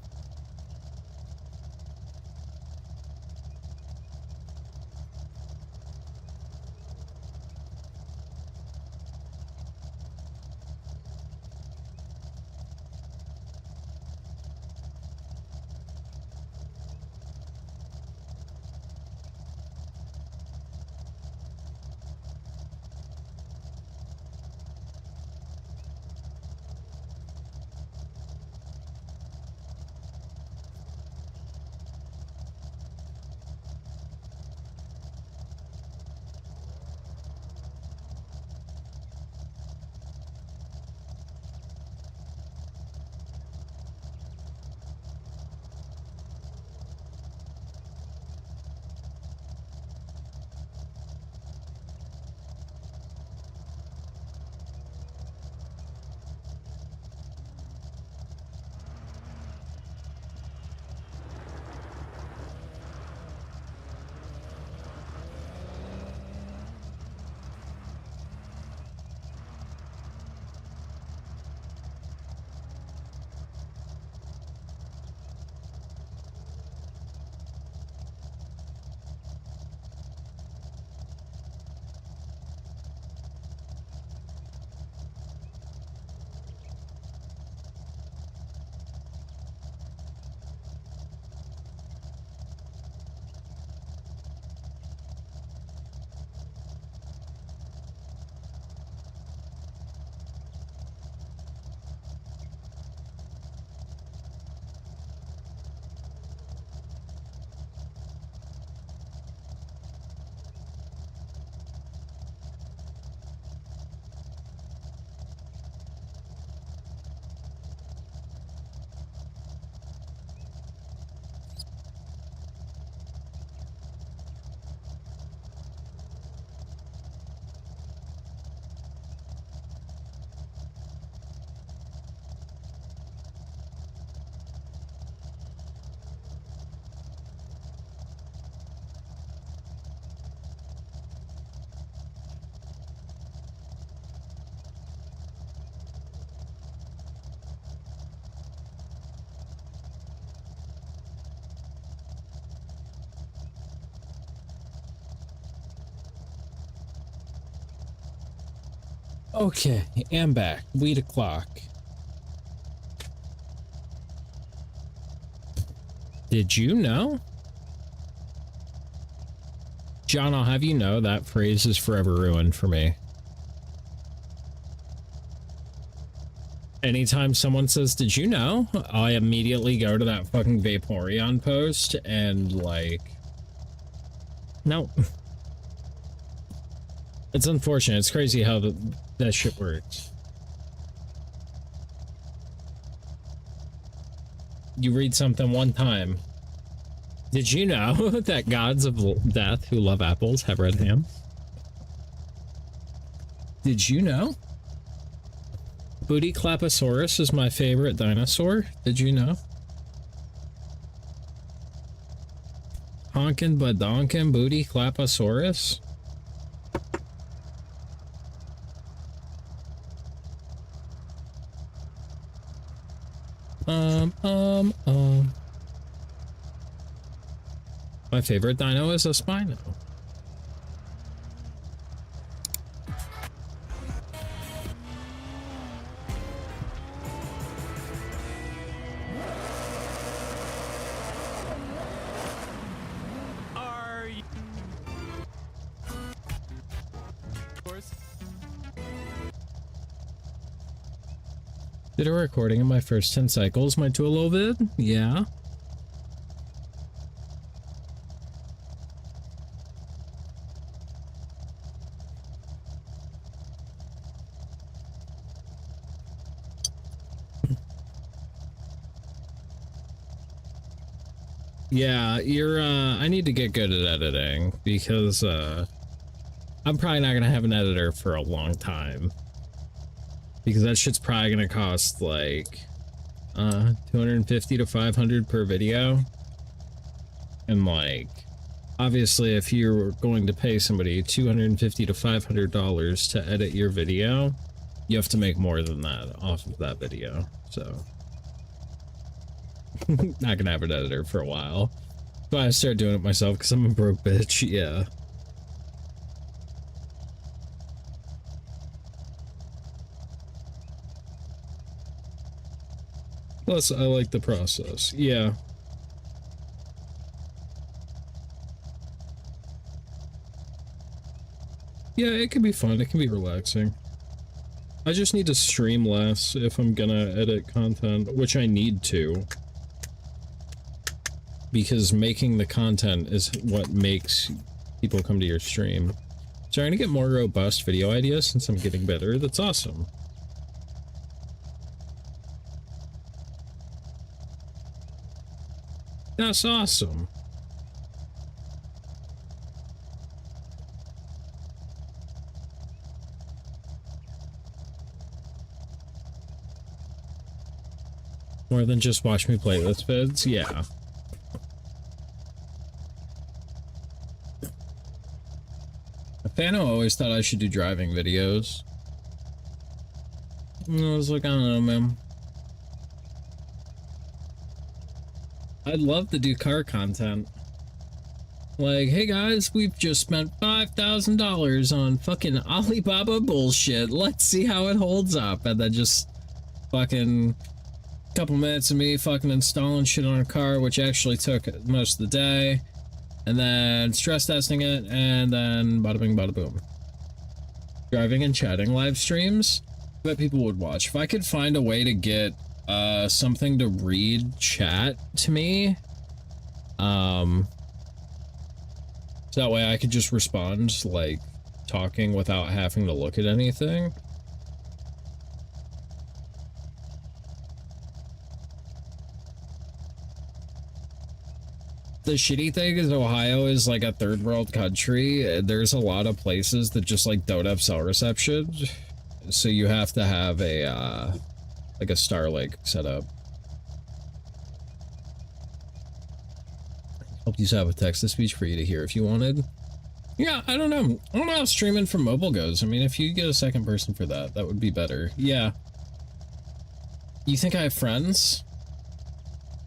Okay, I'm back. Weed o'clock. Did you know? John, I'll have you know that phrase is forever ruined for me. Anytime someone says, did you know? I immediately go to that fucking Vaporeon post and like... No. It's unfortunate. It's crazy how that shit works. You read something one time. Did you know that gods of death who love apples have red ham? Did you know? Booty Claposaurus is my favorite dinosaur. Did you know? Honkin' Badonkin Booty Claposaurus? My favorite dino is a Spino. Are you? Of course. Did a recording of my first 10 cycles, my Tulo vid? Yeah. Yeah, I need to get good at editing because, I'm probably not gonna have an editor for a long time. Because that shit's probably gonna cost like, 250 to 500 per video. And like, obviously if you're going to pay somebody $250 to $500 to edit your video, you have to make more than that off of that video, so. Not gonna have an editor for a while. But I started doing it myself because I'm a broke bitch, yeah. Plus, I like the process, yeah. Yeah, it can be fun, it can be relaxing. I just need to stream less if I'm gonna edit content, which I need to. Because making the content is what makes people come to your stream. Trying to get more robust video ideas since I'm getting better, that's awesome. That's awesome. More than just watch me play with vids? Yeah. Fano always thought I should do driving videos. And I was like, I don't know, man. I'd love to do car content. Like, hey guys, we've just spent $5,000 on fucking Alibaba bullshit. Let's see how it holds up. And then just fucking couple minutes of me fucking installing shit on a car, which actually took most of the day. And then stress testing it, and then bada bing, bada boom. Driving and chatting live streams that people would watch. If I could find a way to get something to read chat to me, so that way I could just respond like talking without having to look at anything. The shitty thing is Ohio is like a third world country. There's a lot of places that just like don't have cell reception. So you have to have a like a Starlink set up. Hope you have a text-to-speech for you to hear if you wanted. Yeah, I don't know. I don't know how streaming from mobile goes. I mean, if you get a second person for that, that would be better. Yeah. You think I have friends?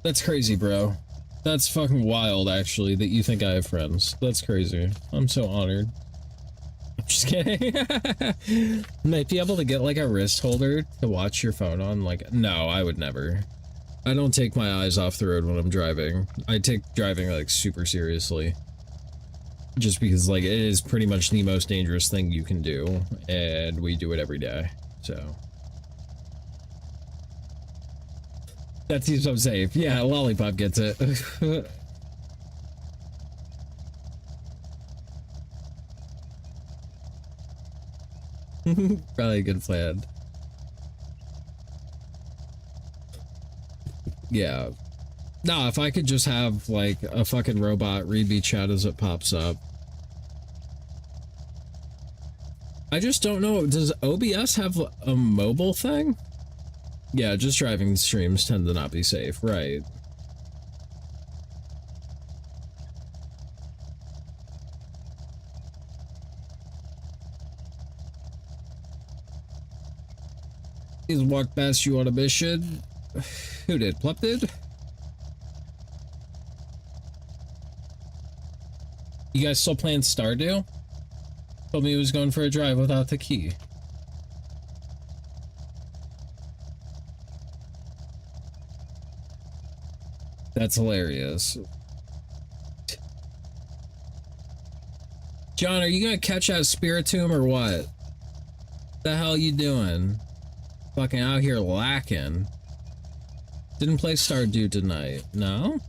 That's crazy, bro. That's fucking wild, actually, that you think I have friends. That's crazy. I'm so honored. I'm just kidding. Might be able to get, like, a wrist holder to watch your phone on. Like, no, I would never. I don't take my eyes off the road when I'm driving. I take driving, like, super seriously. Just because, like, it is pretty much the most dangerous thing you can do. And we do it every day, so. That seems so safe. Yeah, Lollipop gets it. Probably a good plan. Yeah. No, if I could just have, like, a fucking robot read me chat as it pops up. I just don't know. Does OBS have a mobile thing? Yeah, just driving streams tend to not be safe, right? He's walked past you on a mission. Who did? Plup did? You guys still playing Stardew? Told me he was going for a drive without the key. That's hilarious. John, are you gonna catch that Spiritomb or what? The hell you doing? Fucking out here lacking. Didn't play Stardew tonight. No?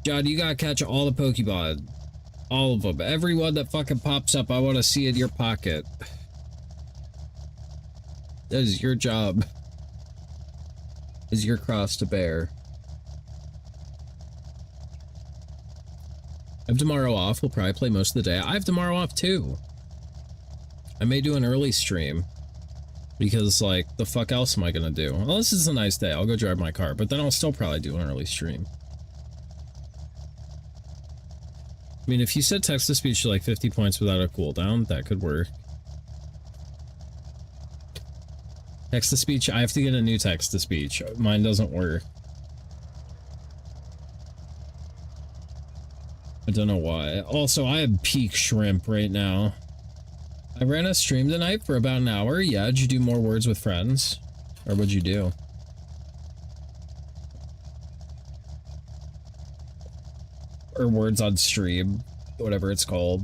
John, you gotta catch all the Pokemon. All of them. Every one that fucking pops up, I want to see in your pocket. That is your job. Is your cross to bear. I have tomorrow off. We'll probably play most of the day. I have tomorrow off too. I may do an early stream. Because, like, the fuck else am I gonna do? Well, this is a nice day. I'll go drive my car, but then I'll still probably do an early stream. I mean, if you said text-to-speech to like 50 points without a cooldown, that could work. Text-to-speech, I have to get a new text-to-speech. Mine doesn't work. I don't know why. Also, I have peak shrimp right now. I ran a stream tonight for about an hour. Yeah, did you do more words with friends? Or what'd you do? Or words on stream, whatever it's called.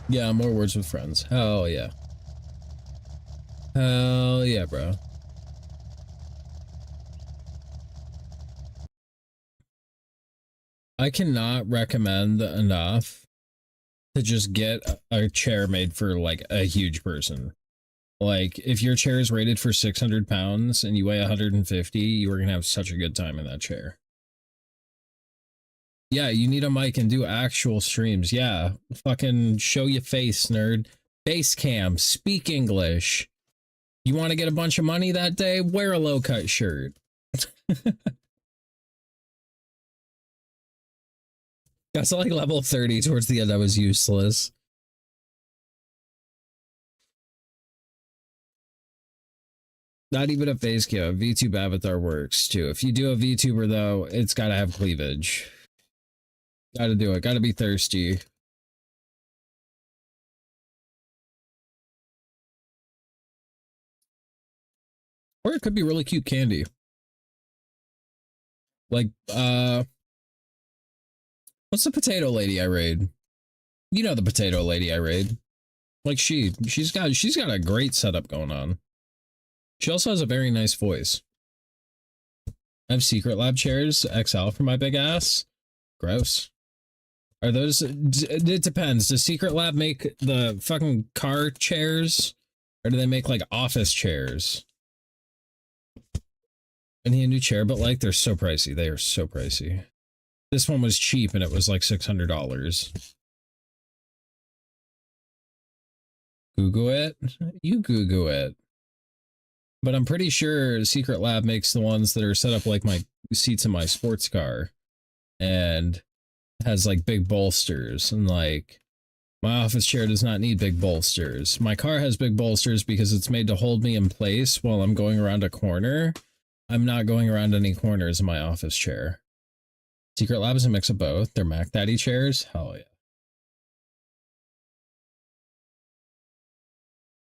Yeah, more words with friends. Hell yeah. Hell yeah, bro. I cannot recommend enough to just get a chair made for like a huge person. Like, if your chair is rated for 600 pounds and you weigh 150, you are gonna have such a good time in that chair. Yeah, you need a mic and do actual streams. Yeah, fucking show your face, nerd. Face cam, speak English. You want to get a bunch of money that day? Wear a low-cut shirt. Got to like level 30 towards the end. I was useless. Not even a face cam. VTube avatar works too. If you do a VTuber though, it's gotta have cleavage. Gotta do it. Gotta be thirsty. Or it could be really cute candy. Like, what's the potato lady I raid? You know the potato lady I raid. Like she's got a great setup going on. She also has a very nice voice. I have Secret Lab chairs XL for my big ass. Gross. Are those... It depends. Does Secret Lab make the fucking car chairs? Or do they make, like, office chairs? I need a new chair, but, like, they're so pricey. They are so pricey. This one was cheap, and it was, like, $600. Google it? You Google it. But I'm pretty sure Secret Lab makes the ones that are set up like my seats in my sports car. And has like big bolsters. And like, my office chair does not need big bolsters. My car has big bolsters because it's made to hold me in place while I'm going around a corner. I'm not going around any corners in my office chair. Secret Lab is a mix of both. They're Mac Daddy chairs. Hell yeah.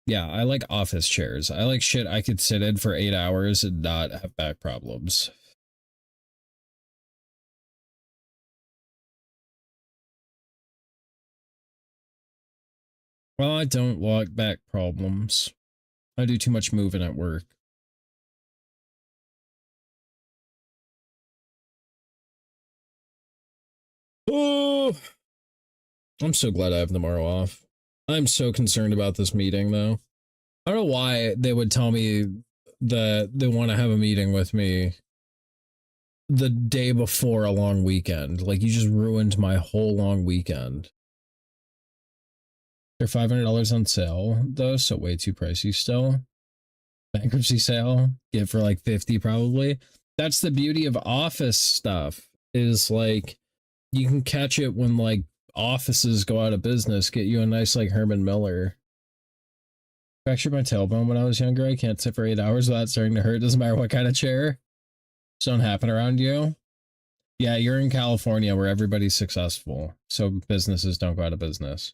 Yeah, I like office chairs. I like shit I could sit in for 8 hours and not have back problems. Well, I don't like back problems. I do too much moving at work. Oh, I'm so glad I have tomorrow off. I'm so concerned about this meeting, though. I don't know why they would tell me that they want to have a meeting with me the day before a long weekend. Like, you just ruined my whole long weekend. They're $500 on sale, though, so way too pricey still. Bankruptcy sale, get for like 50 probably. That's the beauty of office stuff, is like you can catch it when like offices go out of business. Get you a nice like Herman Miller. Fractured my tailbone when I was younger. I can't sit for 8 hours without starting to hurt. Doesn't matter what kind of chair. Just don't happen around you. Yeah, you're in California where everybody's successful, so businesses don't go out of business.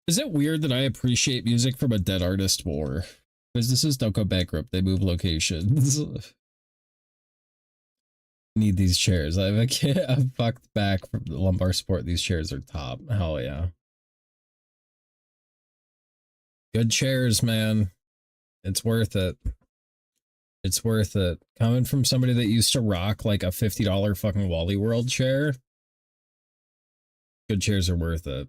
Is it weird that I appreciate music from a dead artist more? Businesses don't go bankrupt, they move locations. Need these chairs. I have a kid, a fucked back from the lumbar support. These chairs are top. Hell yeah. Good chairs, man. It's worth it. It's worth it. Coming from somebody that used to rock like a $50 fucking Wally World chair, good chairs are worth it.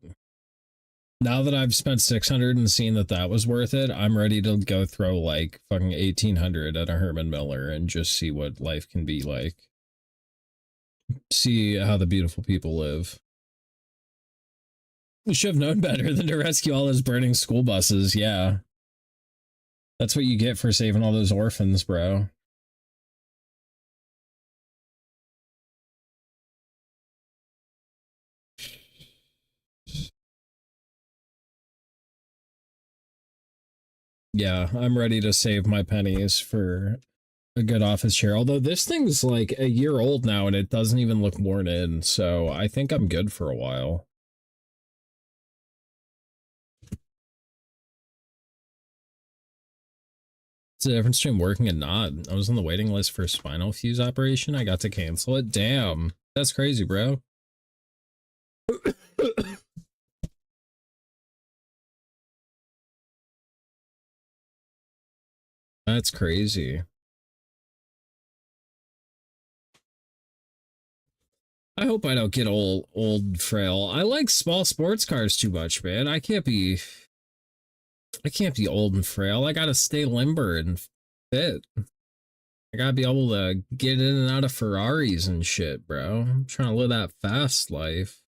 Now that I've spent 600 and seen that that was worth it, I'm ready to go throw like fucking 1800 at a Herman Miller and just see what life can be like. See how the beautiful people live. You should have known better than to rescue all those burning school buses, yeah. That's what you get for saving all those orphans, bro. Yeah, I'm ready to save my pennies for a good office chair. Although this thing's like a year old now and it doesn't even look worn in, so I think I'm good for a while. It's the difference between working and not. I was on the waiting list for a spinal fuse operation. I got to cancel it. Damn, that's crazy, bro. That's crazy. I hope I don't get old frail. I like small sports cars too much, man. I can't be old and frail. I gotta stay limber and fit. I gotta be able to get in and out of Ferraris and shit, bro. I'm trying to live that fast life.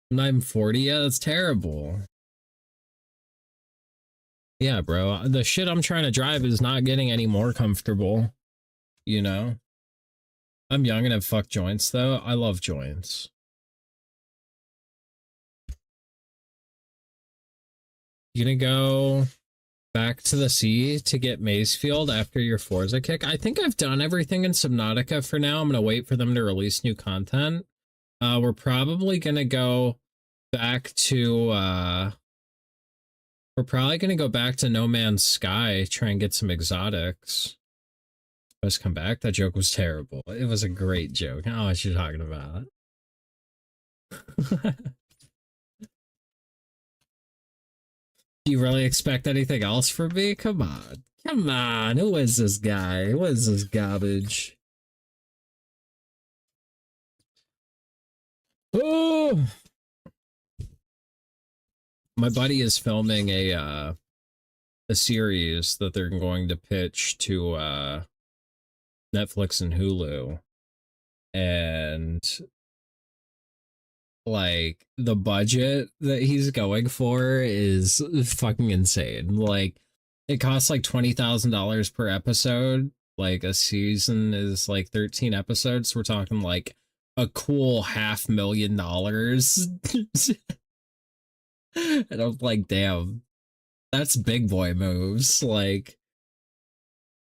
I'm not even 40 yet. That's terrible. Yeah, bro. The shit I'm trying to drive is not getting any more comfortable. You know? I'm young and have fucked joints, though. I love joints. You gonna go back to the sea to get Mazefield after your Forza kick? I think I've done everything in Subnautica for now. I'm gonna wait for them to release new content. We're probably gonna go back to we're probably gonna go back to No Man's Sky, try and get some exotics. Let's come back. That joke was terrible. It was a great joke. I don't know what you're talking about. Do you really expect anything else from me? Come on. Come on. Who is this guy? What is this garbage? Oh! My buddy is filming a series that they're going to pitch to Netflix and Hulu. And like the budget that he's going for is fucking insane. Like it costs like $20,000 per episode. Like a season is like 13 episodes. We're talking like a cool $500,000. And I'm like, damn, that's big boy moves. Like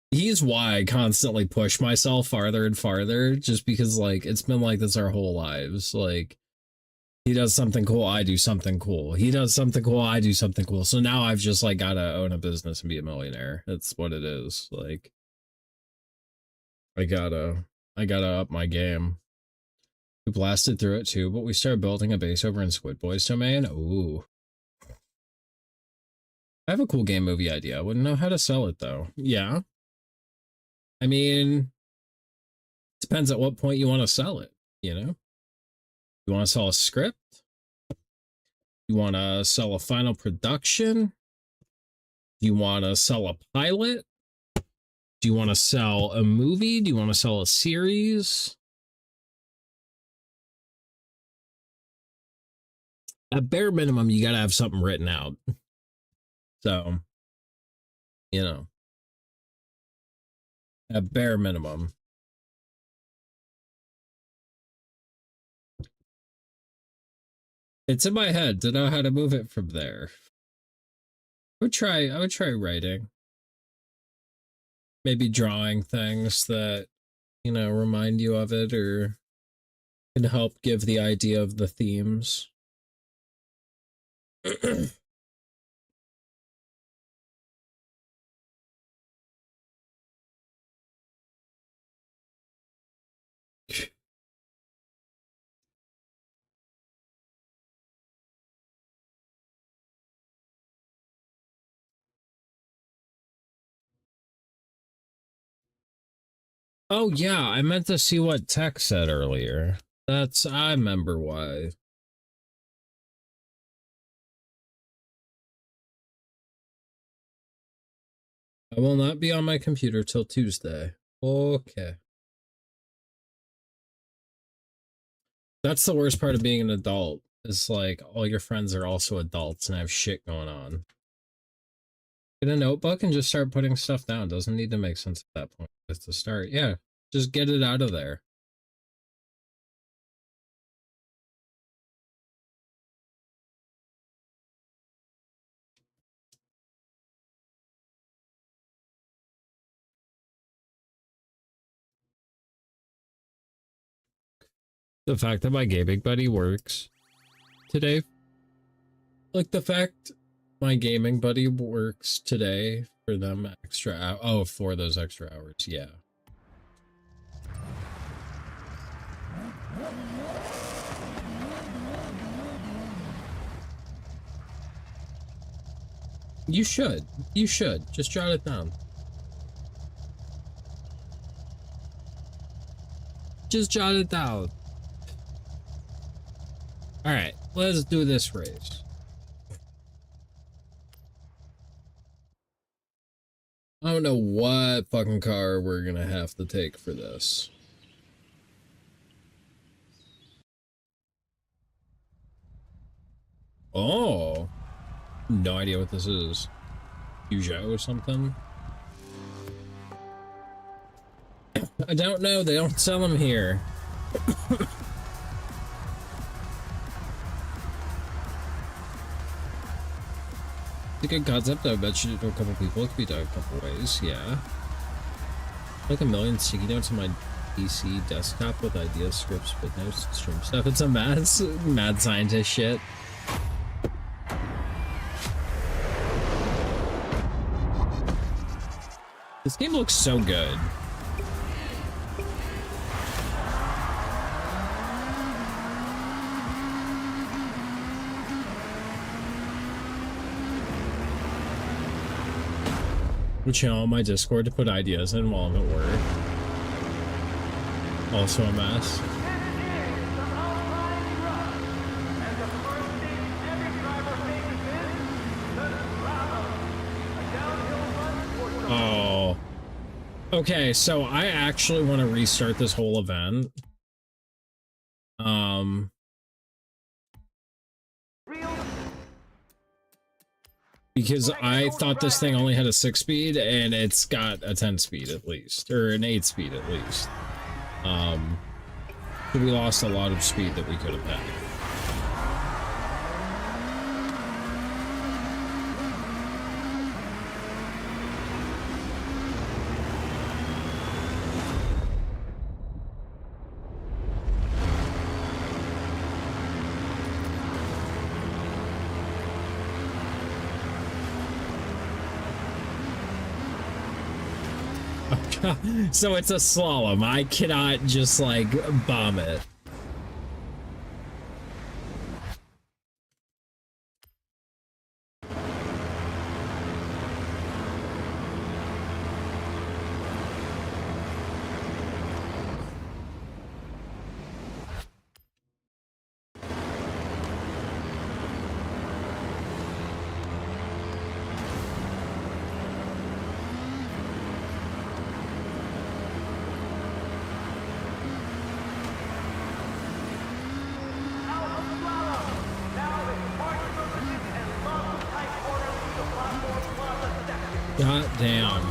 he's why I constantly push myself farther and farther, just because like it's been like this our whole lives. Like he does something cool, I do something cool. He does something cool, I do something cool. So now I've just like gotta own a business and be a millionaire. That's what it is. Like I gotta up my game. We blasted through it too, but we started building a base over in Squid Boys domain. Ooh. I have a cool game movie idea. I wouldn't know how to sell it though. Yeah. I mean, depends at what point you want to sell it, you know? You want to sell a script? You want to sell a final production? Do you want to sell a pilot? Do you want to sell a movie? Do you want to sell a series? At bare minimum, you got to have something written out. So, you know, at bare minimum. It's in my head to know how to move it from there. I would try writing. Maybe drawing things that, you know, remind you of it or can help give the idea of the themes. Oh yeah, I meant to see what Tech said earlier. I remember why. I will not be on my computer till Tuesday. Okay. That's the worst part of being an adult, is like all your friends are also adults and have shit going on. Get a notebook and just start putting stuff down. Doesn't need to make sense at that point. It's to start. Yeah, just get it out of there. The fact that my gaming buddy works today, like the fact my gaming buddy works today for them extra for those extra hours, yeah. You should just jot it down. Just jot it down. All right, let's do this race. I don't know what fucking car we're gonna have to take for this. Oh, no idea what this is. Peugeot or something? I don't know, they don't sell them here. It's a good concept. I bet you to a couple people. It could be done a couple ways. Yeah. Like a million sticky notes on my PC desktop with ideas, scripts, but no stream stuff. It's a mad scientist shit. This game looks so good. Channel on my Discord to put ideas in while I'm at work. Also a mess. Oh. Okay, so I actually want to restart this whole event. Because I thought this thing only had a 6-speed and it's got a 10-speed at least, or an 8-speed at least. So we lost a lot of speed that we could have had. So it's a slalom. I cannot just like bomb it. God damn.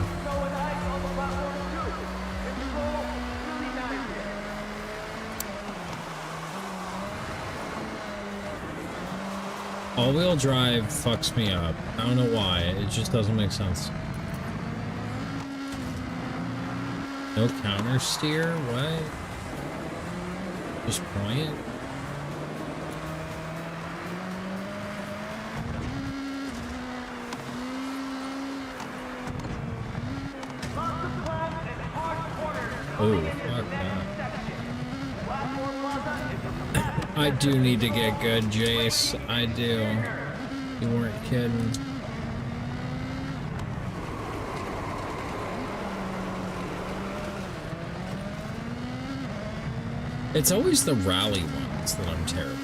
All-wheel drive fucks me up. I don't know why. It just doesn't make sense. No counter steer? What? Just point? Oh, fuck that. I do need to get good, Jace. I do. You weren't kidding. It's always the rally ones that I'm terrible at.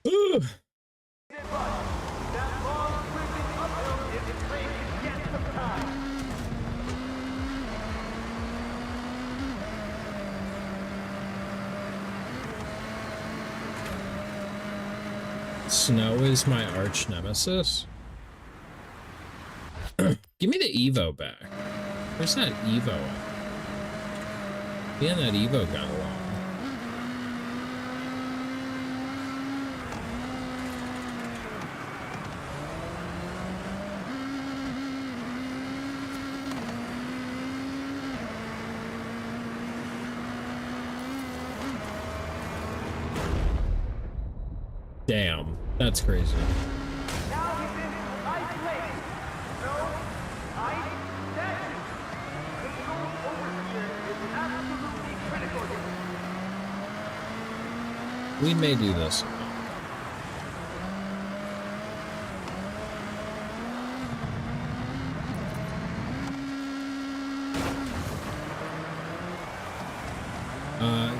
Ooh. Snow is my arch nemesis. Give me the Evo back. Where's that Evo at? Me and that Evo got along. Damn, that's crazy. We may do this.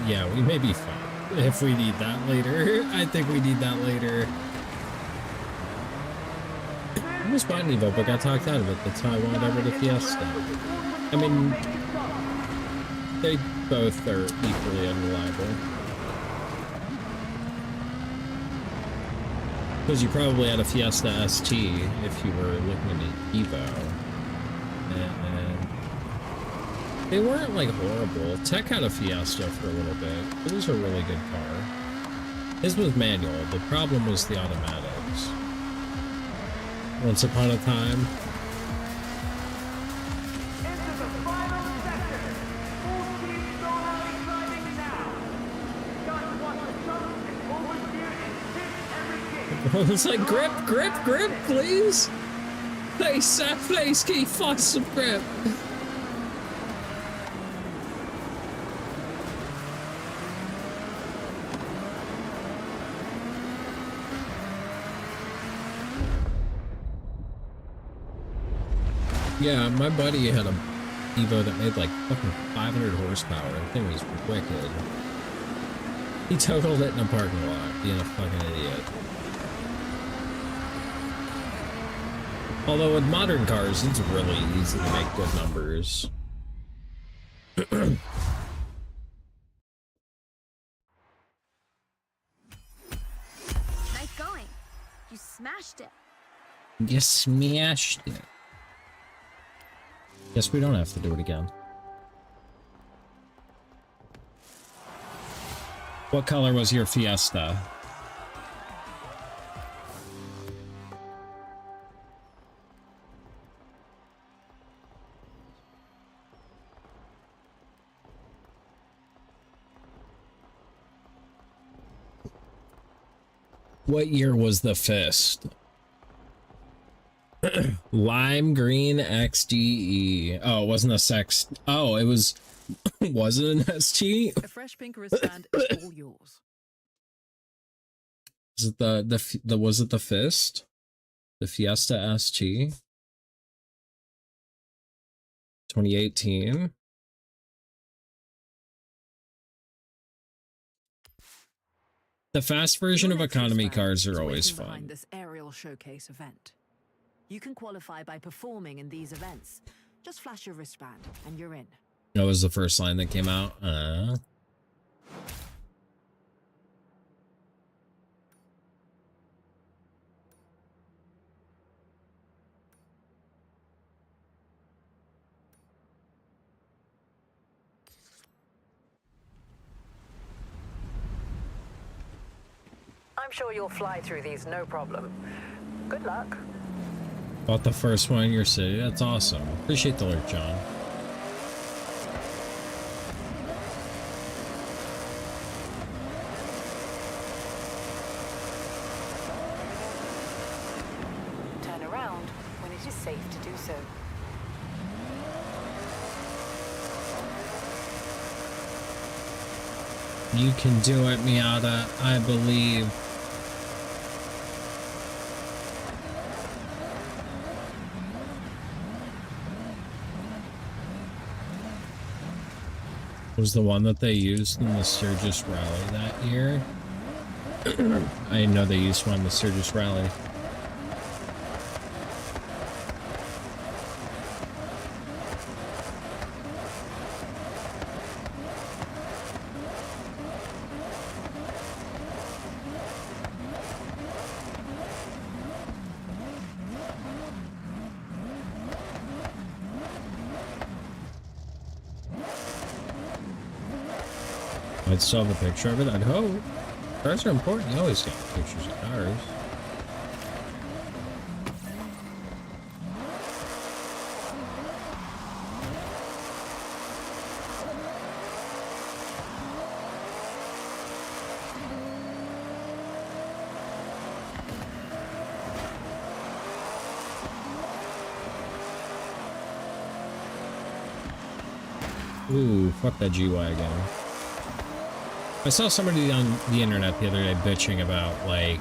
Yeah, we may be fine. If we need that later. I think we need that later. I almost bought an Evo, but got talked out of it. That's how I wanted over the Fiesta. I mean, they both are equally unreliable. Because you probably had a Fiesta ST if you were looking at an Evo. And they weren't like horrible. Tech had a Fiesta for a little bit. It was a really good car. His was manual. The problem was the automatics. Once upon a time. It's like grip, please. Please, can you find some grip? Yeah, my buddy had a Evo that made like fucking 500 horsepower. The thing was wicked. He totaled it in a parking lot, being a fucking idiot. Although with modern cars, it's really easy to make good numbers. Nice going. You smashed it. You smashed it. Guess we don't have to do it again. What color was your Fiesta? What year was the Fist? Lime green XGE. Oh, it wasn't a sex. Oh, it was. Was it an ST? A fresh pink wristband is all yours. Is it the was it the Fist? The Fiesta ST? 2018. The fast version Your of next economy wristband cars is are always waiting behind fun. this aerial showcase event. You can qualify by performing in these events. Just flash your wristband and you're in. That was the first line that came out. I'm sure you'll fly through these no problem. Good luck. Bought the first one in your city. That's awesome. Appreciate the alert, John. Turn around when it is safe to do so. You can do it, Miata. I believe. Was the one that they used in the Sturgis Rally that year? I know they used one in the Sturgis Rally. I'd still have a picture of it, I'd hope. Cars are important, you always get pictures of cars. Ooh, fuck that G-Wagon. I saw somebody on the internet the other day bitching about, like,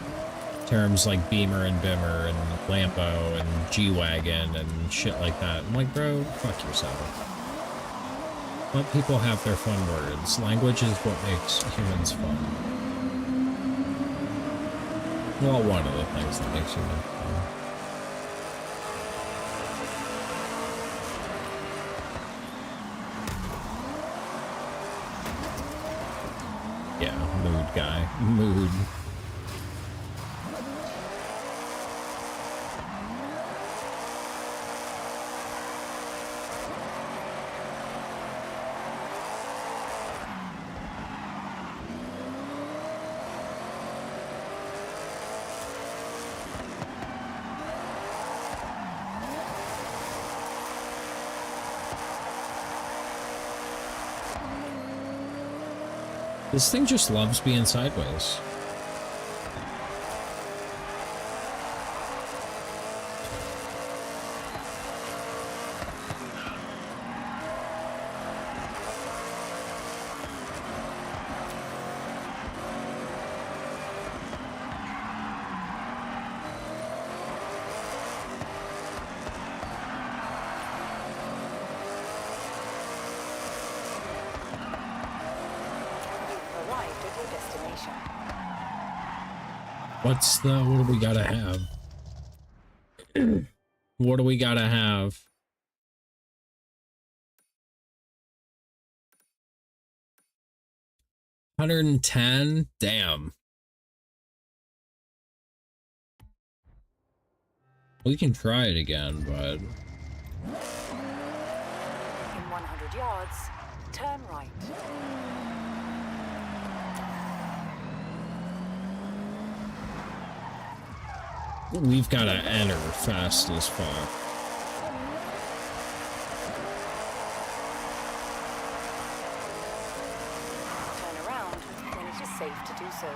terms like Beamer and Bimmer and Lambo and G-Wagon and shit like that. I'm like, bro, fuck yourself. Let people have their fun words. Language is what makes humans fun. Well, one of the things that makes humans fun. Yeah, mood guy. Mood. This thing just loves being sideways. What do we gotta have? What do we gotta have? $110? Damn. We can try it again, but... In 100 yards, turn right. We've got to enter fast as fuck. Turn around when it is safe to do so.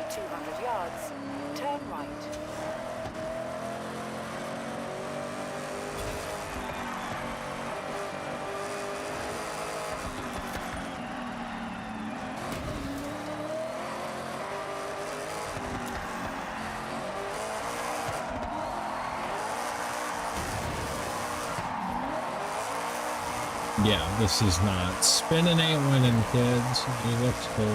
200 yards, turn right. Yeah, this is not. Spinning ain't winning, kids. It looks cool.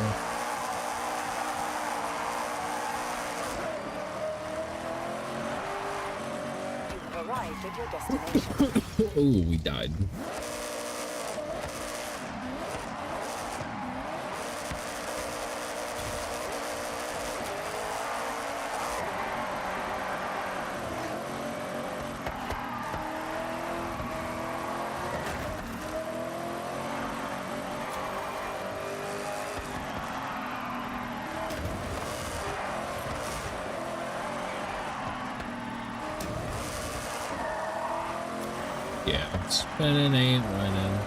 You've arrived at your destination. Oh, we died. Yeah, spinning ain't winning.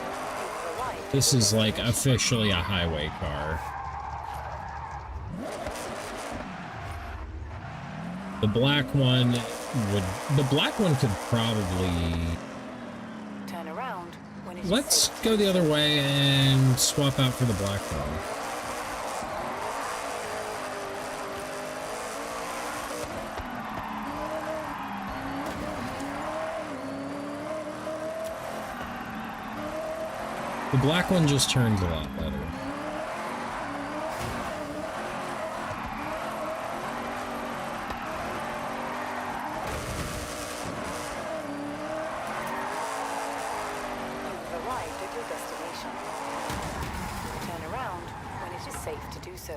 This is like officially a highway car. The black one could probably... Turn around when it's Let's go the other way and swap out for the black one. The black one just turns a lot better. You've arrived at your destination. Turn around when it is safe to do so.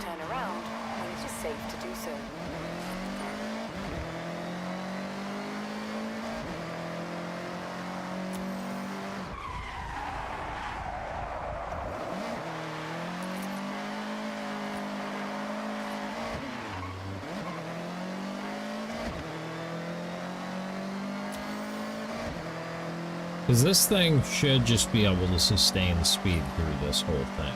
Turn around when it is safe to do so. Because this thing should just be able to sustain speed through this whole thing.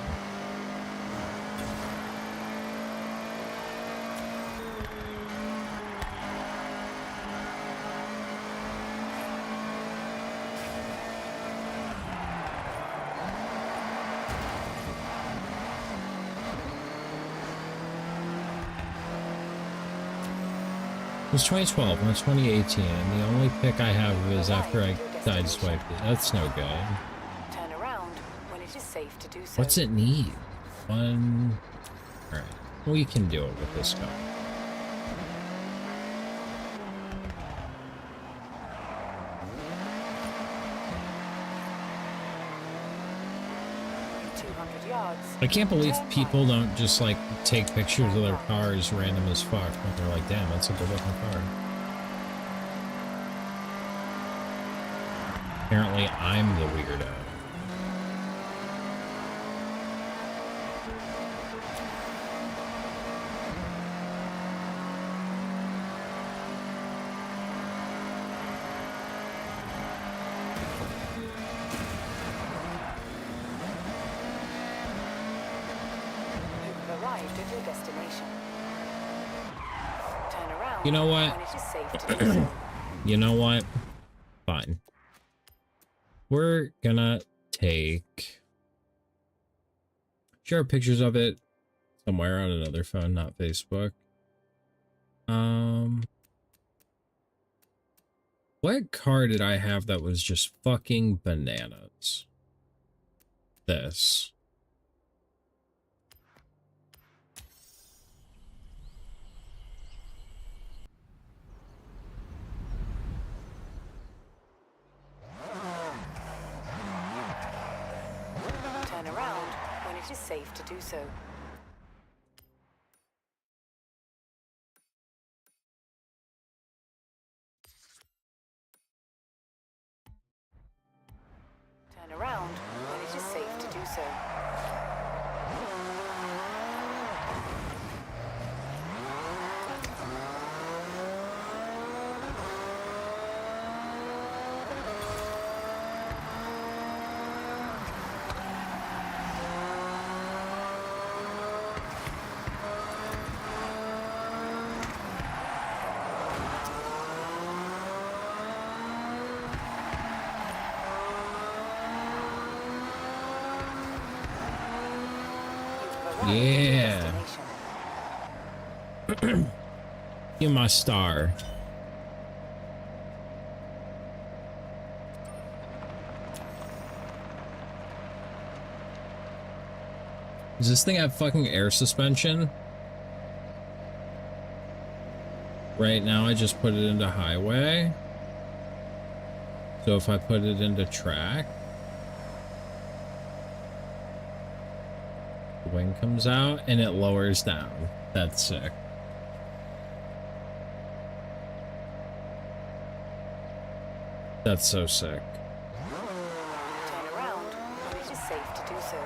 It was 2012, not 2018, and the only pick I have is after I sideswiped it. That's no good. Turn around when it is safe to do so. What's it need? One... Alright, we can do it with this car. I can't believe people don't just like take pictures of their cars random as fuck when they're like, damn, that's a good looking car. Apparently I'm the weirdo. Arrived at your destination. Turn around You know what? when it is safe to do so. You know what? Fine. We're gonna share pictures of it somewhere on another phone, not Facebook. What car did I have that was just fucking bananas? This. Turn around when it is safe to do so. Turn around when it is safe to do so. Yeah. Destination. Give my star. Does this thing have fucking air suspension? Right now I just put it into highway. So if I put it into track, the wing comes out and it lowers down. That's sick. That's so sick. Turn around when it is safe to do so.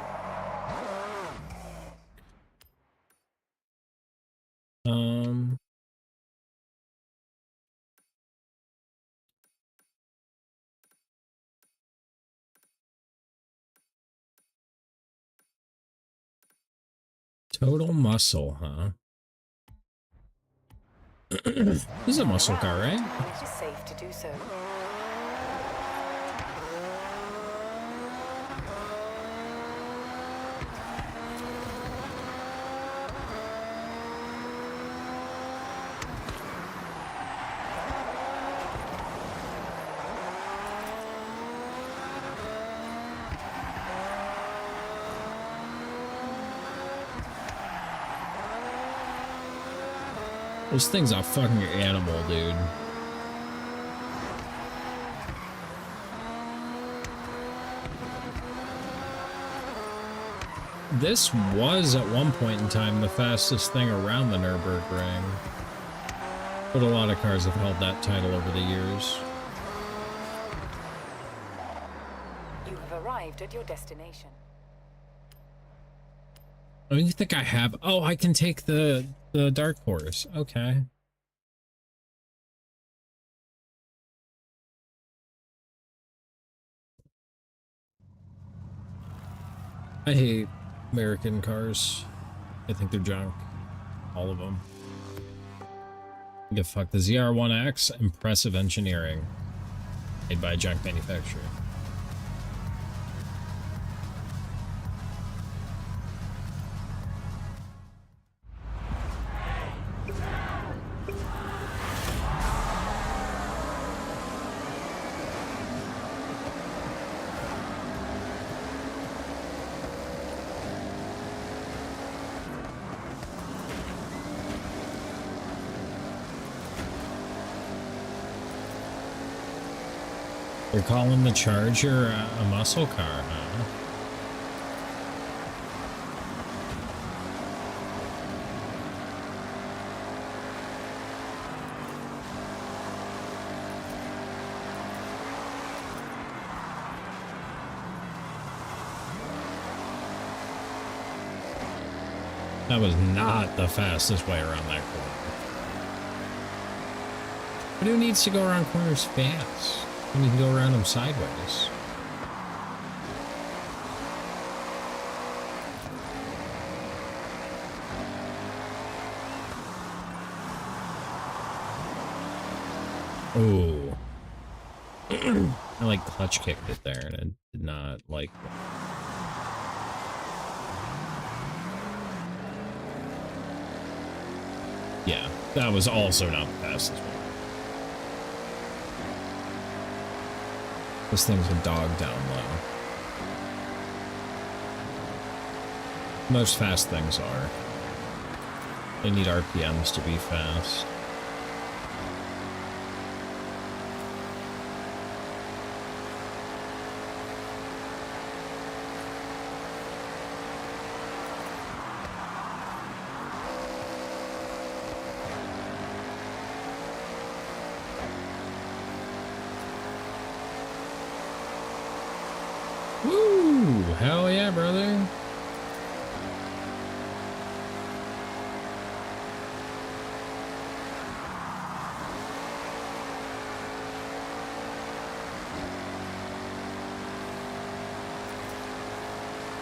Total muscle, huh? This is a muscle car, right? When it is safe to do so. This thing's a fucking animal, dude. This was, at one point in time, the fastest thing around the Nürburgring. But a lot of cars have held that title over the years. You have arrived at your destination. I mean, you think I have? Oh, I can take the dark horse. Okay. I hate American cars. I think they're junk. All of them. Get fucked. The ZR1X, impressive engineering. Made by a junk manufacturer. You're calling the Charger a muscle car, huh? That was not the fastest way around that corner. But who needs to go around corners fast? And you can go around them sideways. Oh. I like clutch kicked it there and it did not like it. Yeah, that was also not the fastest one. This thing's a dog down low. Most fast things are. They need RPMs to be fast. Woo! Hell yeah, brother.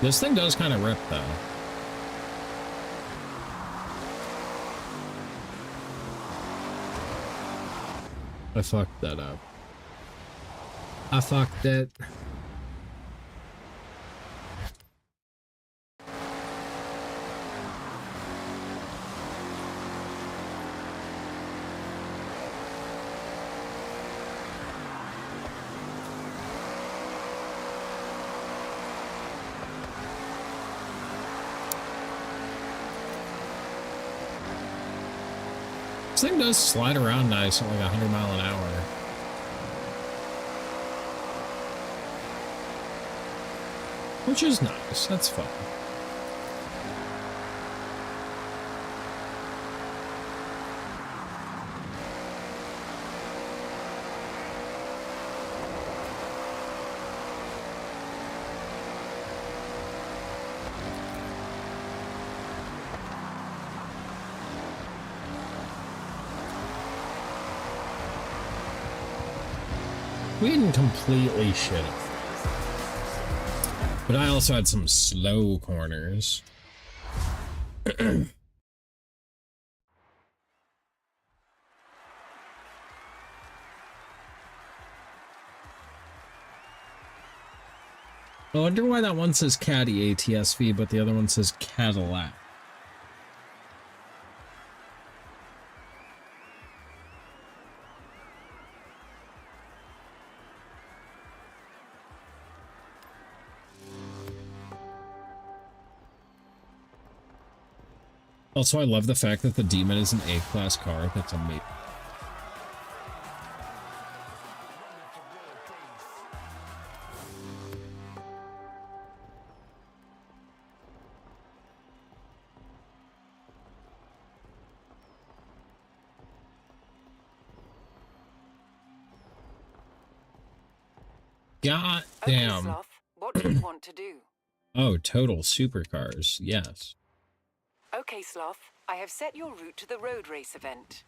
This thing does kind of rip, though. I fucked that up. I fucked it. This thing does slide around nice at like 100 miles an hour. Which is nice. That's fun. We didn't completely shit it. But I also had some slow corners. I wonder why that one says Caddy ATSV, but the other one says Cadillac. Also, I love the fact that the Demon is an A-class car. That's amazing. God damn. Okay, Sloth, what do you want to do? Oh, total supercars. Yes. Okay, Sloth, I have set your route to the road race event.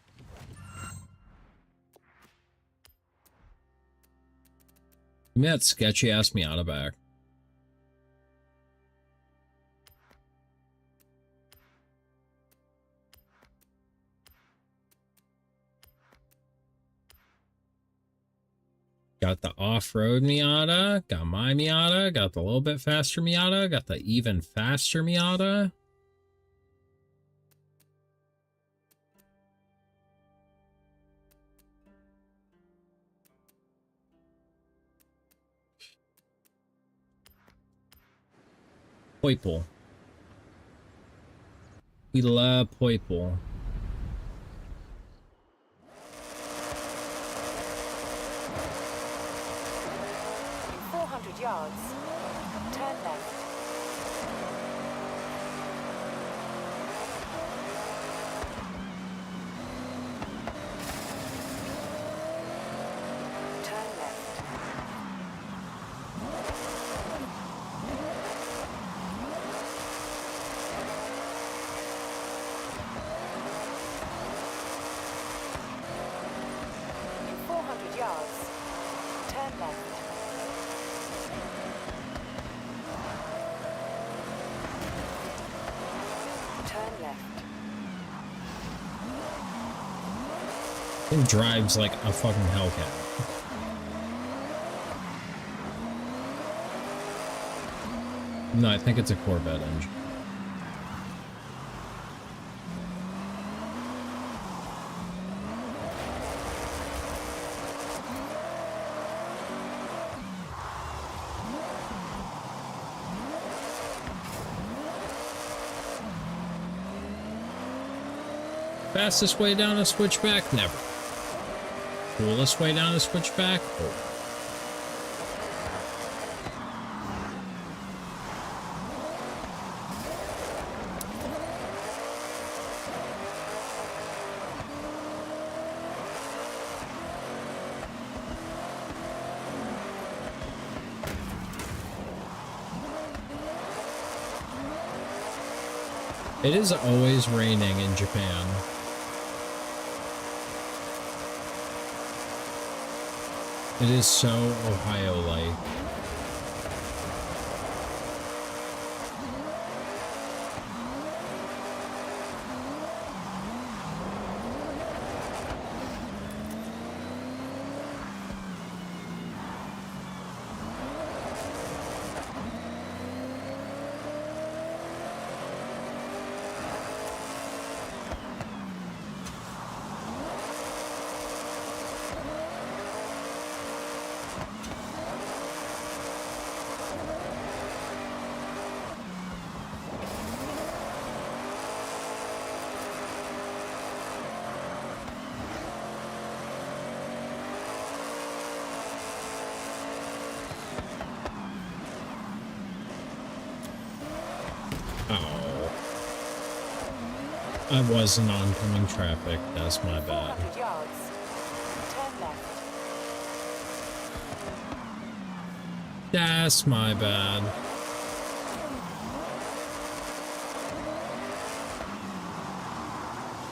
Give me that sketchy ass Miata back. Got the off-road Miata, got my Miata, got the little bit faster Miata, got the even faster Miata. Poiple. We love Poiple. In 400 yards, turn left. Turn left. In 400 yards, turn left. Turn left. It drives like a fucking Hellcat. No, I think it's a Corvette engine. Fastest way down a switchback? Never. Coolest way down a switchback? Oh. It is always raining in Japan. It is so Ohio-like. I was in oncoming traffic. That's my bad. 400 yards. Turn left. That's my bad.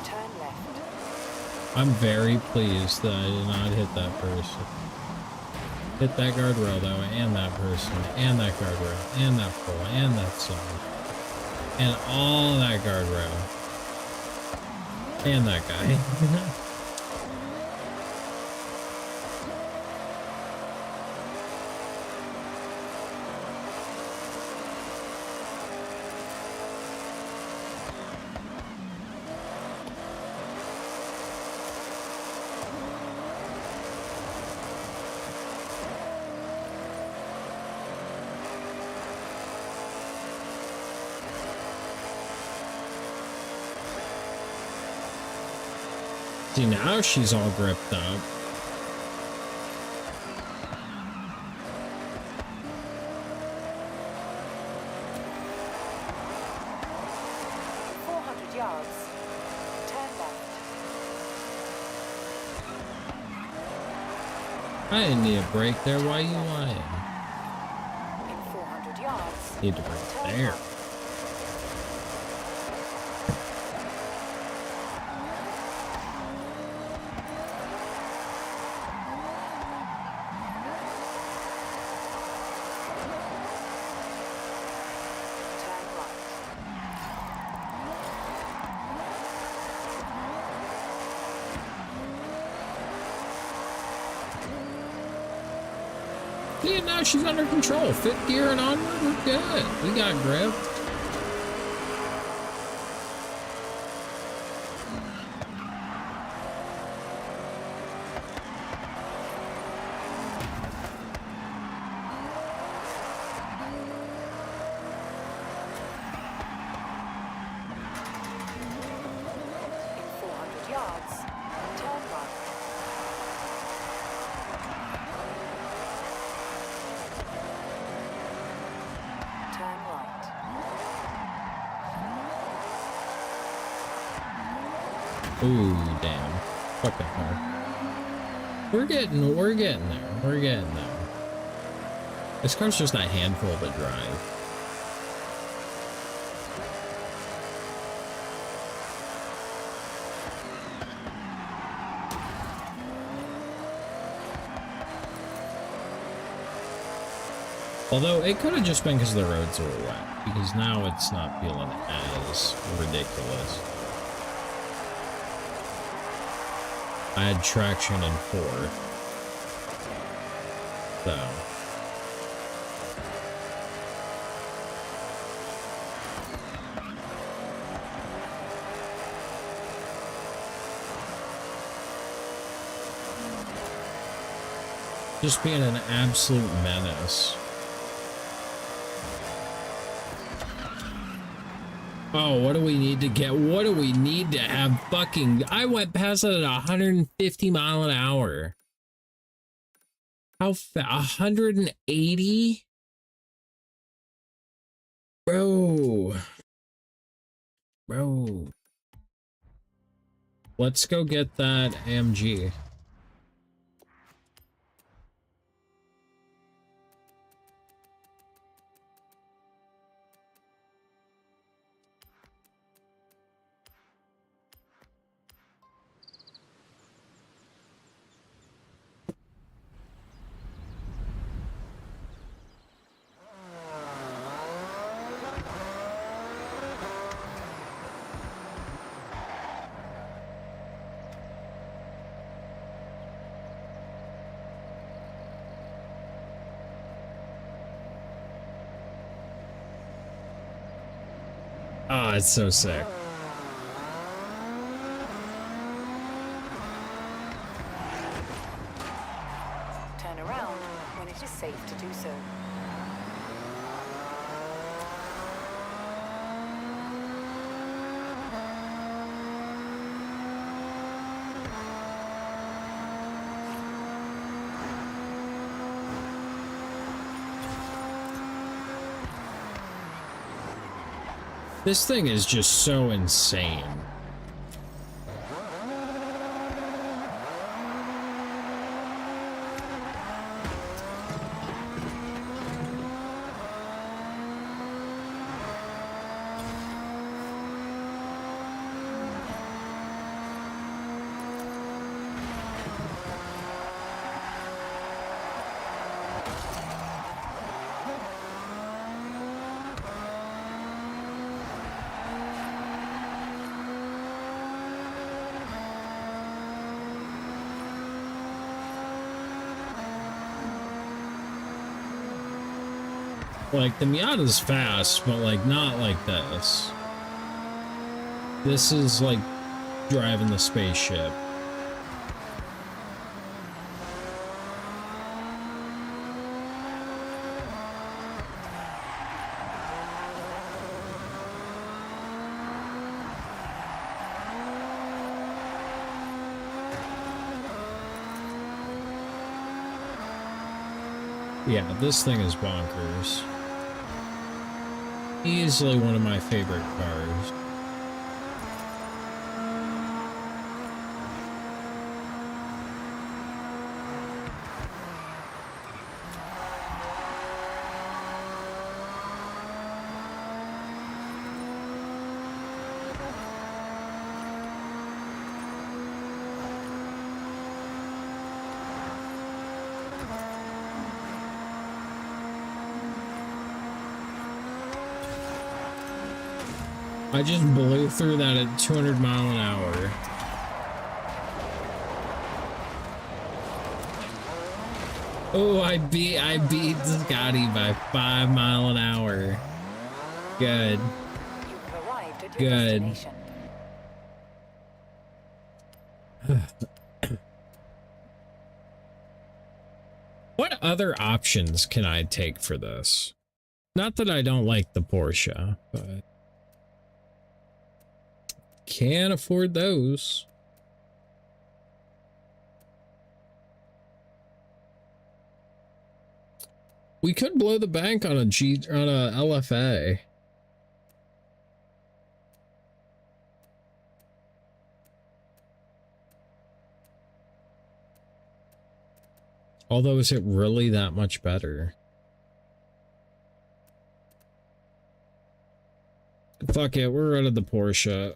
Turn left. I'm very pleased that I did not hit that person. Hit that guardrail though, and that person, and that guardrail, and that pole, and that sign, and all that guardrail, and that guy. See, now she's all gripped up. Yards. Turn left. I didn't need a break there. Why you lying? In 400 yards. Need to break there. Yeah, now she's under control. Fifth gear and onward, we're good. We got grip. In 400 yards. Turn right. Turn right. Ooh, damn. Fuck that car. We're getting there. We're getting there. This car's just a handful to drive. Although it could have just been because the roads were wet, because now it's not feeling as ridiculous. I had traction in 4. So. Just being an absolute menace. Oh, what do we need to get? What do we need to have fucking... I went past it at 150 mile an hour. How fast? 180? Bro. Bro. Let's go get that AMG. Oh, it's so sick. Turn around when it is safe to do so. This thing is just so insane. Like, the Miata is fast, but, like, not like this. This is, like, driving the spaceship. Yeah, this thing is bonkers. Easily one of my favorite cars. I just blew through that at 200 mile an hour. Oh, I beat Scotty by 5 mile an hour. Good. You've arrived at your Good. destination. What other options can I take for this? Not that I don't like the Porsche, but can't afford those. We could blow the bank on a LFA. Although, is it really that much better? Fuck it, we're out of the Porsche.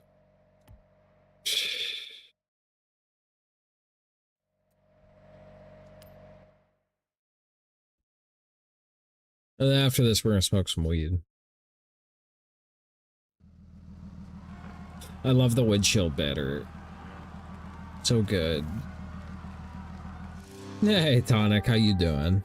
And after this, we're gonna smoke some weed. I love the windshield better. So good. Hey, Tonic, how you doing?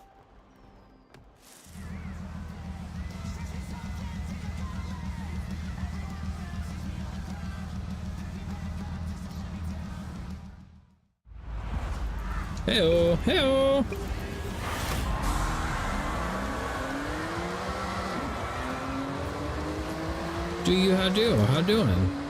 Heyo, heyo. Do you how do? How doing?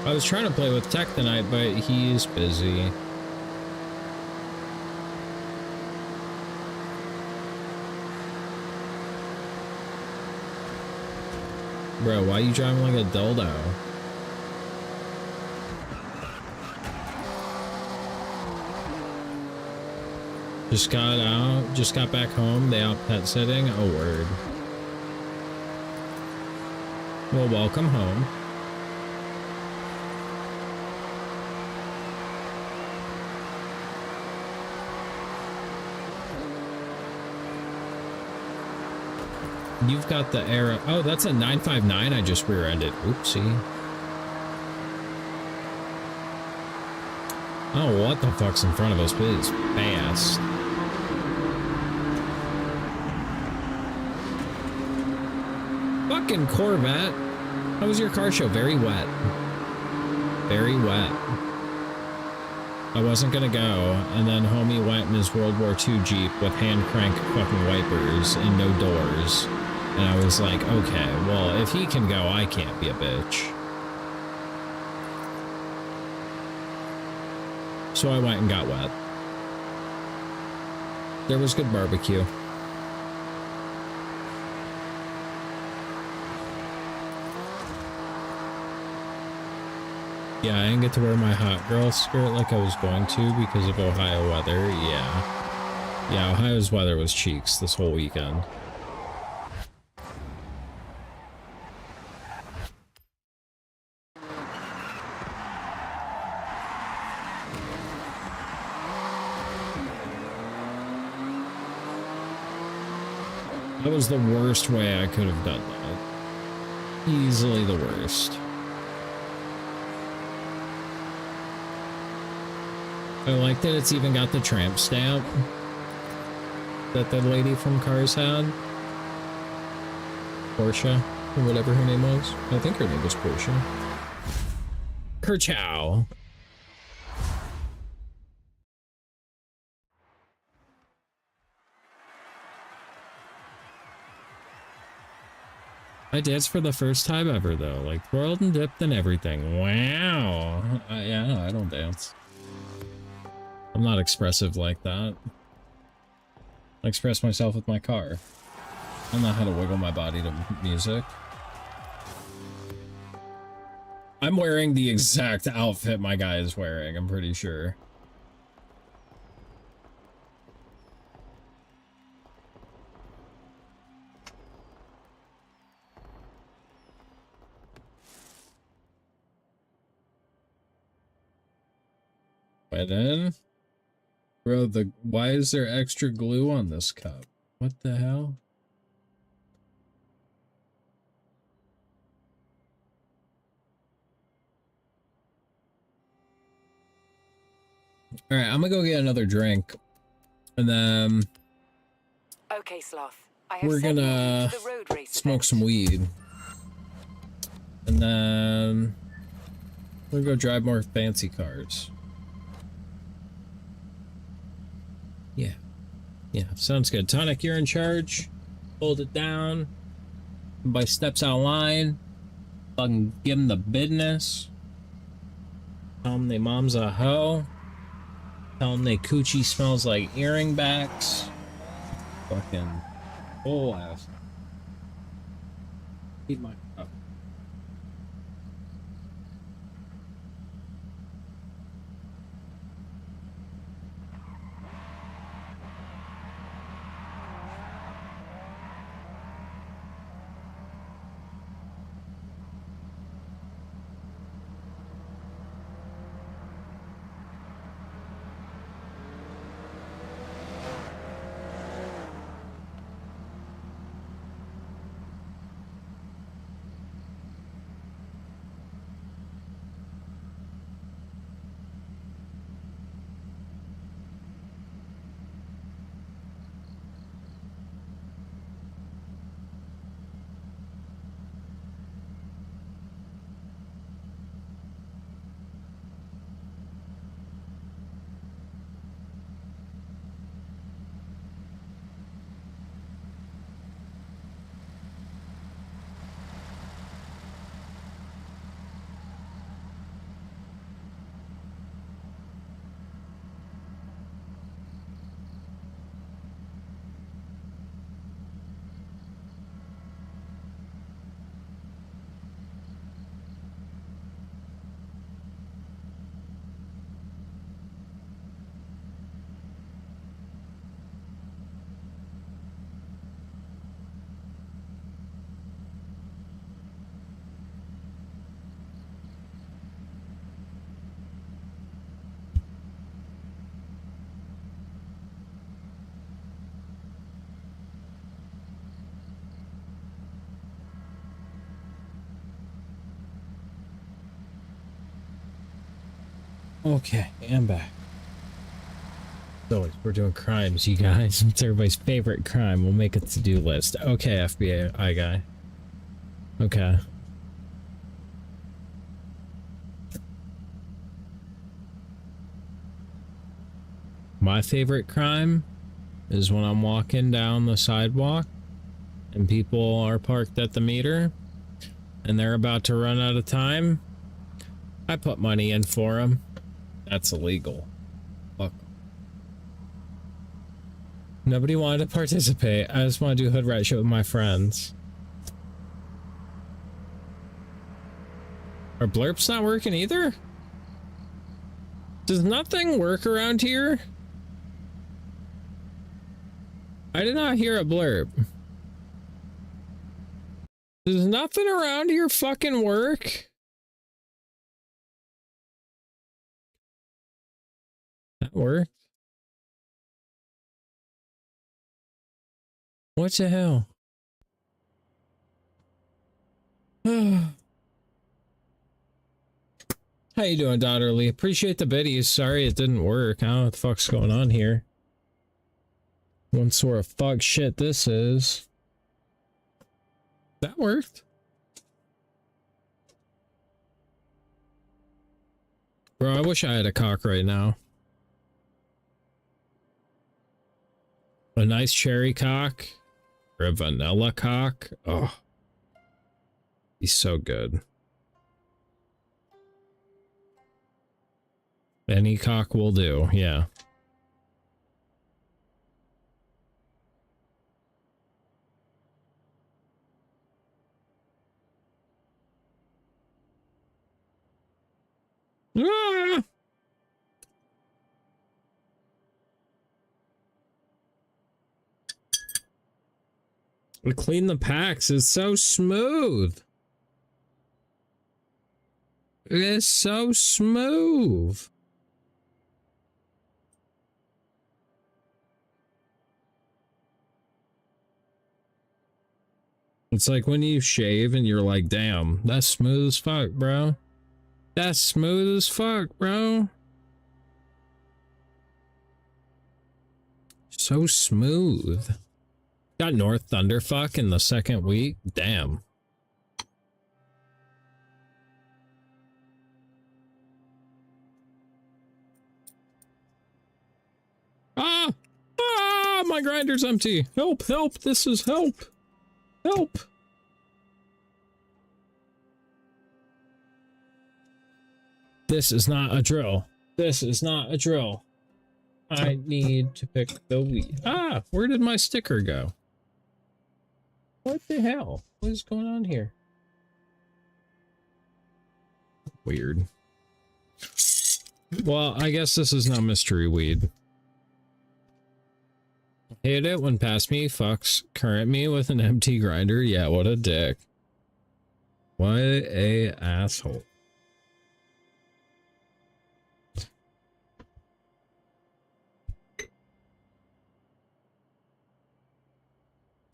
I was trying to play with Tech tonight, but he's busy. Bro, why are you driving like a dildo? Just got back home, they out pet sitting, oh word. Well, welcome home. You've got the era. Oh, that's a 959 I just rear-ended. Oopsie. Oh, what the fuck's in front of us, but it's fast. Fucking Corvette. How was your car show? Very wet. Very wet. I wasn't gonna go, and then homie went in his World War II Jeep with hand crank fucking wipers and no doors. And I was like, okay, well, if he can go, I can't be a bitch. So I went and got wet. There was good barbecue. Yeah, I didn't get to wear my hot girl skirt like I was going to because of Ohio weather. Yeah. Yeah, Ohio's weather was cheeks this whole weekend. That was the worst way I could have done that. Easily the worst. I like that it's even got the tramp stamp that the lady from Cars had. Portia, or whatever her name was. I think her name was Portia. Kerchow. I danced for the first time ever, though. Like, twirled and dipped and everything. Wow. Yeah, I don't dance. I'm not expressive like that. I express myself with my car. I don't know how to wiggle my body to music. I'm wearing the exact outfit my guy is wearing, I'm pretty sure. And then, bro, why is there extra glue on this cup? What the hell? All right, I'm gonna go get another drink, and then Okay, Sloth. I have we're sent you gonna to the road race smoke event. some weed, and then we're gonna go drive more fancy cars. Yeah. Yeah, sounds good. Tonic, you're in charge. Hold it down. Everybody steps out of line. Fucking give them the business. Tell them they mom's a hoe. Tell them they coochie smells like earring backs. Fucking whole ass. Keep my cup. Okay, I'm back. So we're doing crimes, you guys. It's everybody's favorite crime. We'll make a to-do list. Okay, FBI guy. Okay. My favorite crime is when I'm walking down the sidewalk and people are parked at the meter and they're about to run out of time. I put money in for them. That's illegal. Fuck. Nobody wanted to participate. I just want to do hood rat shit with my friends. Are blurps not working either? Does nothing work around here? I did not hear a blurb. Does nothing around here fucking work? That worked. What the hell? How you doing, Daughterly? Appreciate the biddies. Sorry it didn't work. I don't know what the fuck's going on here. One sort of fuck shit this is. That worked. Bro, I wish I had a cock right now. A nice cherry cock. Or a vanilla cock. Oh. He's so good. Any cock will do, yeah. Ah! We clean the packs. It's so smooth. It is so smooth. It's like when you shave and you're like, damn, that's smooth as fuck, bro. That's smooth as fuck, bro. So smooth. Got North Thunderfuck in the second week. Damn. Ah! Ah! My grinder's empty. Help! Help! This is help! Help! This is not a drill. This is not a drill. I need to pick the weed. Ah! Where did my sticker go? What the hell? What is going on here? Weird. Well, I guess this is not mystery weed. Hate it when past me fucks current me with an empty grinder. Yeah, what a dick. What a asshole.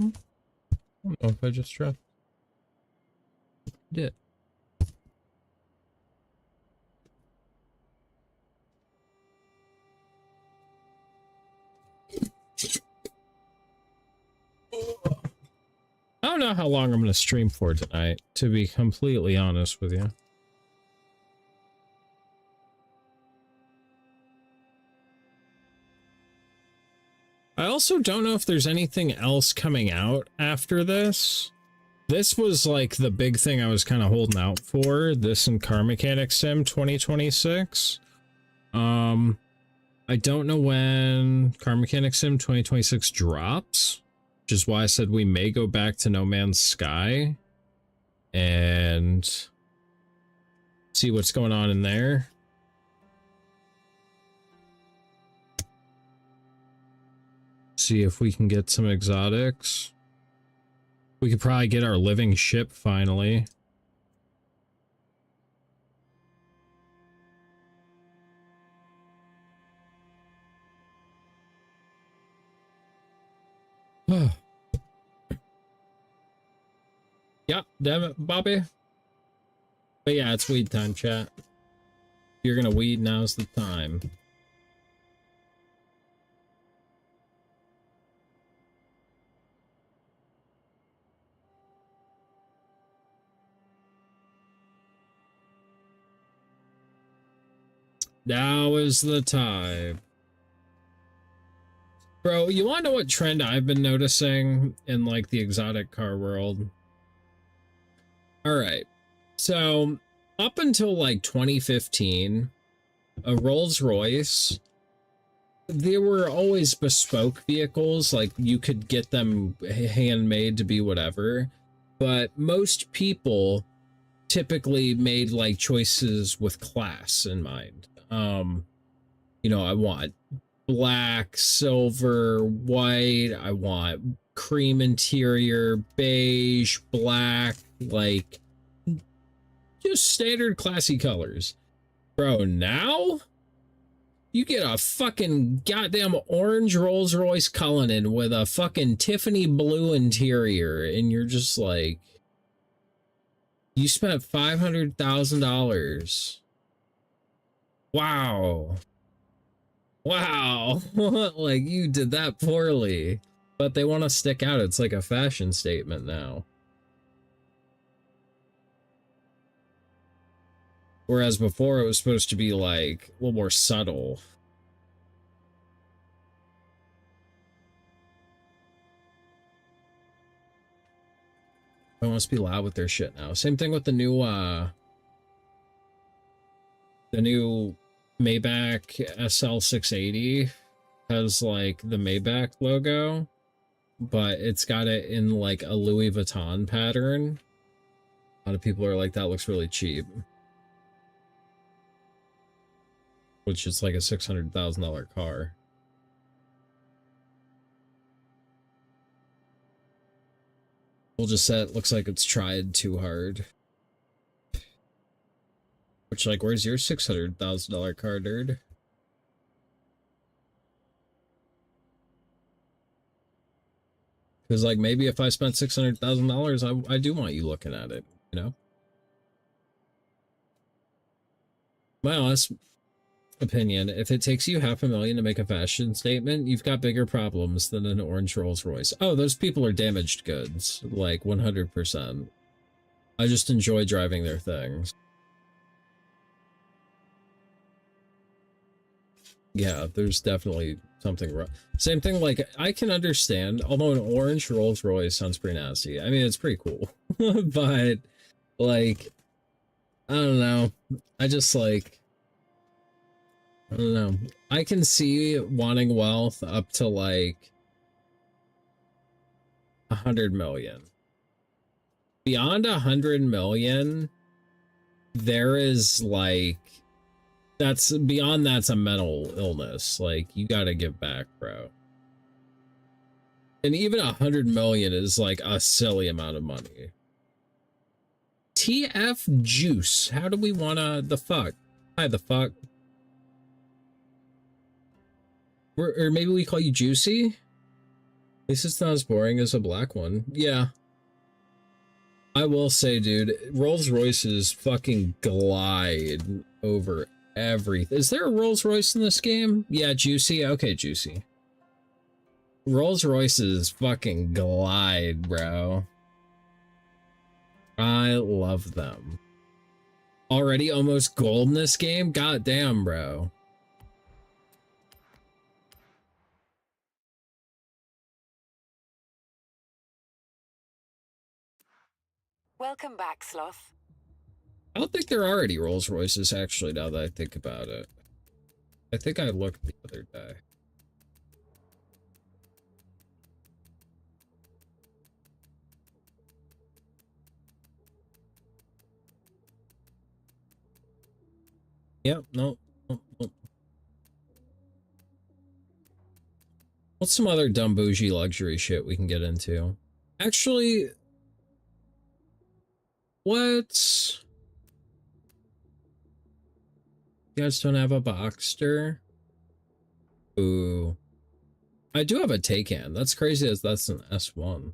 I don't know if I just tried. Did. I don't know how long I'm going to stream for tonight, to be completely honest with you. I also don't know if there's anything else coming out after this. This was like the big thing I was kind of holding out for, this and Car Mechanic Sim 2026. I don't know when Car Mechanic Sim 2026 drops, which is why I said we may go back to No Man's Sky and see what's going on in there. See if we can get some exotics. We could probably get our living ship finally. Yeah, damn it, Bobby. But yeah, it's weed time, chat. If you're gonna weed, now's the time. Now is the time. Bro, you wanna know what trend I've been noticing in like the exotic car world? Alright, so up until like 2015, a Rolls-Royce, there were always bespoke vehicles, like you could get them handmade to be whatever, but most people typically made like choices with class in mind. You know, I want black, silver, white, I want cream interior, beige, black, like just standard classy colors. Bro, now you get a fucking goddamn orange Rolls-Royce Cullinan with a fucking Tiffany blue interior, and you're just like, you spent $500,000 Wow. Wow. Like, you did that poorly. But they want to stick out. It's like a fashion statement now. Whereas before it was supposed to be like a little more subtle. I must be loud with their shit now. Same thing with the new Maybach SL680 has like the Maybach logo, but it's got it in like a Louis Vuitton pattern. A lot of people are like, that looks really cheap. Which is like a $600,000 car. We'll just say it looks like it's tried too hard. Which, like, where's your $600,000 car, dude? Because, like, maybe if I spent $600,000, I do want you looking at it, you know? My honest opinion, if it takes you $500,000 to make a fashion statement, you've got bigger problems than an orange Rolls Royce. Oh, those people are damaged goods, like 100%. I just enjoy driving their things. Yeah, there's definitely something wrong. Same thing, like, I can understand, although an orange Rolls Royce sounds pretty nasty. I mean, it's pretty cool. But, like, I don't know. I just, like, I don't know. I can see wanting wealth up to, like, 100 million. Beyond 100 million, there is, like, that's beyond that's a mental illness. Like, you gotta give back, bro. And even 100 million is like a silly amount of money. TF Juice. How do we wanna the fuck? Hi, the fuck. Or maybe we call you Juicy? At least it's not as boring as a black one. Yeah. I will say, dude, Rolls Royces fucking glide over everything. Is there a Rolls Royce in this game? Yeah, Juicy. Okay, Juicy. Rolls Royces fucking glide, bro. I love them. Already almost gold in this game? God damn, bro. Welcome back, Sloth. I don't think there are any Rolls Royces, actually, now that I think about it. I think I looked the other day. Yep, no. What's some other dumb bougie luxury shit we can get into? Actually, what? You guys don't have a Boxster? Ooh. I do have a Taycan. That's crazy as that's an S1.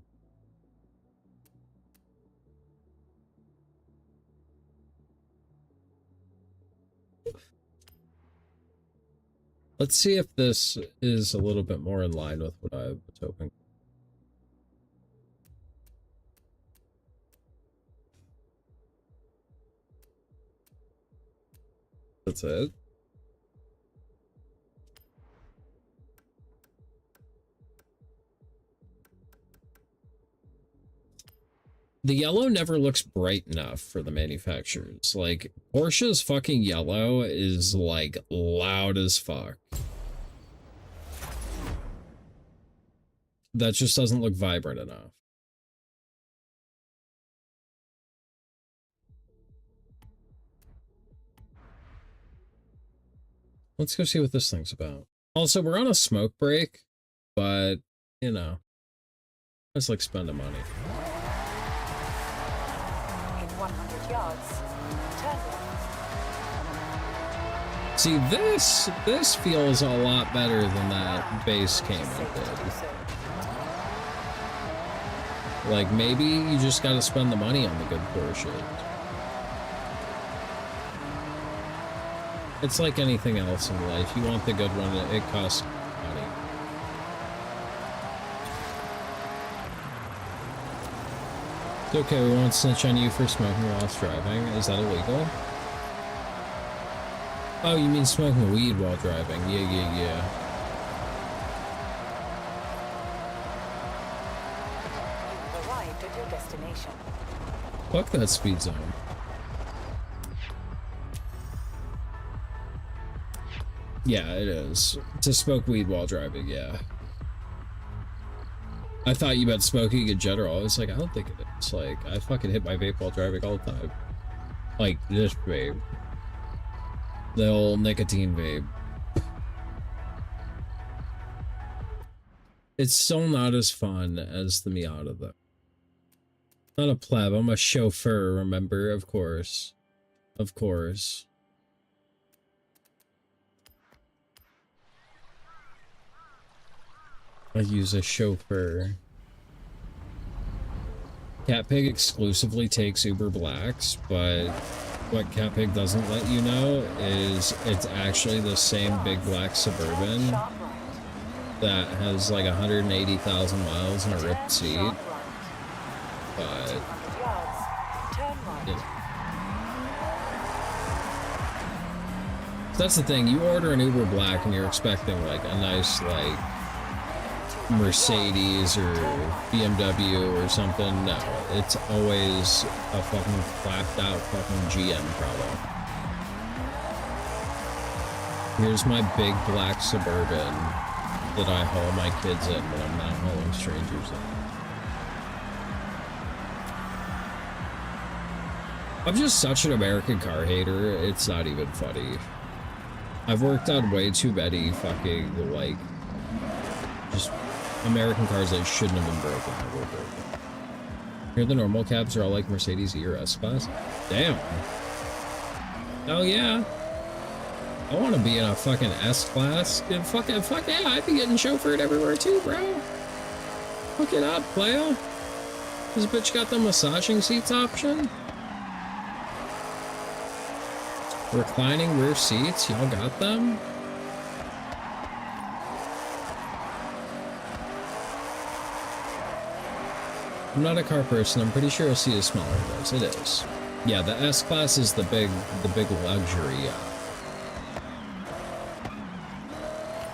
Let's see if this is a little bit more in line with what I was hoping. That's it. The yellow never looks bright enough for the manufacturers. Like, Porsche's fucking yellow is, like, loud as fuck. That just doesn't look vibrant enough. Let's go see what this thing's about. Also, we're on a smoke break, but, you know, it's like spending money. In 100 yards, turn left. See, this feels a lot better than that base Cayman did. Like, maybe you just gotta spend the money on the good Porsche. It's like anything else in life. You want the good one, it costs money. It's okay, we won't snitch on you for smoking whilst driving. Is that illegal? Oh, you mean smoking weed while driving? Yeah. You've arrived at your destination. Fuck that speed zone. Yeah, it is. To smoke weed while driving, yeah. I thought you meant smoking in general. I was like, I don't think it is. Like, I fucking hit my vape while driving all the time. Like, this vape. The old nicotine vape. It's still not as fun as the Miata, though. Not a pleb, I'm a chauffeur, remember? Of course. Of course. I use a chauffeur. Catpig exclusively takes Uber Blacks, but what Catpig doesn't let you know is it's actually the same big black Suburban that has like 180,000 miles and a ripped seat. But that's the thing, you order an Uber Black and you're expecting like a nice like Mercedes or BMW or something. No, it's always a fucking flapped out fucking GM product. Here's my big black Suburban that I haul my kids in when I'm not hauling strangers in. I'm just such an American car hater, it's not even funny. I've worked on way too many fucking, like, just American cars that shouldn't have been broken that were broken. Here the normal cabs are all like Mercedes E or S-Class. Damn. Oh yeah. I want to be in a fucking S-Class. Fuck yeah, I'd be getting chauffeured everywhere too, bro. Hook it up, playa. This bitch got the massaging seats option. Reclining rear seats, y'all got them? I'm not a car person, I'm pretty sure a C is smaller than this. It is. Yeah, the S-Class is the big luxury, yeah.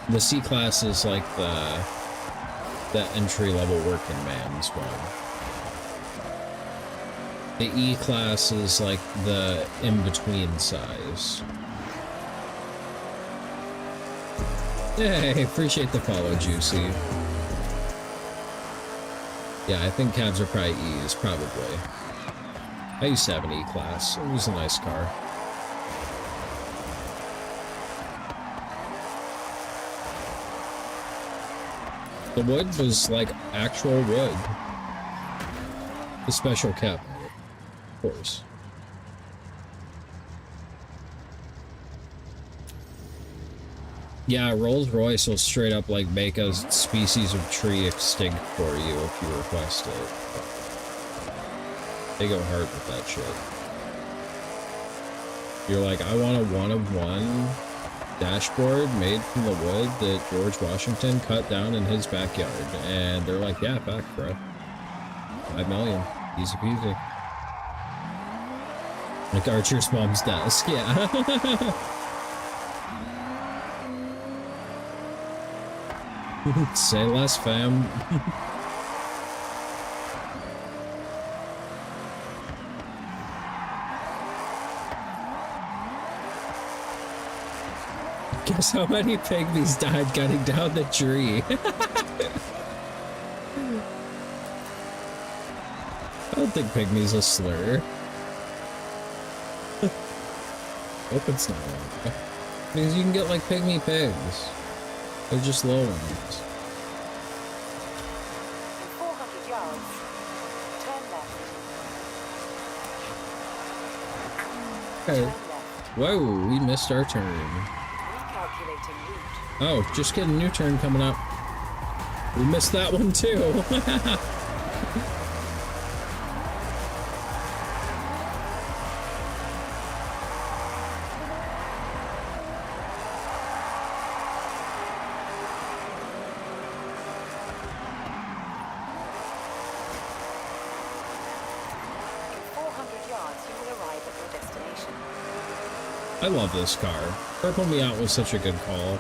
The C-Class is like the entry-level working man's one. The E-Class is like the in-between size. Hey, appreciate the follow, Juicy. Yeah, I think cabs are probably E's, probably. I used to have an E-Class. It was a nice car. The wood was like actual wood. The special cab, of course. Yeah, Rolls-Royce will straight up like make a species of tree extinct for you if you request it. They go hard with that shit. You're like, I want a one-of-one dashboard made from the wood that George Washington cut down in his backyard. And they're like, yeah, back, bro. 5 million. Easy peasy. Like Archer's mom's desk, yeah. Say less, fam. Guess how many pygmies died cutting down the tree? I don't think pygmy's a slur. Hope it's not. Because you can get like pygmy pigs. They're just low ones. 400 yards. Turn left. Okay. Turn left. Whoa, we missed our turn. Recalculating route. Oh, just kidding, new turn coming up. We missed that one too. I love this car. Purple Miat was such a good call.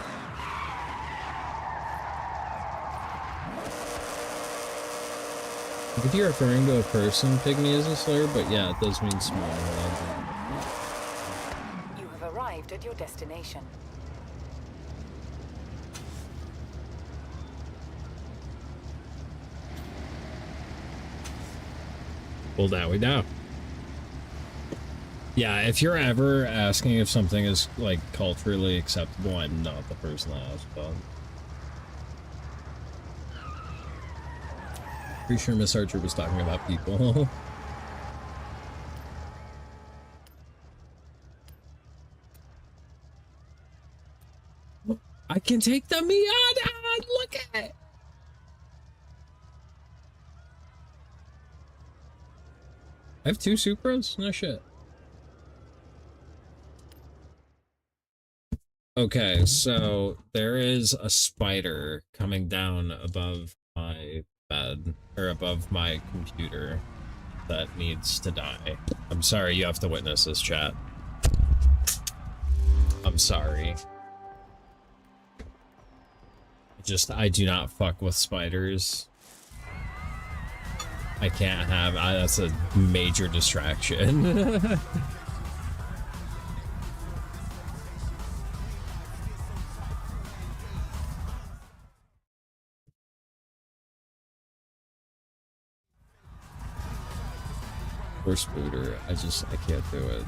If you're referring to a person, pygmy is a slur, but yeah, it does mean small. You have arrived at your destination. Well, now we know. Yeah, if you're ever asking if something is, like, culturally acceptable, I'm not the person to ask about. Pretty sure Miss Archer was talking about people. I can take the Miata! Look at it! I have 2 Supras? No shit. Okay, so there is a spider coming down above my bed, or above my computer, that needs to die. I'm sorry, you have to witness this, chat. I'm sorry. I do not fuck with spiders. I can't have, that's a major distraction. Or spooter, I can't do it.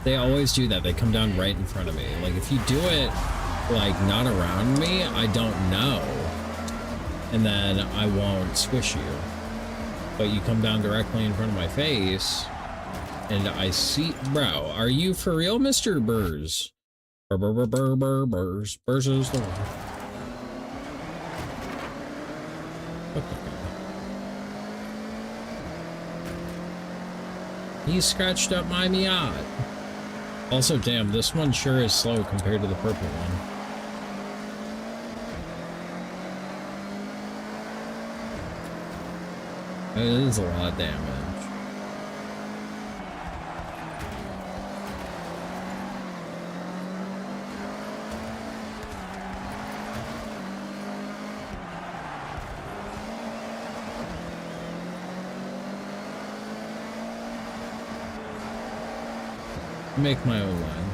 They always do that, they come down right in front of me. Like, if you do it, like, not around me, I don't know. And then I won't squish you. But you come down directly in front of my face, and I see... Bro, are you for real, Mr. Burrs? Burrs. Burrs is the one. He scratched up my Miat. Also, damn, this one sure is slow compared to the purple one. It is a lot of damage. Make my own line.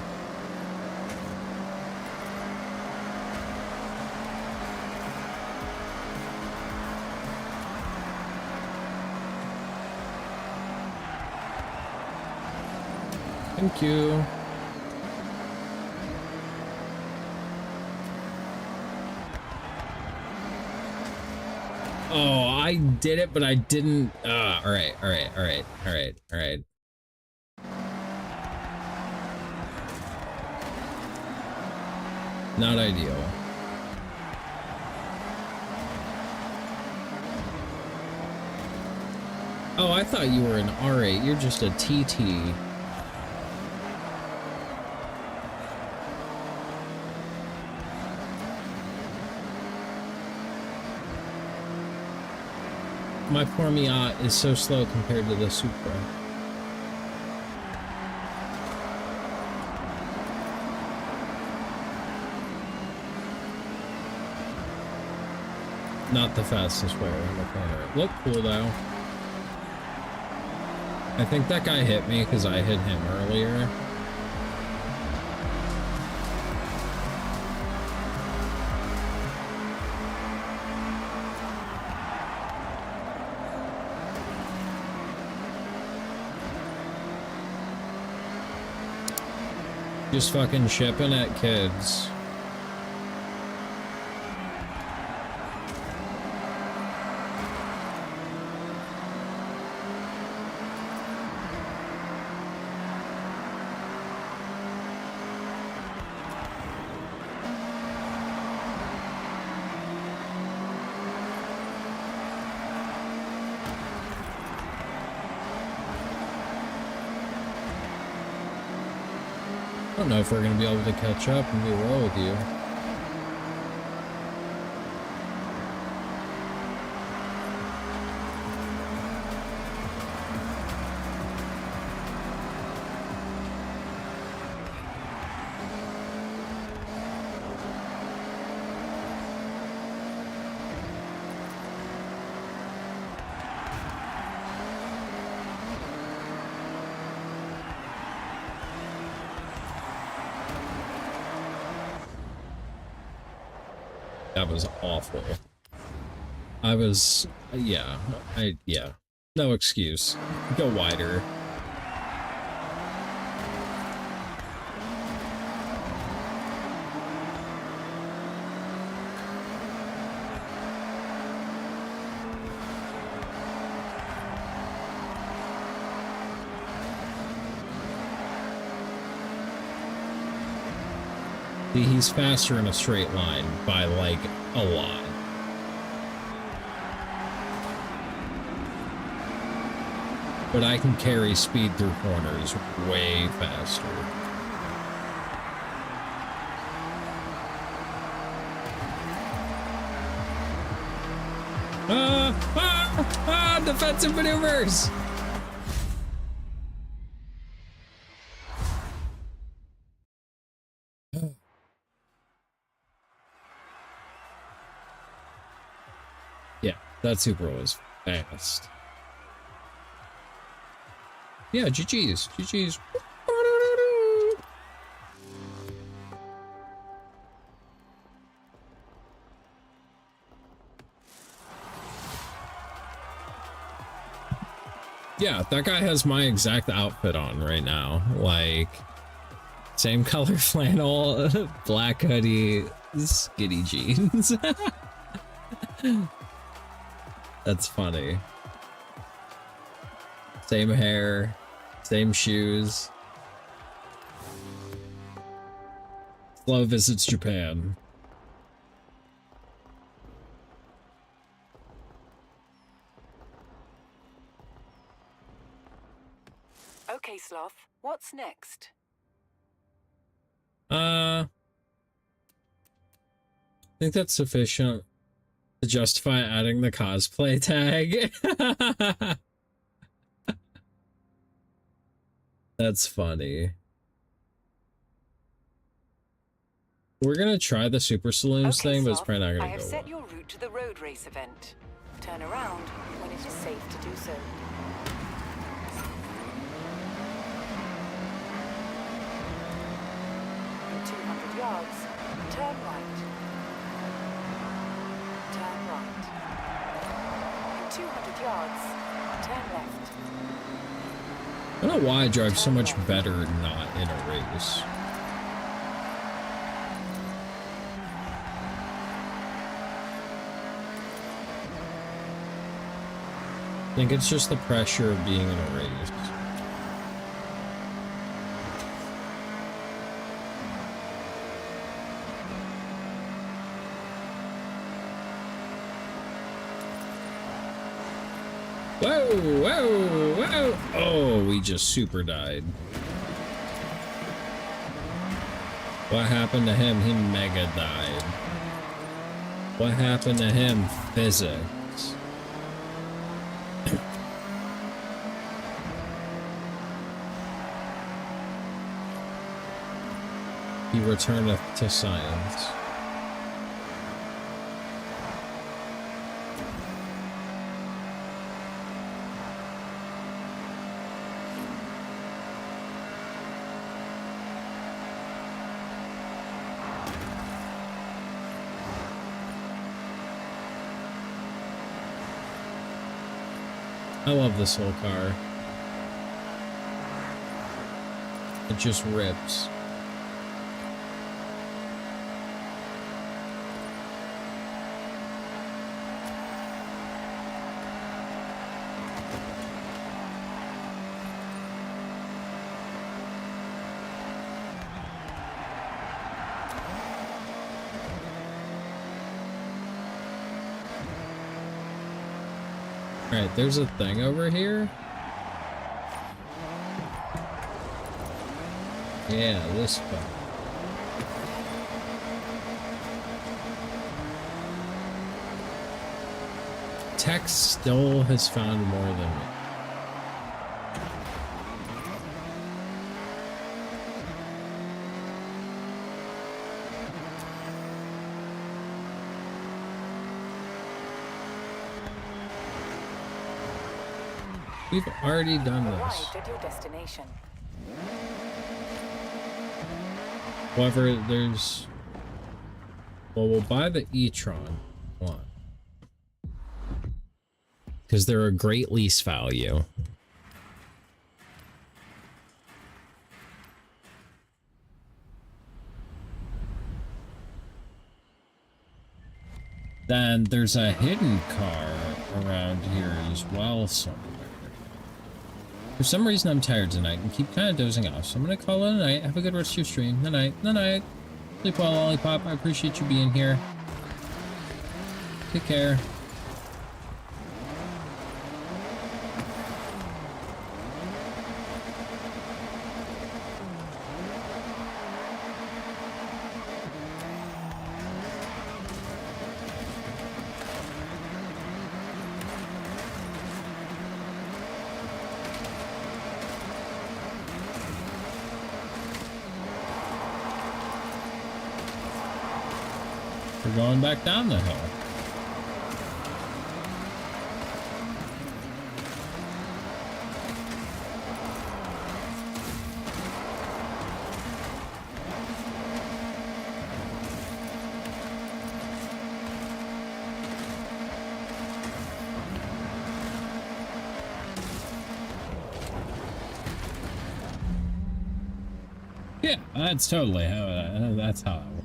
Thank you. Oh, I did it, but I didn't. All right. Not ideal. Oh, I thought you were an R8. You're just a TT. My poor Miat is so slow compared to the Supra. Not the fastest way around the corner. Look cool though. I think that guy hit me because I hit him earlier. Just fucking shipping at kids. I don't know if we're going to be able to catch up and be well with you. That was awful. Yeah. No excuse. Go wider. See, he's faster in a straight line by, like, a lot. But I can carry speed through corners way faster. Defensive maneuvers! Yeah, that Supra was fast. Yeah, GG's. GG's. Yeah, that guy has my exact outfit on right now. Like, same color flannel, black hoodie, skinny jeans. That's funny. Same hair, same shoes. Slow visits Japan. Okay, Sloth, what's next? I think that's sufficient to justify adding the cosplay tag. That's funny. We're gonna try the Super Saloons thing, but it's probably not gonna go well. I have set your route to the road race event. Turn around when it is safe to do so. In 200 yards, turn right. Turn right. In 200 yards, turn left. I don't know why I drive so much better not in a race. I think it's just the pressure of being in a race. Whoa, whoa, whoa! Oh, we just super died. What happened to him? He mega died. What happened to him? Physics. He returneth to science. I love this whole car. It just rips. Alright, there's a thing over here. Yeah, this one. Tex still has found more than me. We've already done this. Arrived at your destination. However, there's Well, we'll buy the e-tron one. Because they're a great lease value. Then there's a hidden car around here as well somewhere. For some reason, I'm tired tonight and keep kind of dozing off, so I'm going to call it a night. Have a good rest of your stream. Night. Night. Sleep well, Lollipop. I appreciate you being here. Take care. We're going back down the hill. Yeah, that's totally how that's how it works.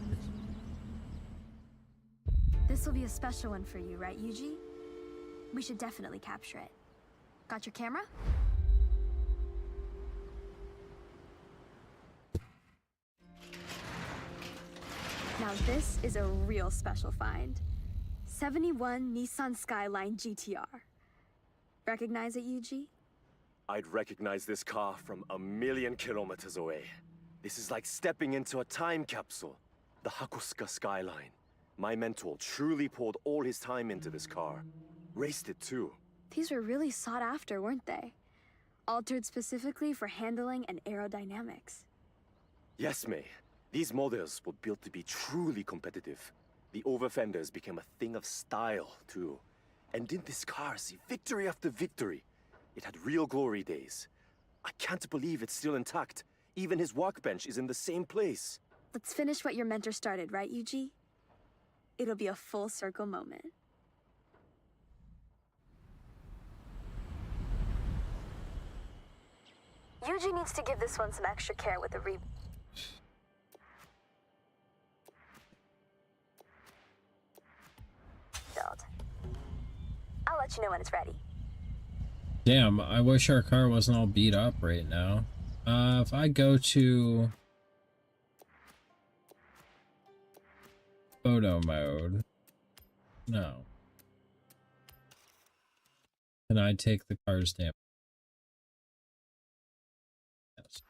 This will be a special one for you, right, Yuji? We should definitely capture it. Got your camera? Now this is a real special find. 71 Nissan Skyline GTR. Recognize it, Yuji? I'd recognize this car from a million kilometers away. This is like stepping into a time capsule. The Hakusuka Skyline. My mentor truly poured all his time into this car. Raced it too. These were really sought after, weren't they? Altered specifically for handling and aerodynamics. Yes, May. These models were built to be truly competitive. The over-fenders became a thing of style, too. And didn't this car see victory after victory? It had real glory days. I can't believe it's still intact. Even his workbench is in the same place. Let's finish what your mentor started, right, Yuji? It'll be a full circle moment. Yuji needs to give this one some extra care with the rebuild. I'll let you know when it's ready. Damn, I wish our car wasn't all beat up right now. If I go to photo mode, no. Can I take the car's damage? Yes.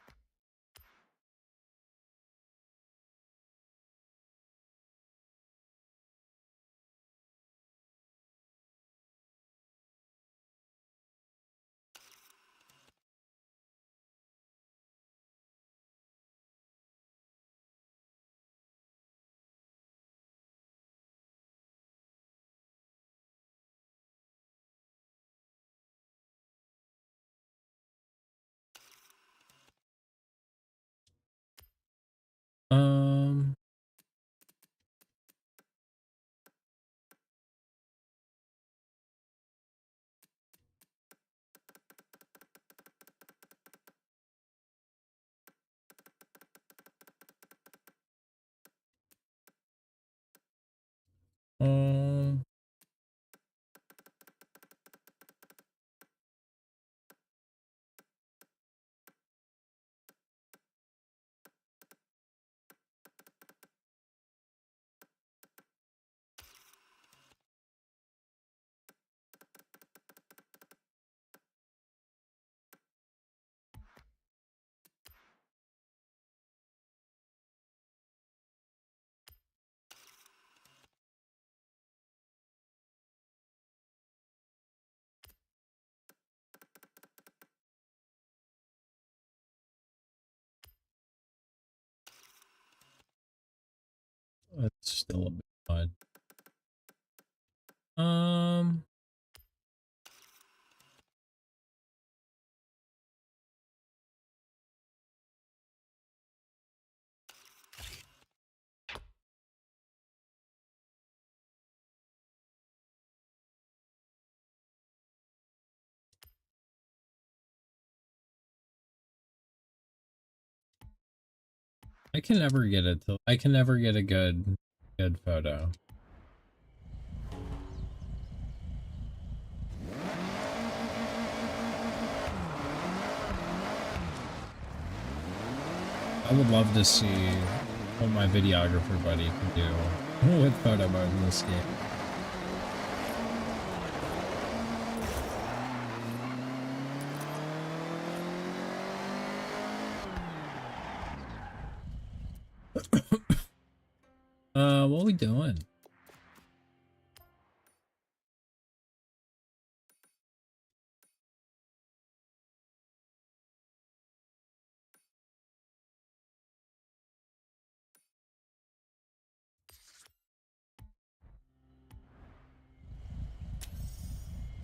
Um, um, that's still a bit odd. Um, I can never get it to, I can never get a good photo. I would love to see what my videographer buddy can do with photo mode in this game. What we doing?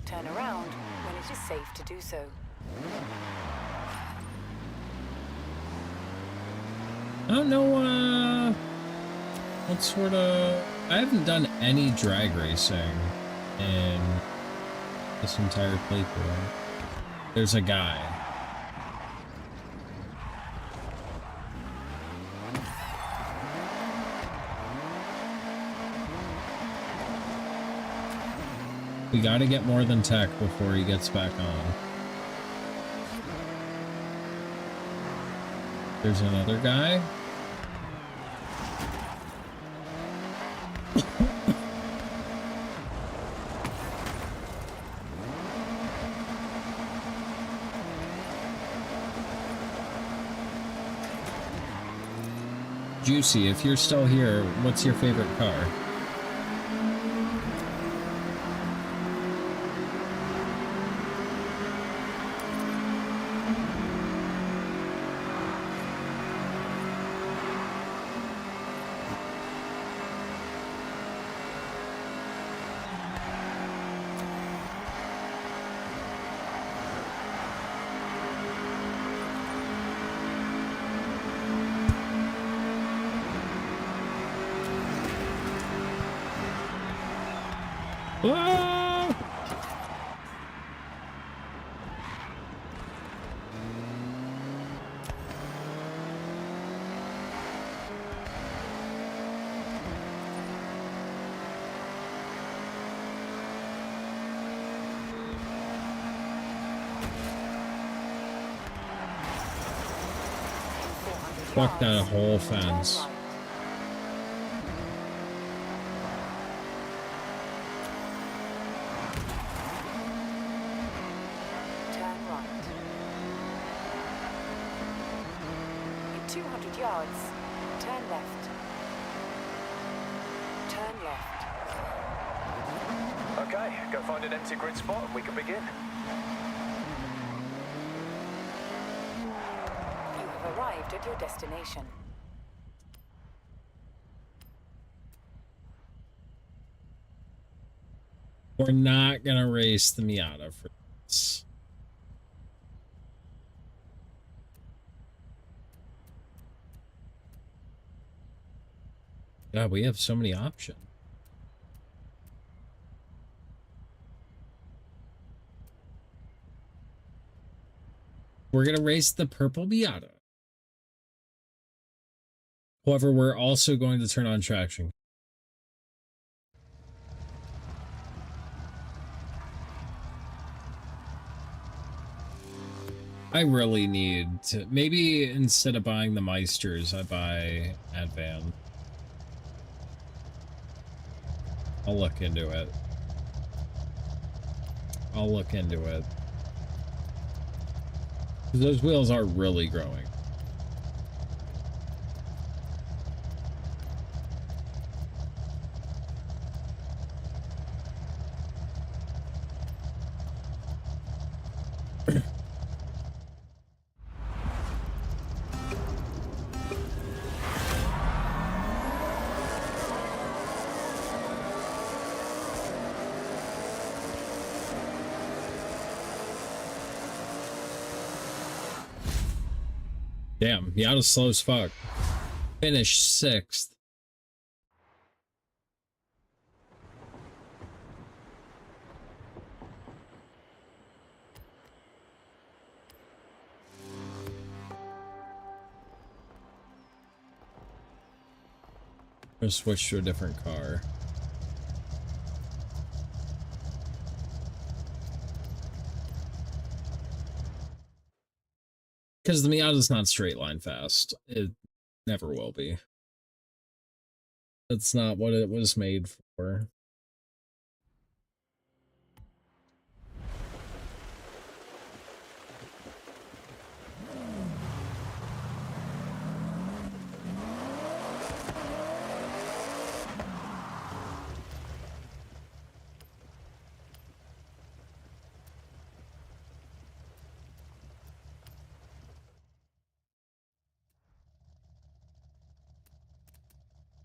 Turn around when it is safe to do so. I don't know, what sort of... I haven't done any drag racing in this entire playthrough. There's a guy. We gotta get more than tech before he gets back on. There's another guy. Juicy, if you're still here, what's your favorite car? Ah! Fuck that whole fence. Turn right. In 200 yards, turn left. Turn left. Okay, go find an empty grid spot and we can begin. You have arrived at your destination. We're not gonna race the Miata for this. God, we have so many options. We're gonna race the purple Miata. However, we're also going to turn on traction. I really need to... Maybe instead of buying the Meisters, I buy Advan. I'll look into it. I'll look into it. Those wheels are really growing. Damn, Miata's slow as fuck. Finished 6th. Or switch to a different car. Because the Miata's not straight line fast. It never will be. That's not what it was made for.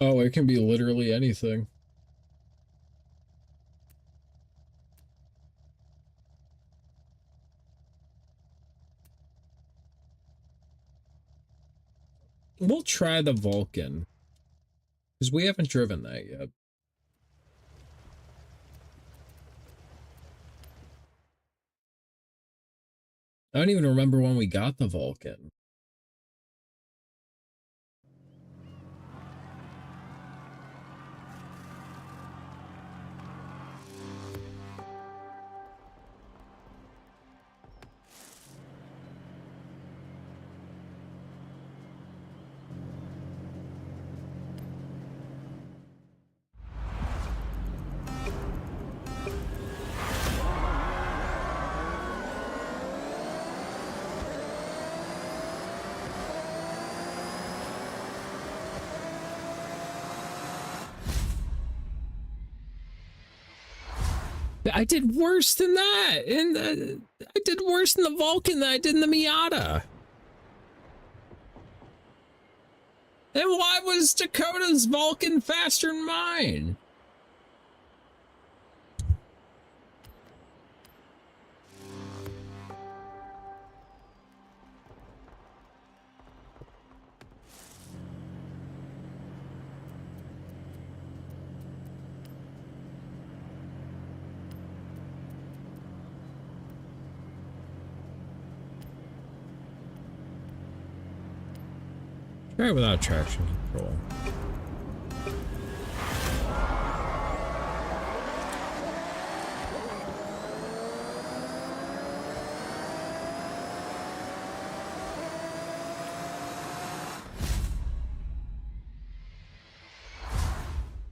Oh, it can be literally anything. We'll try the Vulcan. Because we haven't driven that yet. I don't even remember when we got the Vulcan. I did worse than that. I did worse in the Vulcan than I did in the Miata. And why was Dakota's Vulcan faster than mine? Try without traction control.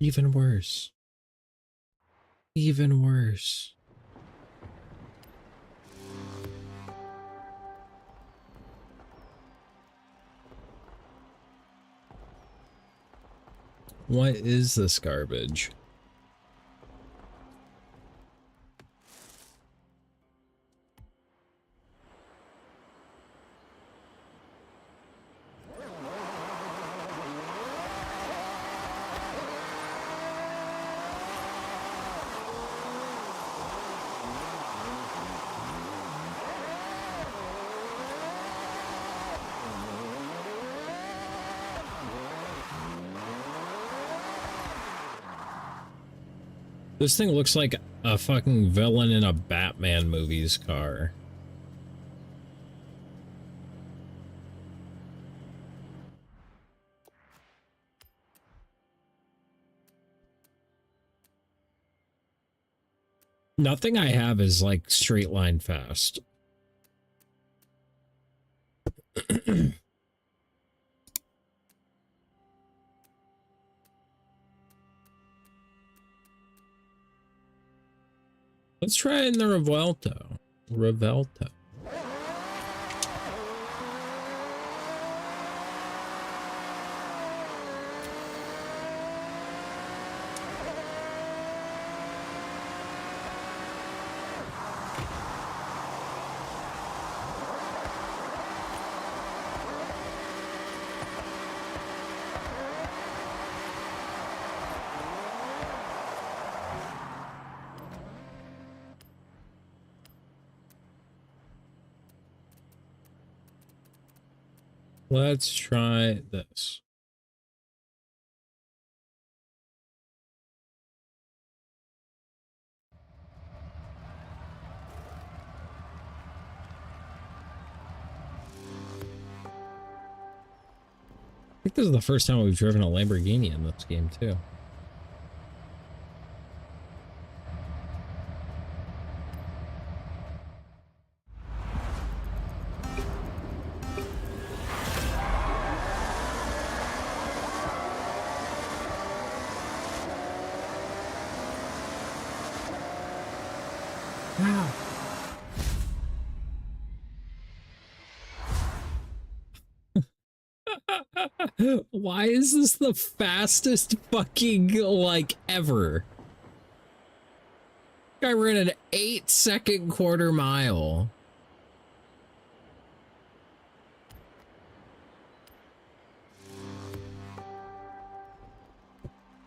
Even worse. Even worse. What is this garbage? This thing looks like a fucking villain in a Batman movie's car. Nothing I have is like straight line fast. Let's try it in the Revuelto. Revuelto. Let's try this. think this is the first time we've driven a Lamborghini in this game, too. Wow. Why is this the fastest fucking, like, ever? I ran an 8-second quarter mile.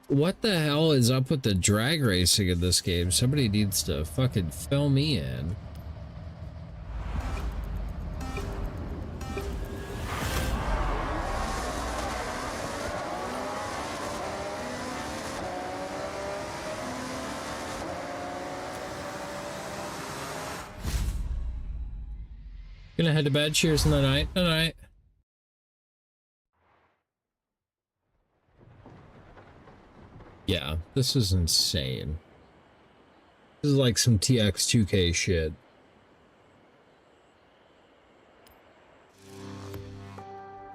What the hell is up with the drag racing in this game? Somebody needs to fucking fill me in. Gonna head to bed. Cheers in the night. Good night. Yeah, this is insane. This is like some TX2K shit.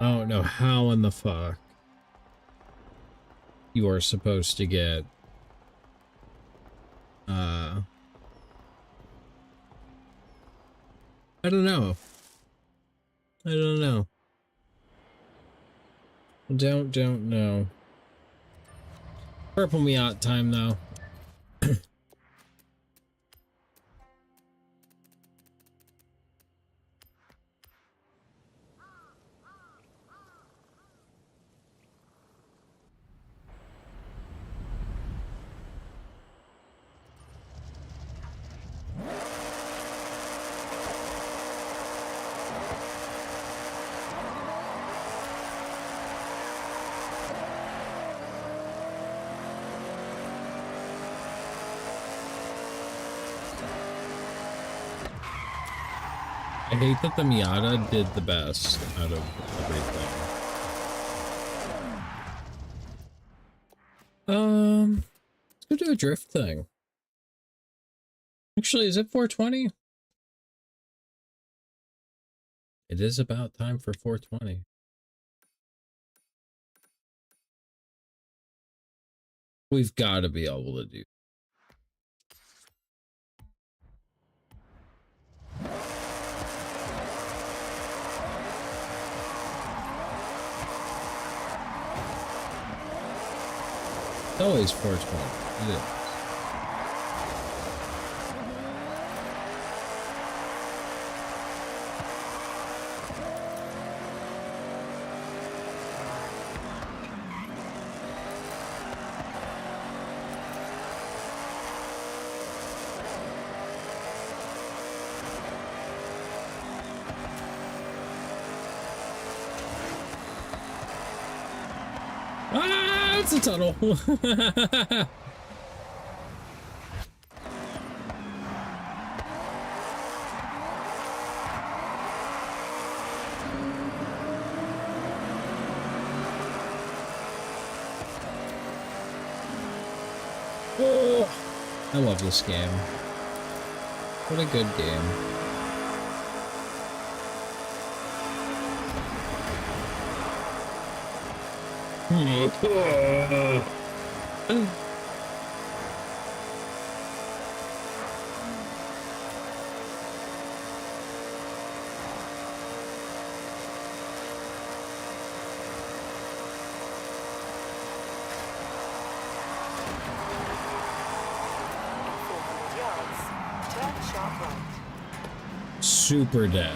I don't know how in the fuck you are supposed to get I don't know. I don't know. Don't know. Purple miat time though. I hate that the Miata did the best out of everything. Let's go do a drift thing. Actually, is it 420? It is about time for 420. We've got to be able to do. It's always 420. It is. Ah, it's a tunnel. Oh, I love this game. What a good game. Super dead.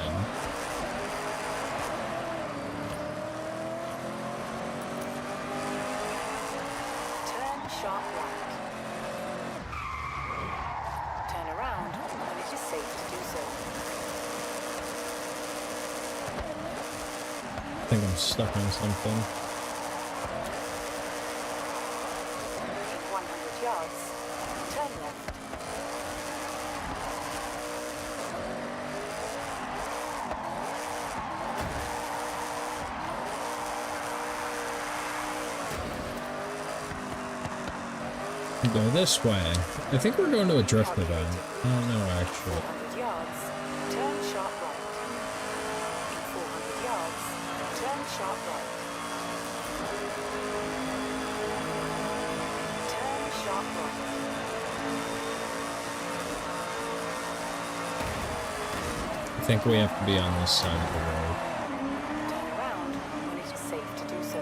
Turn sharp right. Turn around when it is safe to do so. I think I'm stuck on something. In 100 yards, turn left. Go this way. I think we're going to a drift event. I don't know, actually. 400 yards, turn sharp right. In 400 yards, turn sharp right. Turn sharp right. I think we have to be on this side of the road. Turn around when it is safe to do so.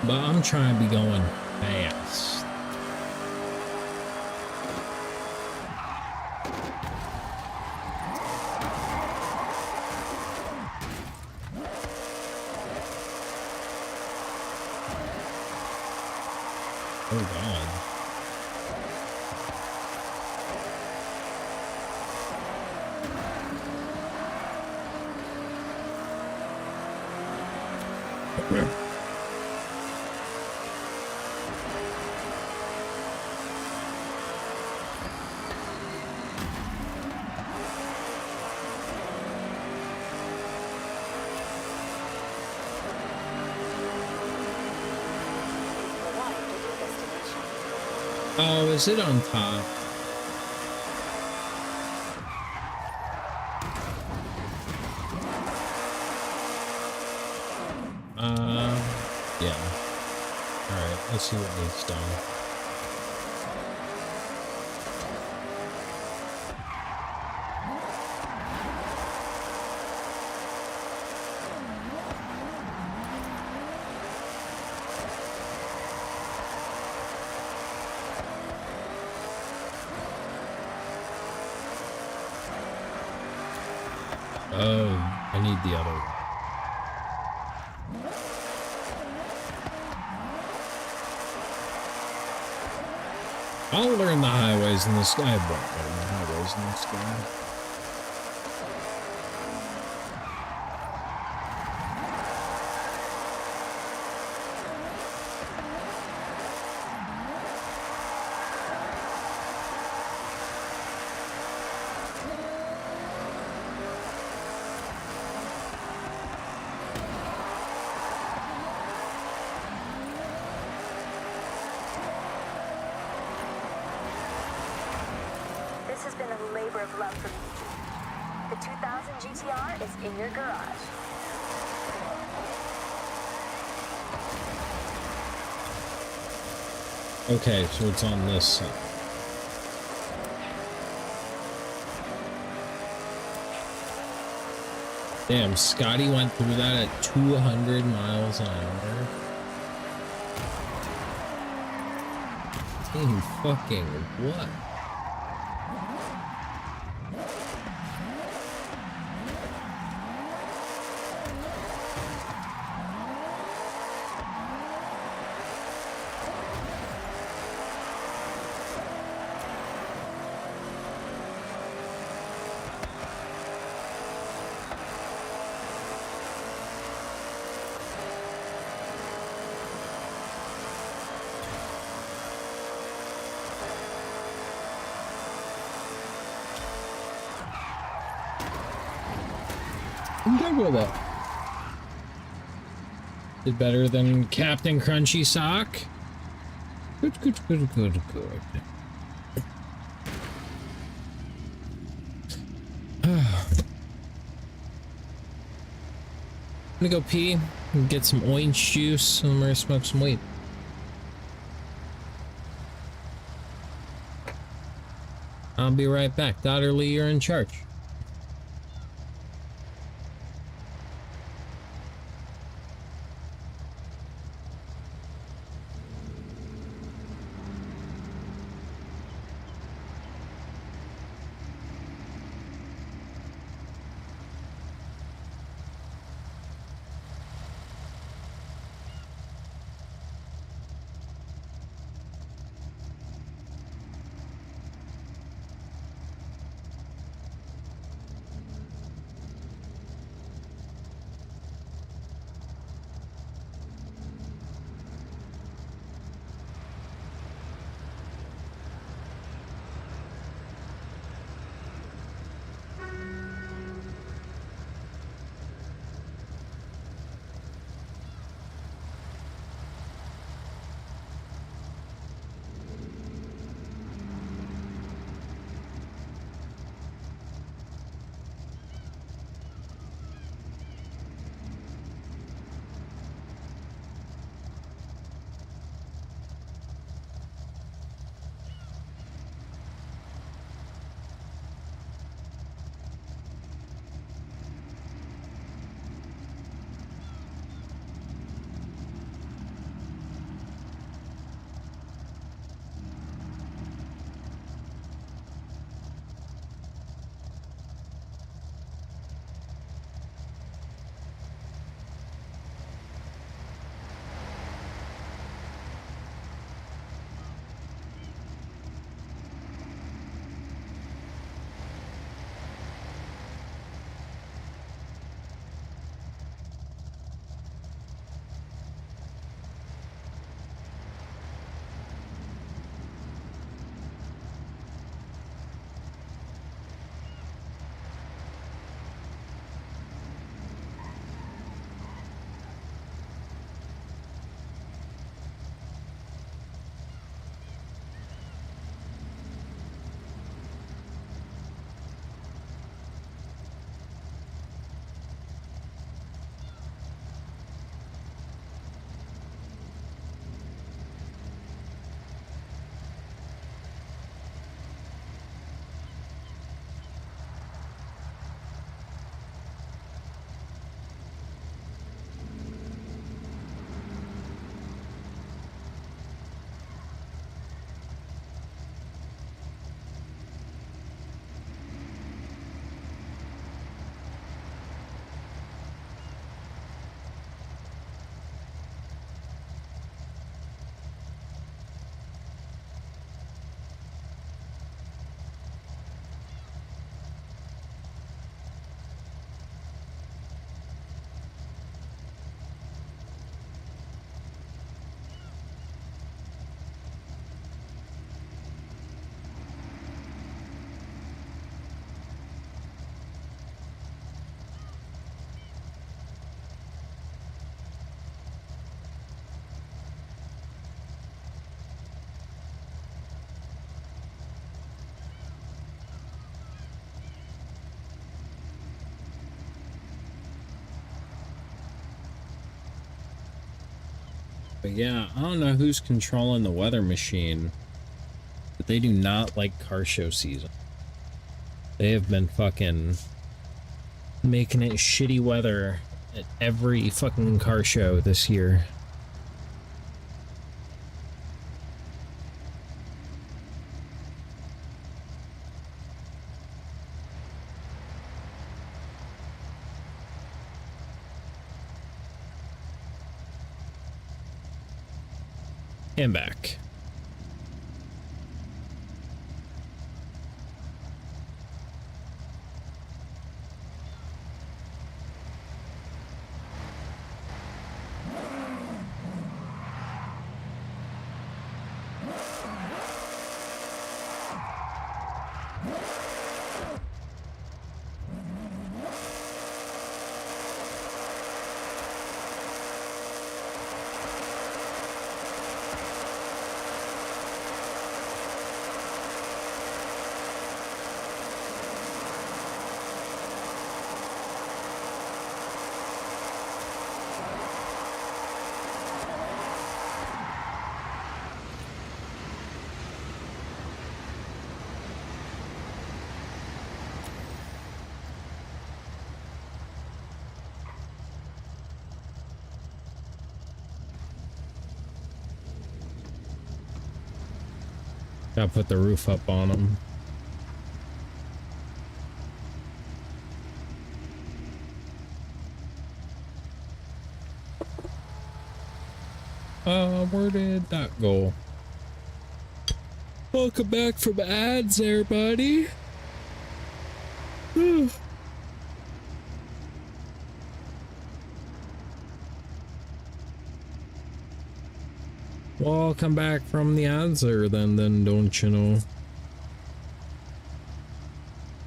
But I'm trying to be going fast. Oh God. You've arrived at your destination. Oh, is it on top? Yeah. Alright, let's see what needs done. Oh, I need the other one. I'll learn the highways in the sky. I won't learn the highways in the sky. This has been a labor of love for me. The 2000 GTR is in your garage. Okay, so it's on this side. Damn, Scotty went through that at 200 miles an hour. Dang, fucking what? I'm good with it. Did better than Captain Crunchy Sock. Good, good, good, good, good. I'm gonna go pee and get some orange juice, and I'm gonna smoke some weed. I'll be right back. Dotterly, you're in charge. But yeah, I don't know who's controlling the weather machine, but they do not like car show season. They have been fucking making it shitty weather at every fucking car show this year. And back. Gotta put the roof up on them. Where did that go? Welcome back from ads, everybody. Well, I'll come back from the ads there then don't you know?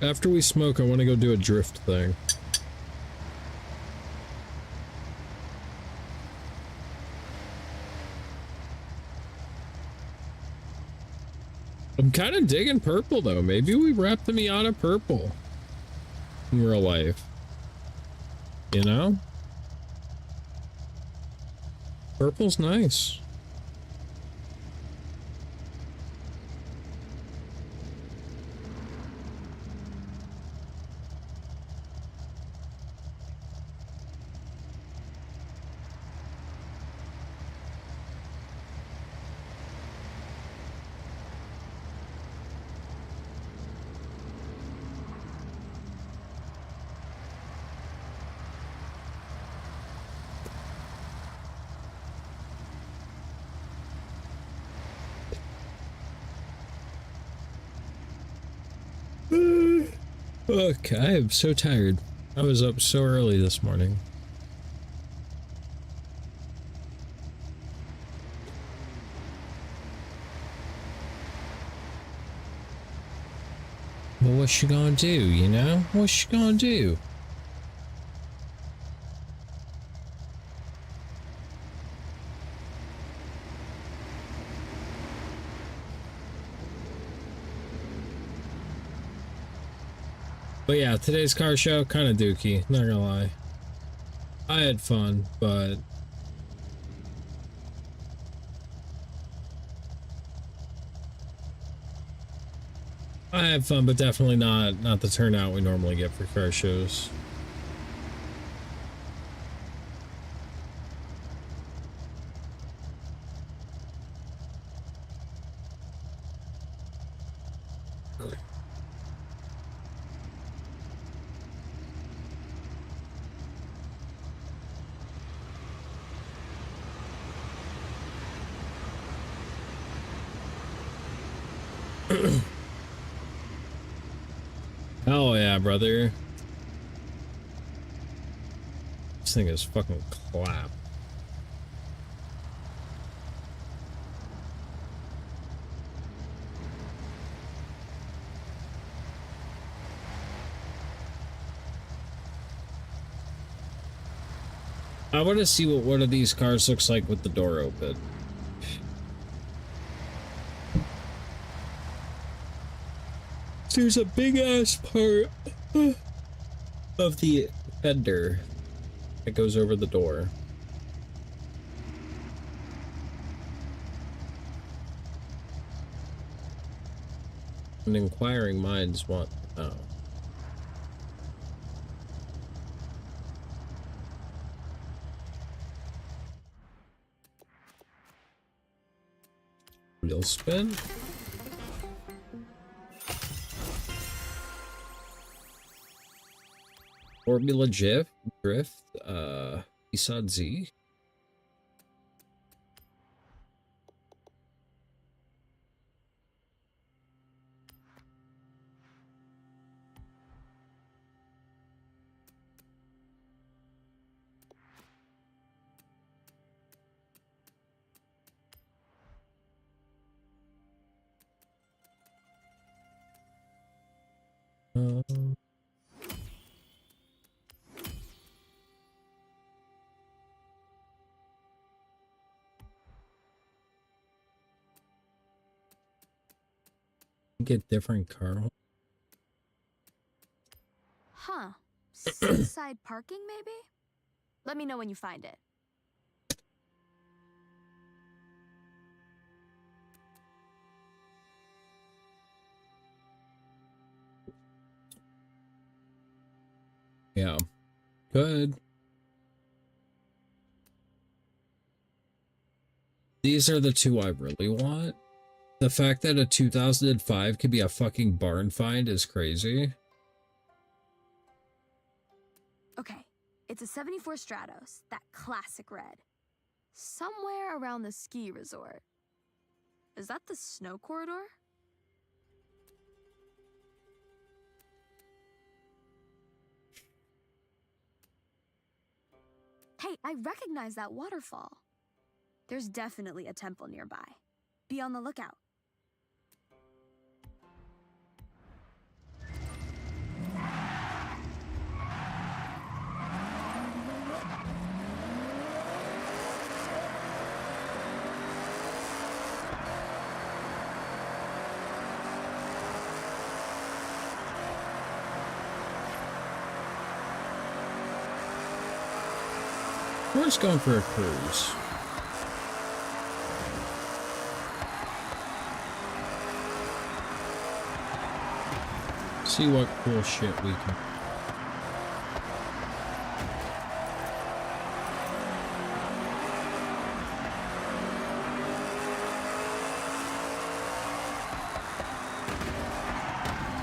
After we smoke, I want to go do a drift thing. I'm kind of digging purple though. Maybe we wrap the Miata purple in real life. You know? Purple's nice. Okay, I'm so tired. I was up so early this morning. Well, what's she gonna do, you know? What's she gonna do? But yeah, today's car show, kind of dookie, not gonna lie. I had fun, but... I had fun, but definitely not the turnout we normally get for car shows. Hell yeah, brother. This thing is fucking clap. I want to see what one of these cars looks like with the door open. There's a big ass part of the fender that goes over the door. And inquiring minds want to know. Wheel spin? Formula drift, Isad Z. Get different car. Huh. Seaside parking, maybe? Let me know when you find it. Yeah. Good. These are the two I really want. The fact that a 2005 could be a fucking barn find is crazy. Okay, it's a 74 Stratos, that classic red. Somewhere around the ski resort. Is that the snow corridor? Hey, I recognize that waterfall. There's definitely a temple nearby. Be on the lookout. We're just going for a cruise. See what cool shit we can.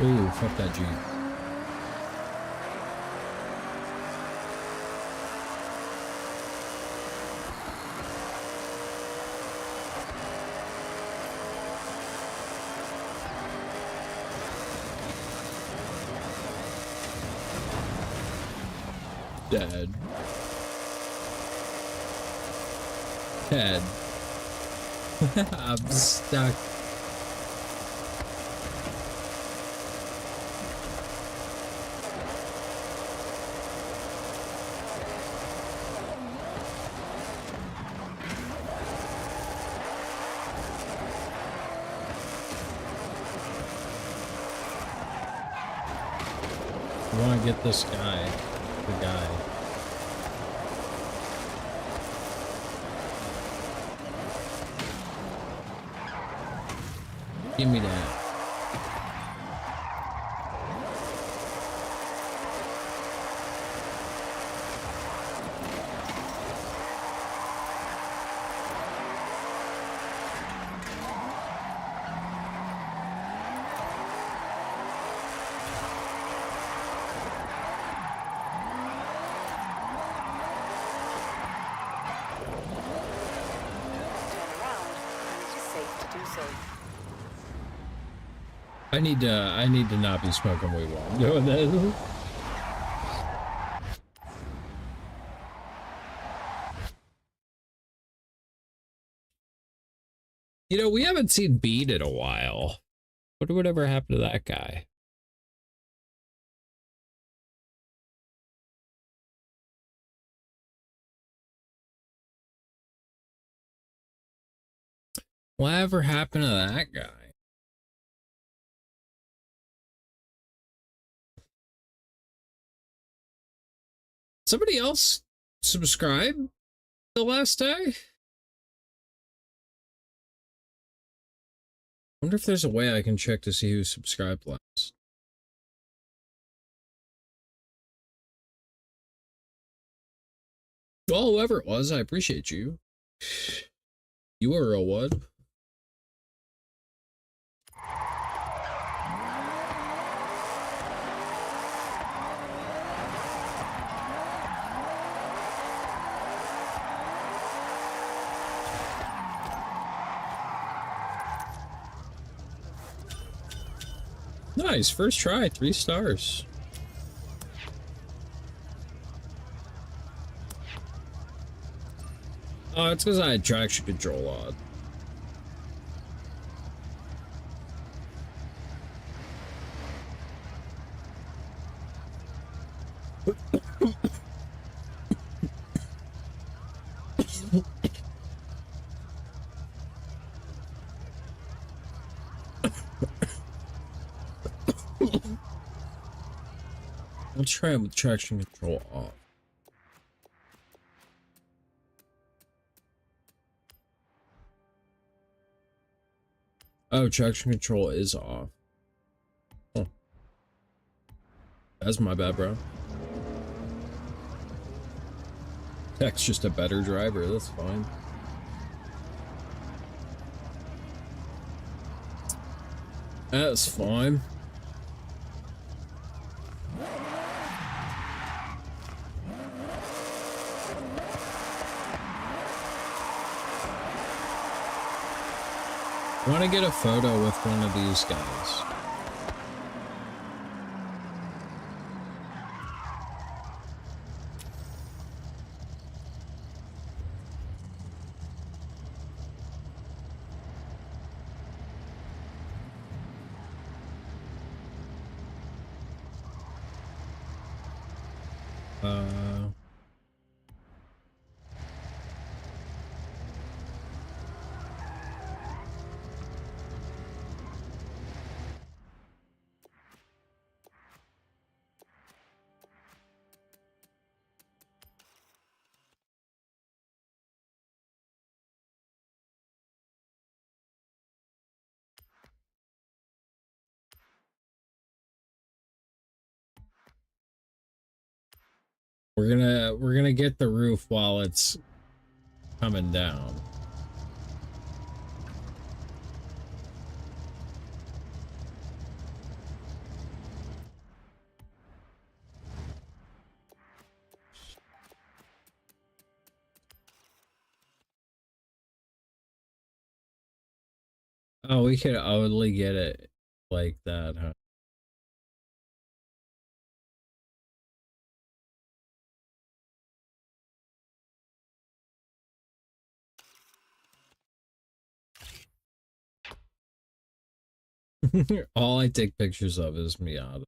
Ooh, fuck that Jeep. Dead. Dead. I'm stuck. I want to get this guy. The guy. Give me that. Turn around when it is safe to do so. I need to not be smoking weed while I'm doing this. You know, we haven't seen Beat in a while. Whatever happened to that guy? Whatever happened to that guy? Somebody else subscribe the last day? wonder if there's a way I can check to see who subscribed last. Well, whoever it was, I appreciate you. You were a what? Nice, first try, 3 stars. Oh, it's because I had traction control on. Let's try it with traction control off. Oh, traction control is off. Oh. That's my bad, bro. Tech's just a better driver, that's fine. That's fine. I want to get a photo with one of these guys. We're gonna get the roof while it's coming down. Oh, we could only get it like that, huh? All I take pictures of is miat.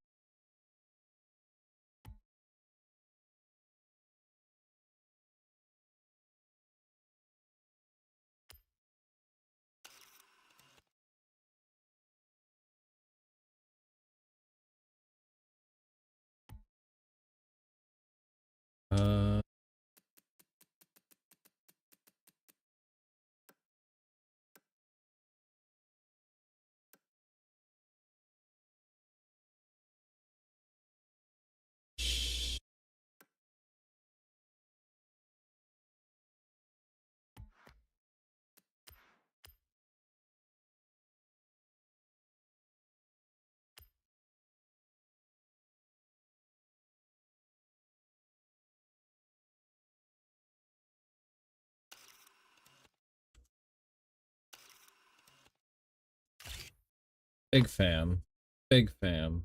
Big fan. Big fan.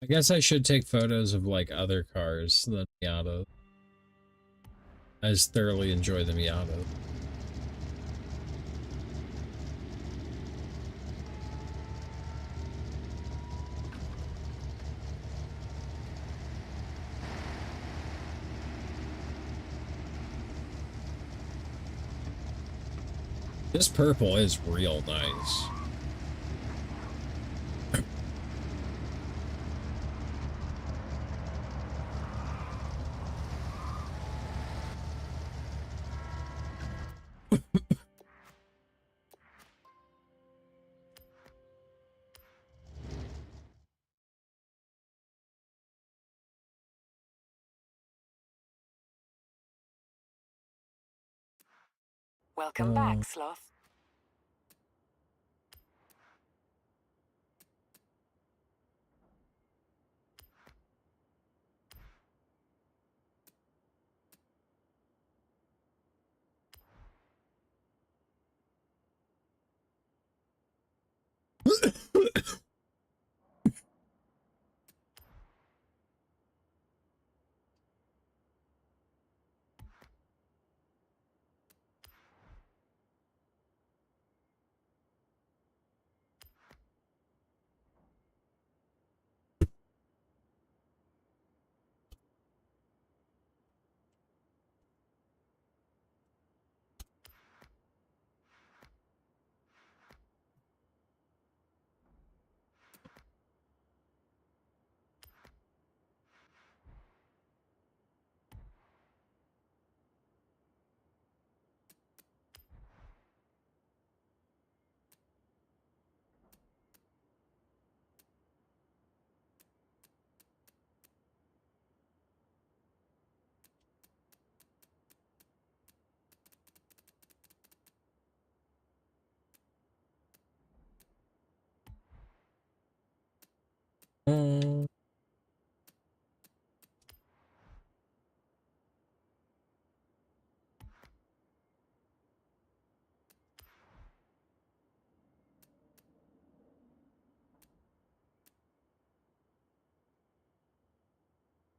I guess I should take photos of like other cars than Miata. I just thoroughly enjoy the Miata. This purple is real nice. Welcome back, Sloth.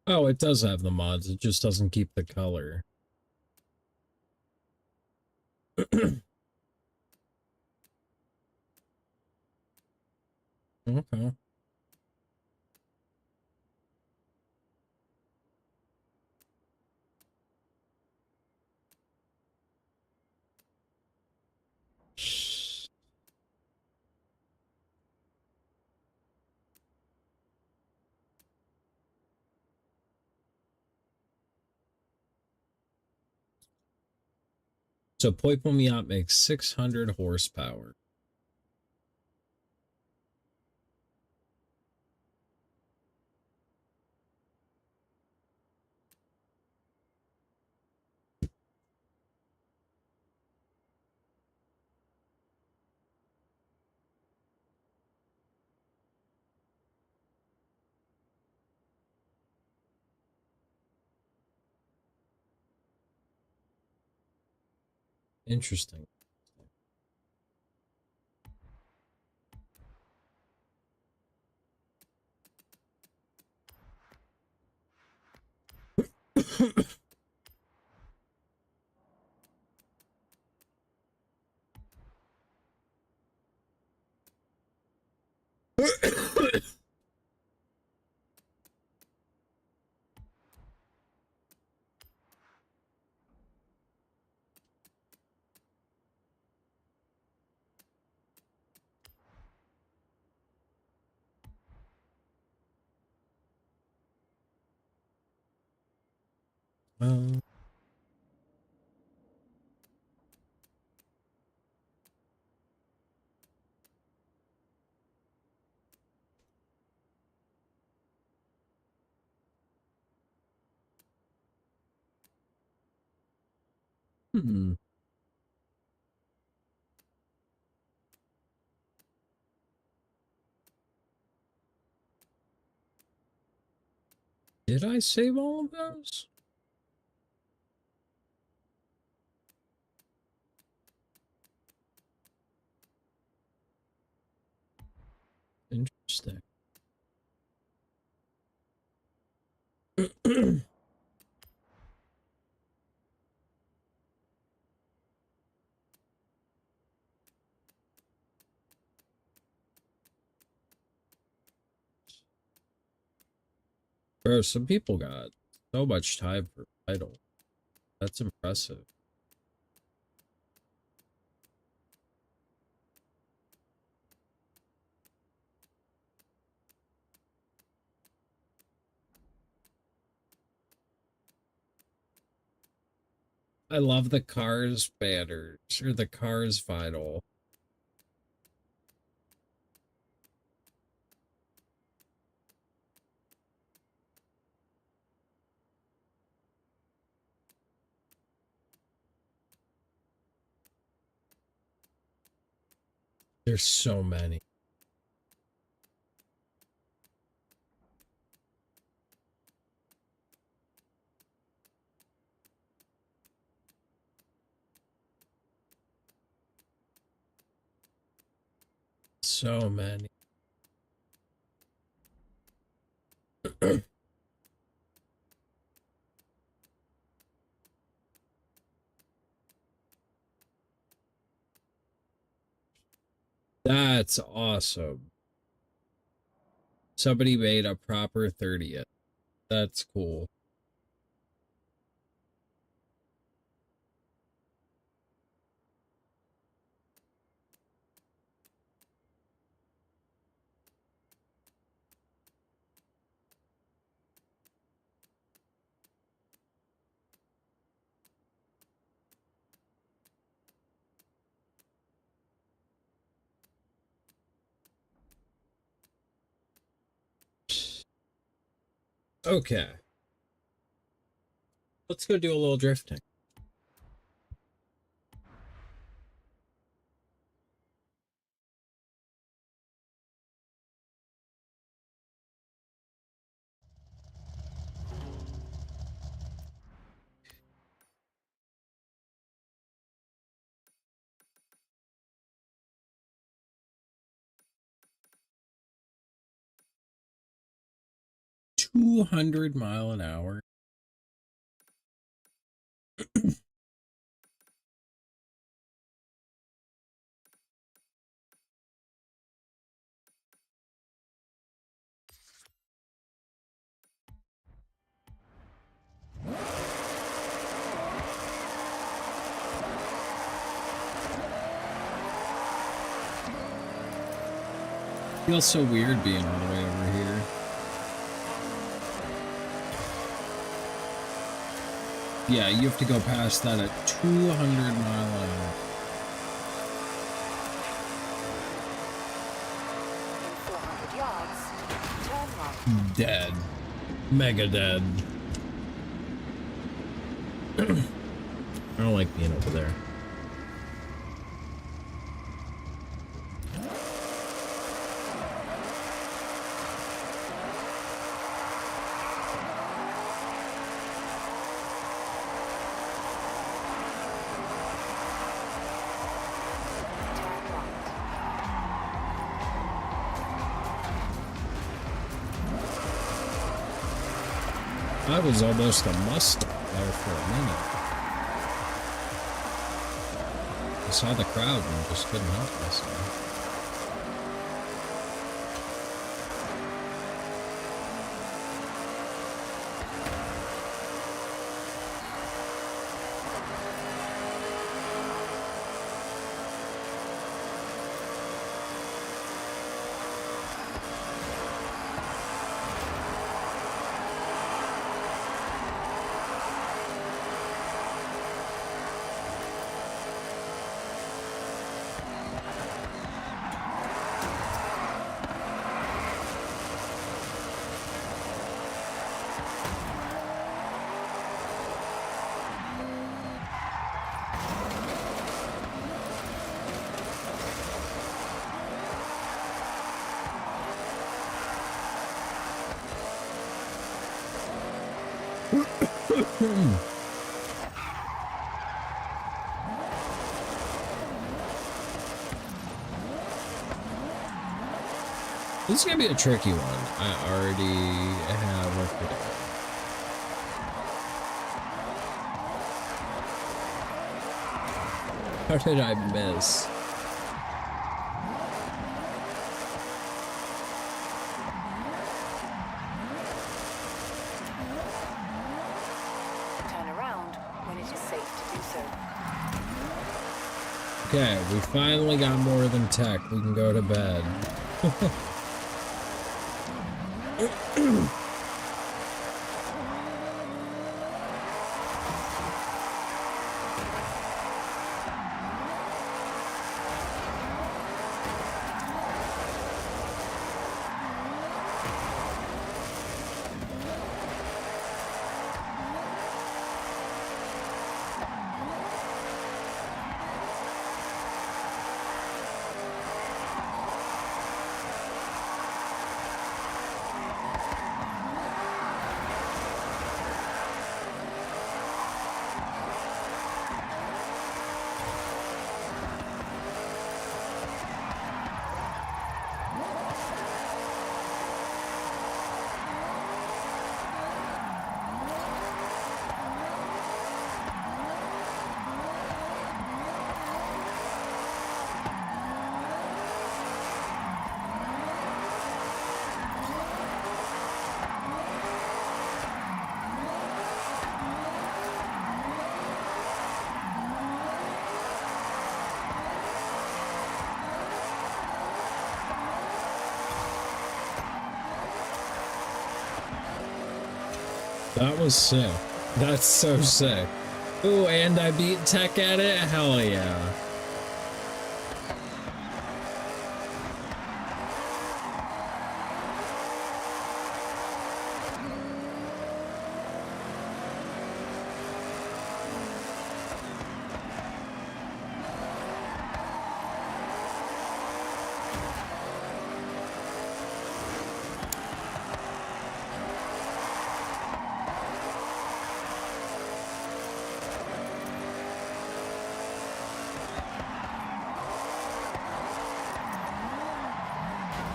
Oh, it does have the mods. It just doesn't keep the color. Okay. So poiple miat makes 600 horsepower. Interesting. Um, hmm. Did I save all of those? Interesting. Bro, some people got so much time for title. That's impressive. I love the Cars banners, or the Cars vinyl. There's so many. So many. That's awesome. Somebody made a proper 30th. That's cool. Okay. Let's go do a little drifting. $200 mph. Feels so weird being all the way over here. Yeah, you have to go past that at 200 mile an hour. In 400 yards, turn right. Dead. Mega dead. I don't like being over there. I was almost a Mustang there for a minute. I saw the crowd and just couldn't help myself. This is gonna be a tricky one. I already have a feeling. How did I miss? Turn around when it is safe to do so. Okay, we finally got more than tech. We can go to bed. That was sick. That's so sick. Ooh, and I beat Tech at it? Hell yeah.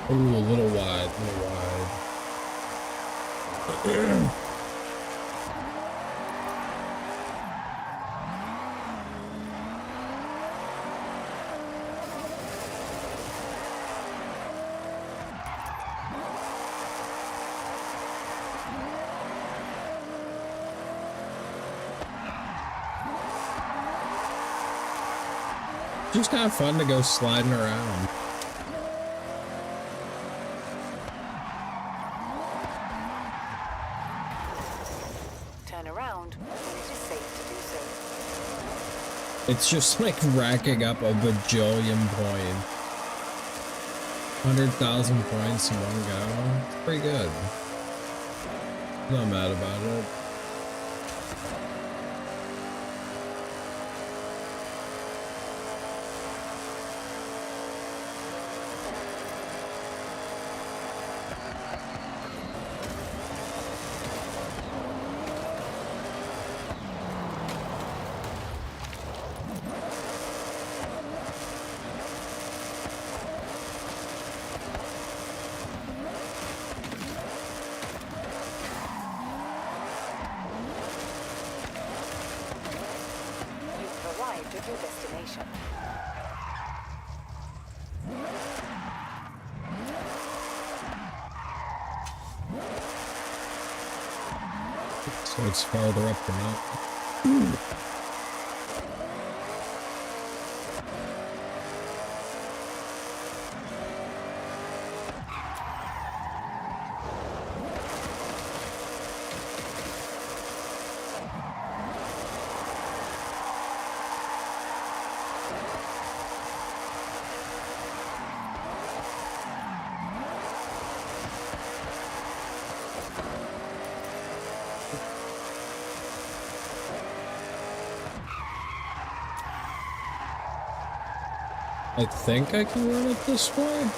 Ooh, a little wide, a little wide. Just kind of fun to go sliding around. Turn around when it is safe to do so. It's just like racking up a bajillion points. 100,000 points in one go. It's pretty good. Not mad about it. You've arrived at your destination. So it's farther up than up. I think I can run it this way.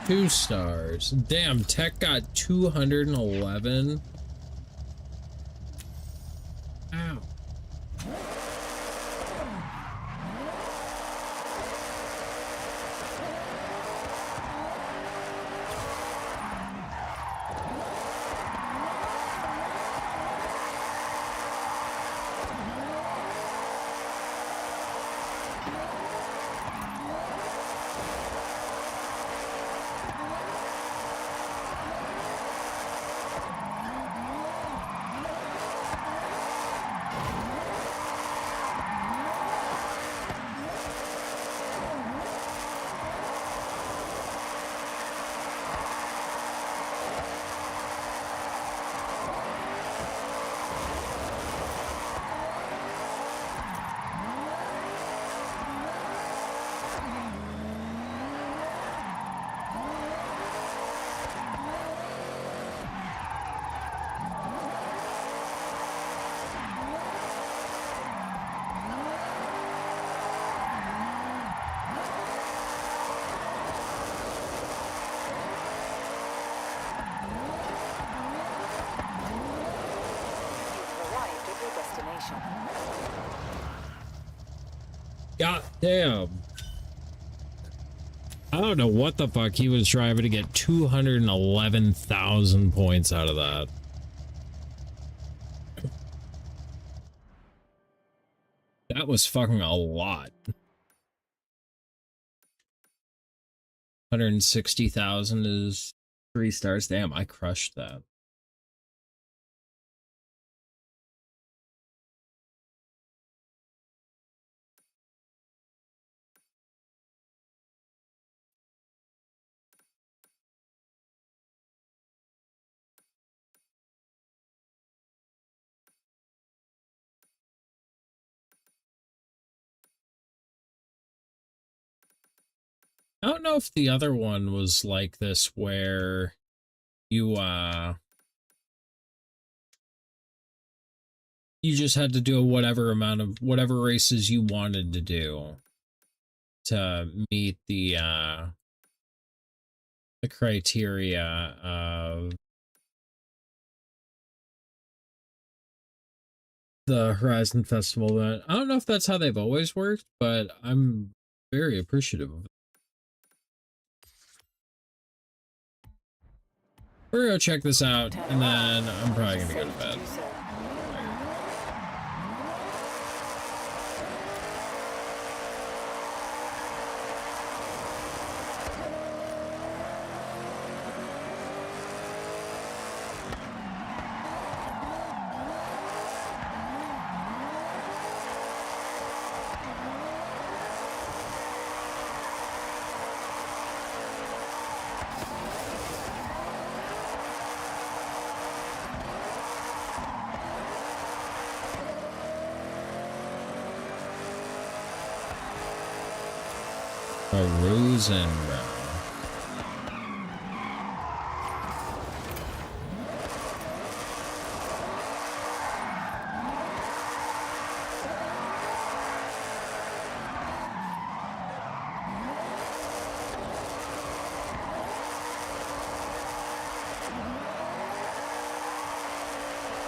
Two stars. Damn, Tech got 211. Ow. destination. God damn. I don't know what the fuck he was driving to get 211,000 points out of that. That was fucking a lot. 160,000 is 3 stars. Damn, I crushed that. I don't know if the other one was like this where you you just had to do whatever amount of whatever races you wanted to do to meet the criteria of the Horizon Festival event. I don't know if that's how they've always worked, but I'm very appreciative of it. We're gonna check this out, and then I'm probably gonna go to bed. Horizon.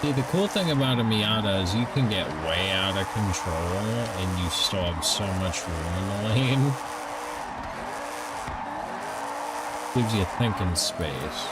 See, the cool thing about a Miata is you can get way out of control and you still have so much room in the lane. Gives you thinking space.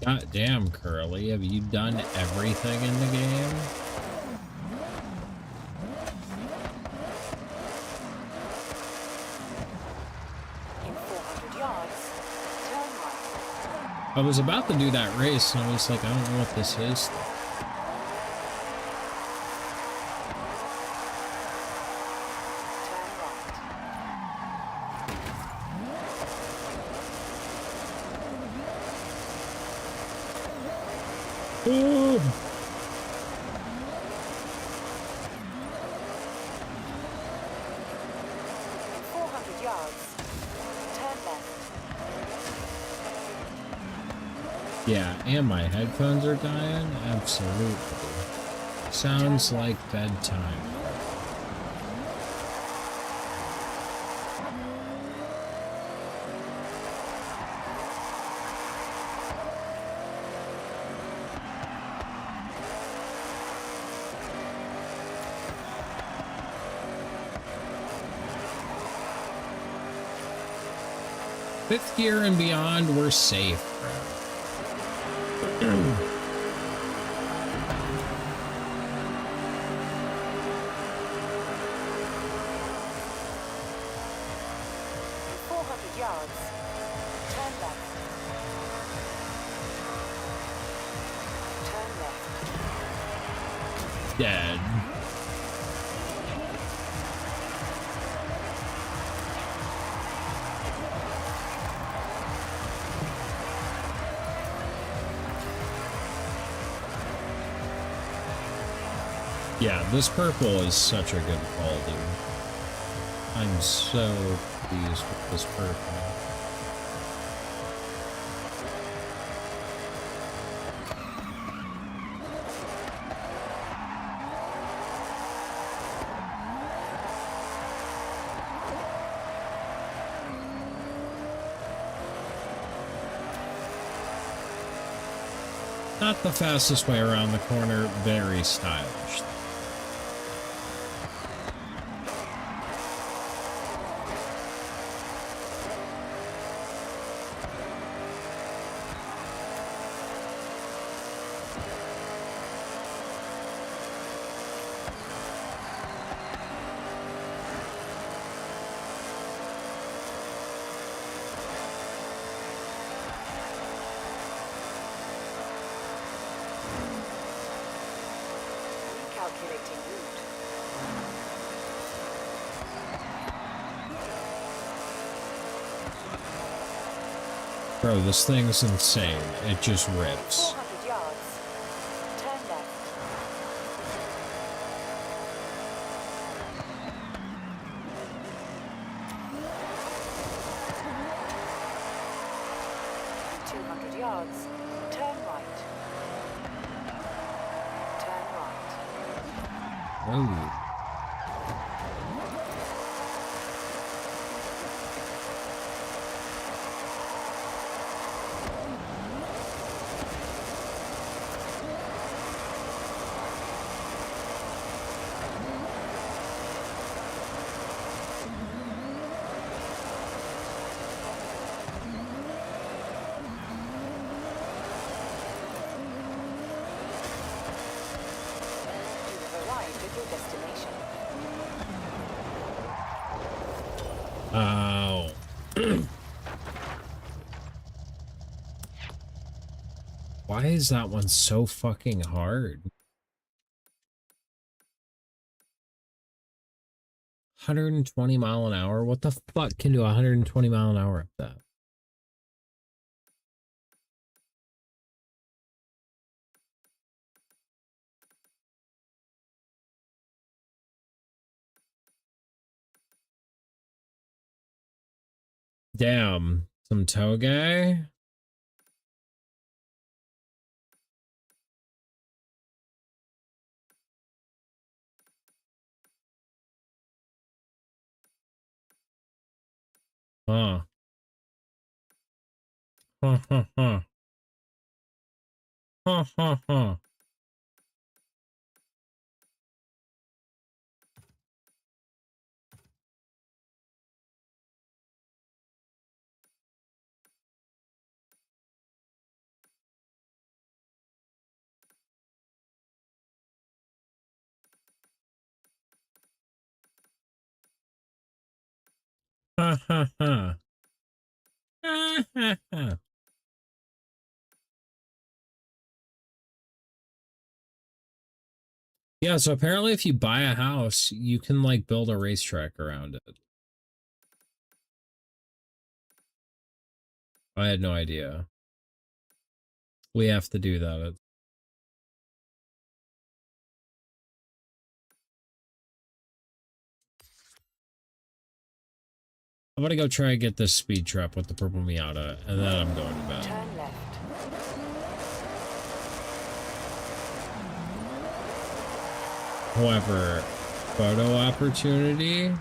God damn, Curly, have you done everything in the game? In 400 yards, turn right. I was about to do that race and I was like, I don't know what this is. Ooh. 400 yards, turn left. Yeah, and my headphones are dying? Absolutely. Sounds like bedtime. Fifth gear and beyond, we're safe, bro. 400 yards, turn left. Turn left. Dead. this purple is such a good quality. I'm so pleased with this purple. Not the fastest way around the corner, very stylish. Recalculating route. Bro, this thing's insane. It just rips. 400 yards. Turn left. 200 yards. Turn right. Turn right. Oh. You have arrived at your destination. Ow. Why is that one so fucking hard? 120 mile an hour? What the fuck can do 120 mile an hour up that? Damn. Some tow guy? Huh. Huh, huh, huh. Huh, huh, huh. Ha ha ha. Ha ha ha. Yeah, so apparently if you buy a house, you can like build a racetrack around it. I had no idea. We have to do that. I'm gonna go try and get this speed trap with the purple Miata, and then I'm going to bed. Turn left. However, photo opportunity.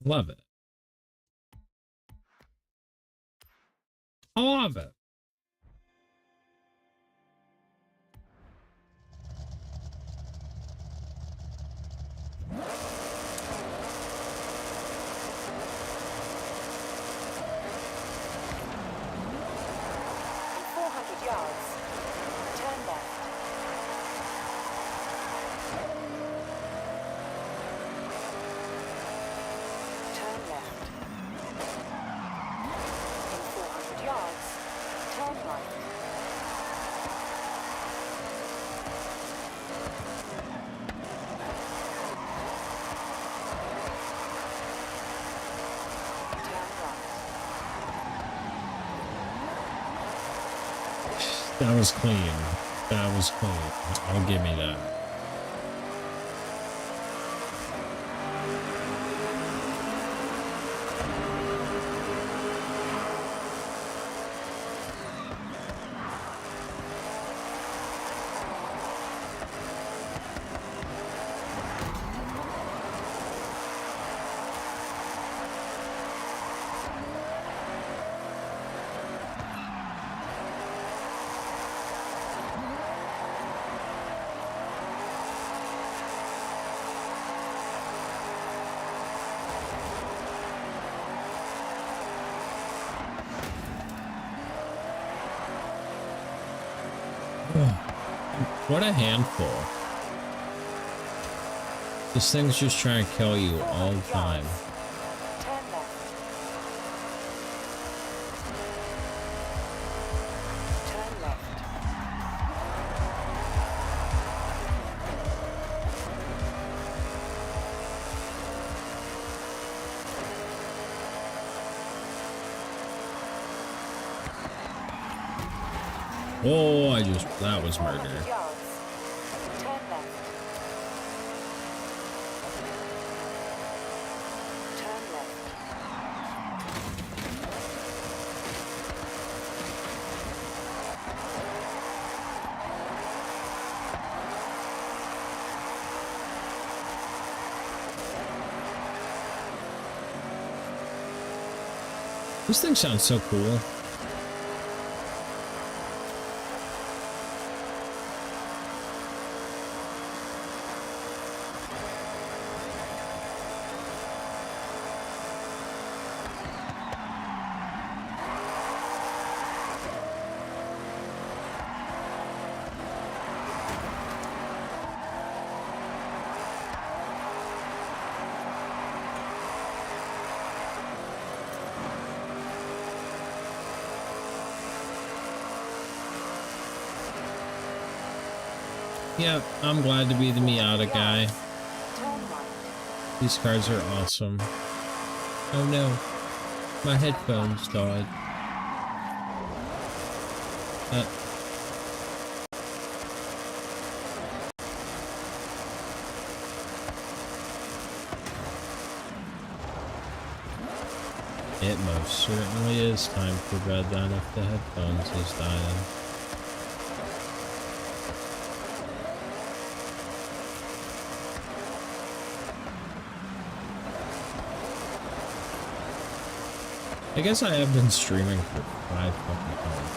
Love it. I love it. In 400 yards, turn left. Turn left. In 400 yards, turn right. Turn right. That was clean. That was clean. I'll give me that. What a handful. This thing's just trying to kill you all the time. Turn left. Turn left. Oh, that was murder. 400 yards. Turn left. Turn left. This thing sounds so cool. Yeah, I'm glad to be the Miata guy. Turn right. These cars are awesome. Oh no, my headphones died. It most certainly is time for bed then if the headphones is dying. I guess I have been streaming for 5 fucking hours.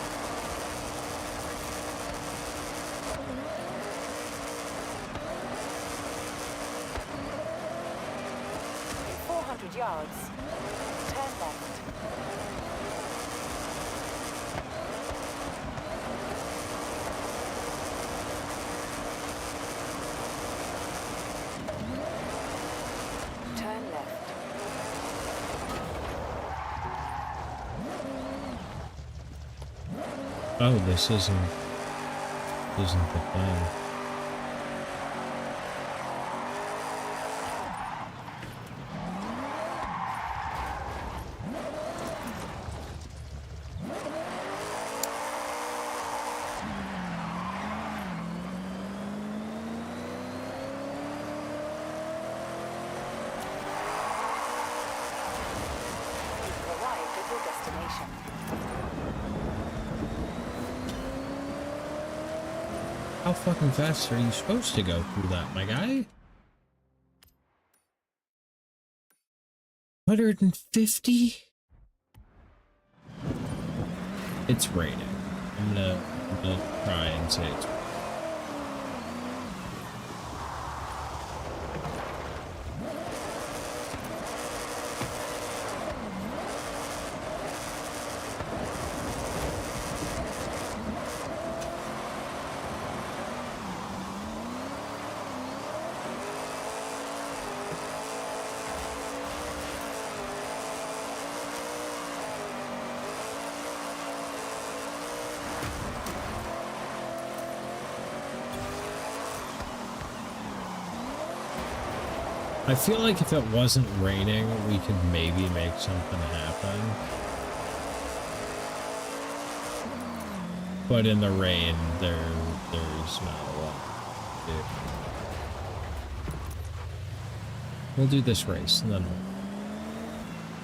In 400 yards, turn left. Turn left. Oh, this isn't the thing. You've arrived at your destination. How fucking fast are you supposed to go through that, my guy? 150? It's raining. I'm gonna try and say it's raining. I feel like if it wasn't raining, we could maybe make something happen. But in the rain, there's not a lot to do. We'll do this race, and then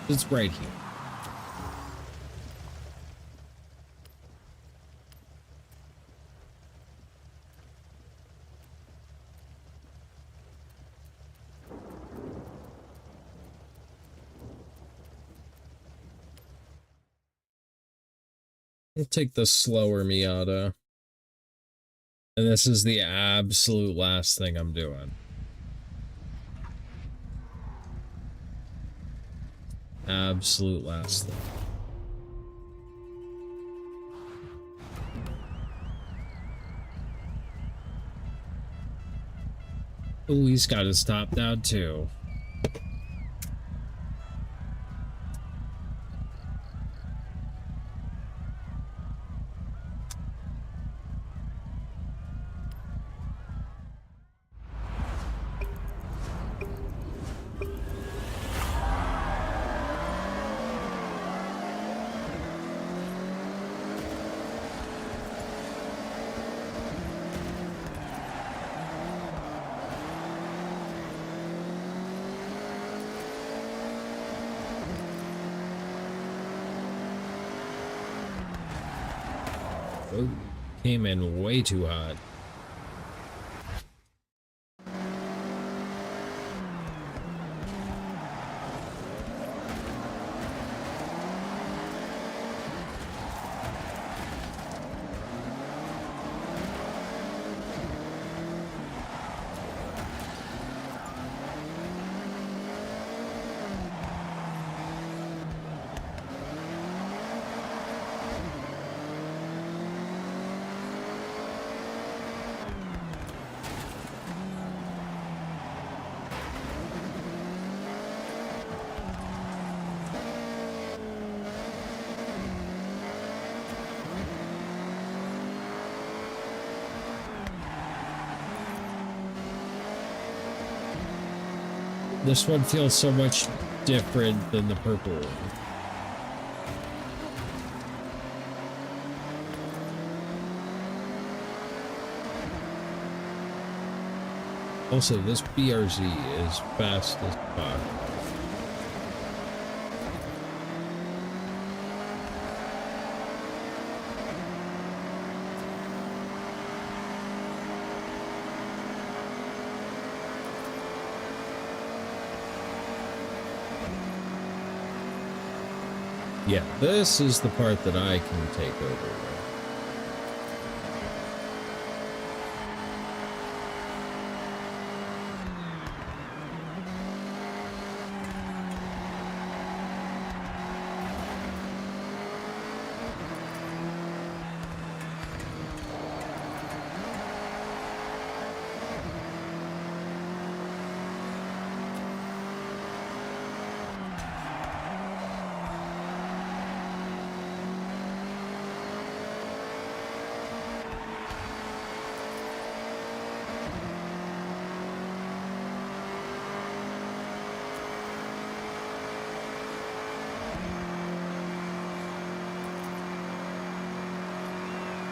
it's right here. We'll take the slower Miata. And this is the absolute last thing I'm doing. Absolute last thing. Ooh, he's got his top down too. Oh, came in way too hot. This one feels so much different than the purple one. Also, this BRZ is fast as fuck. Yeah, this is the part that I can take over with.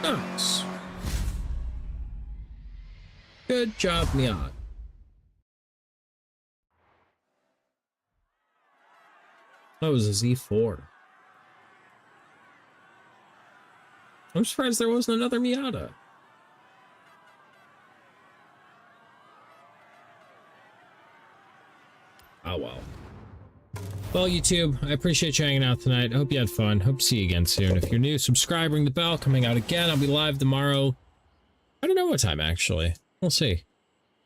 Nice. Good job, miat. That was a Z4. I'm surprised there wasn't another Miata. Oh well. Well, YouTube, I appreciate you hanging out tonight. I hope you had fun. Hope to see you again soon. If you're new, subscribe, ring the bell, coming out again. I'll be live tomorrow. I don't know what time, actually. We'll see.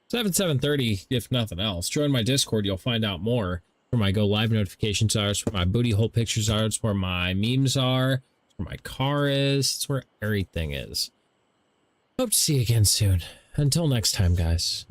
7:30, if nothing else. Join my Discord. You'll find out more. Where my go live notifications are. It's where my booty hole pictures are. It's where my memes are. It's where my car is. It's where everything is. Hope to see you again soon. Until next time, guys.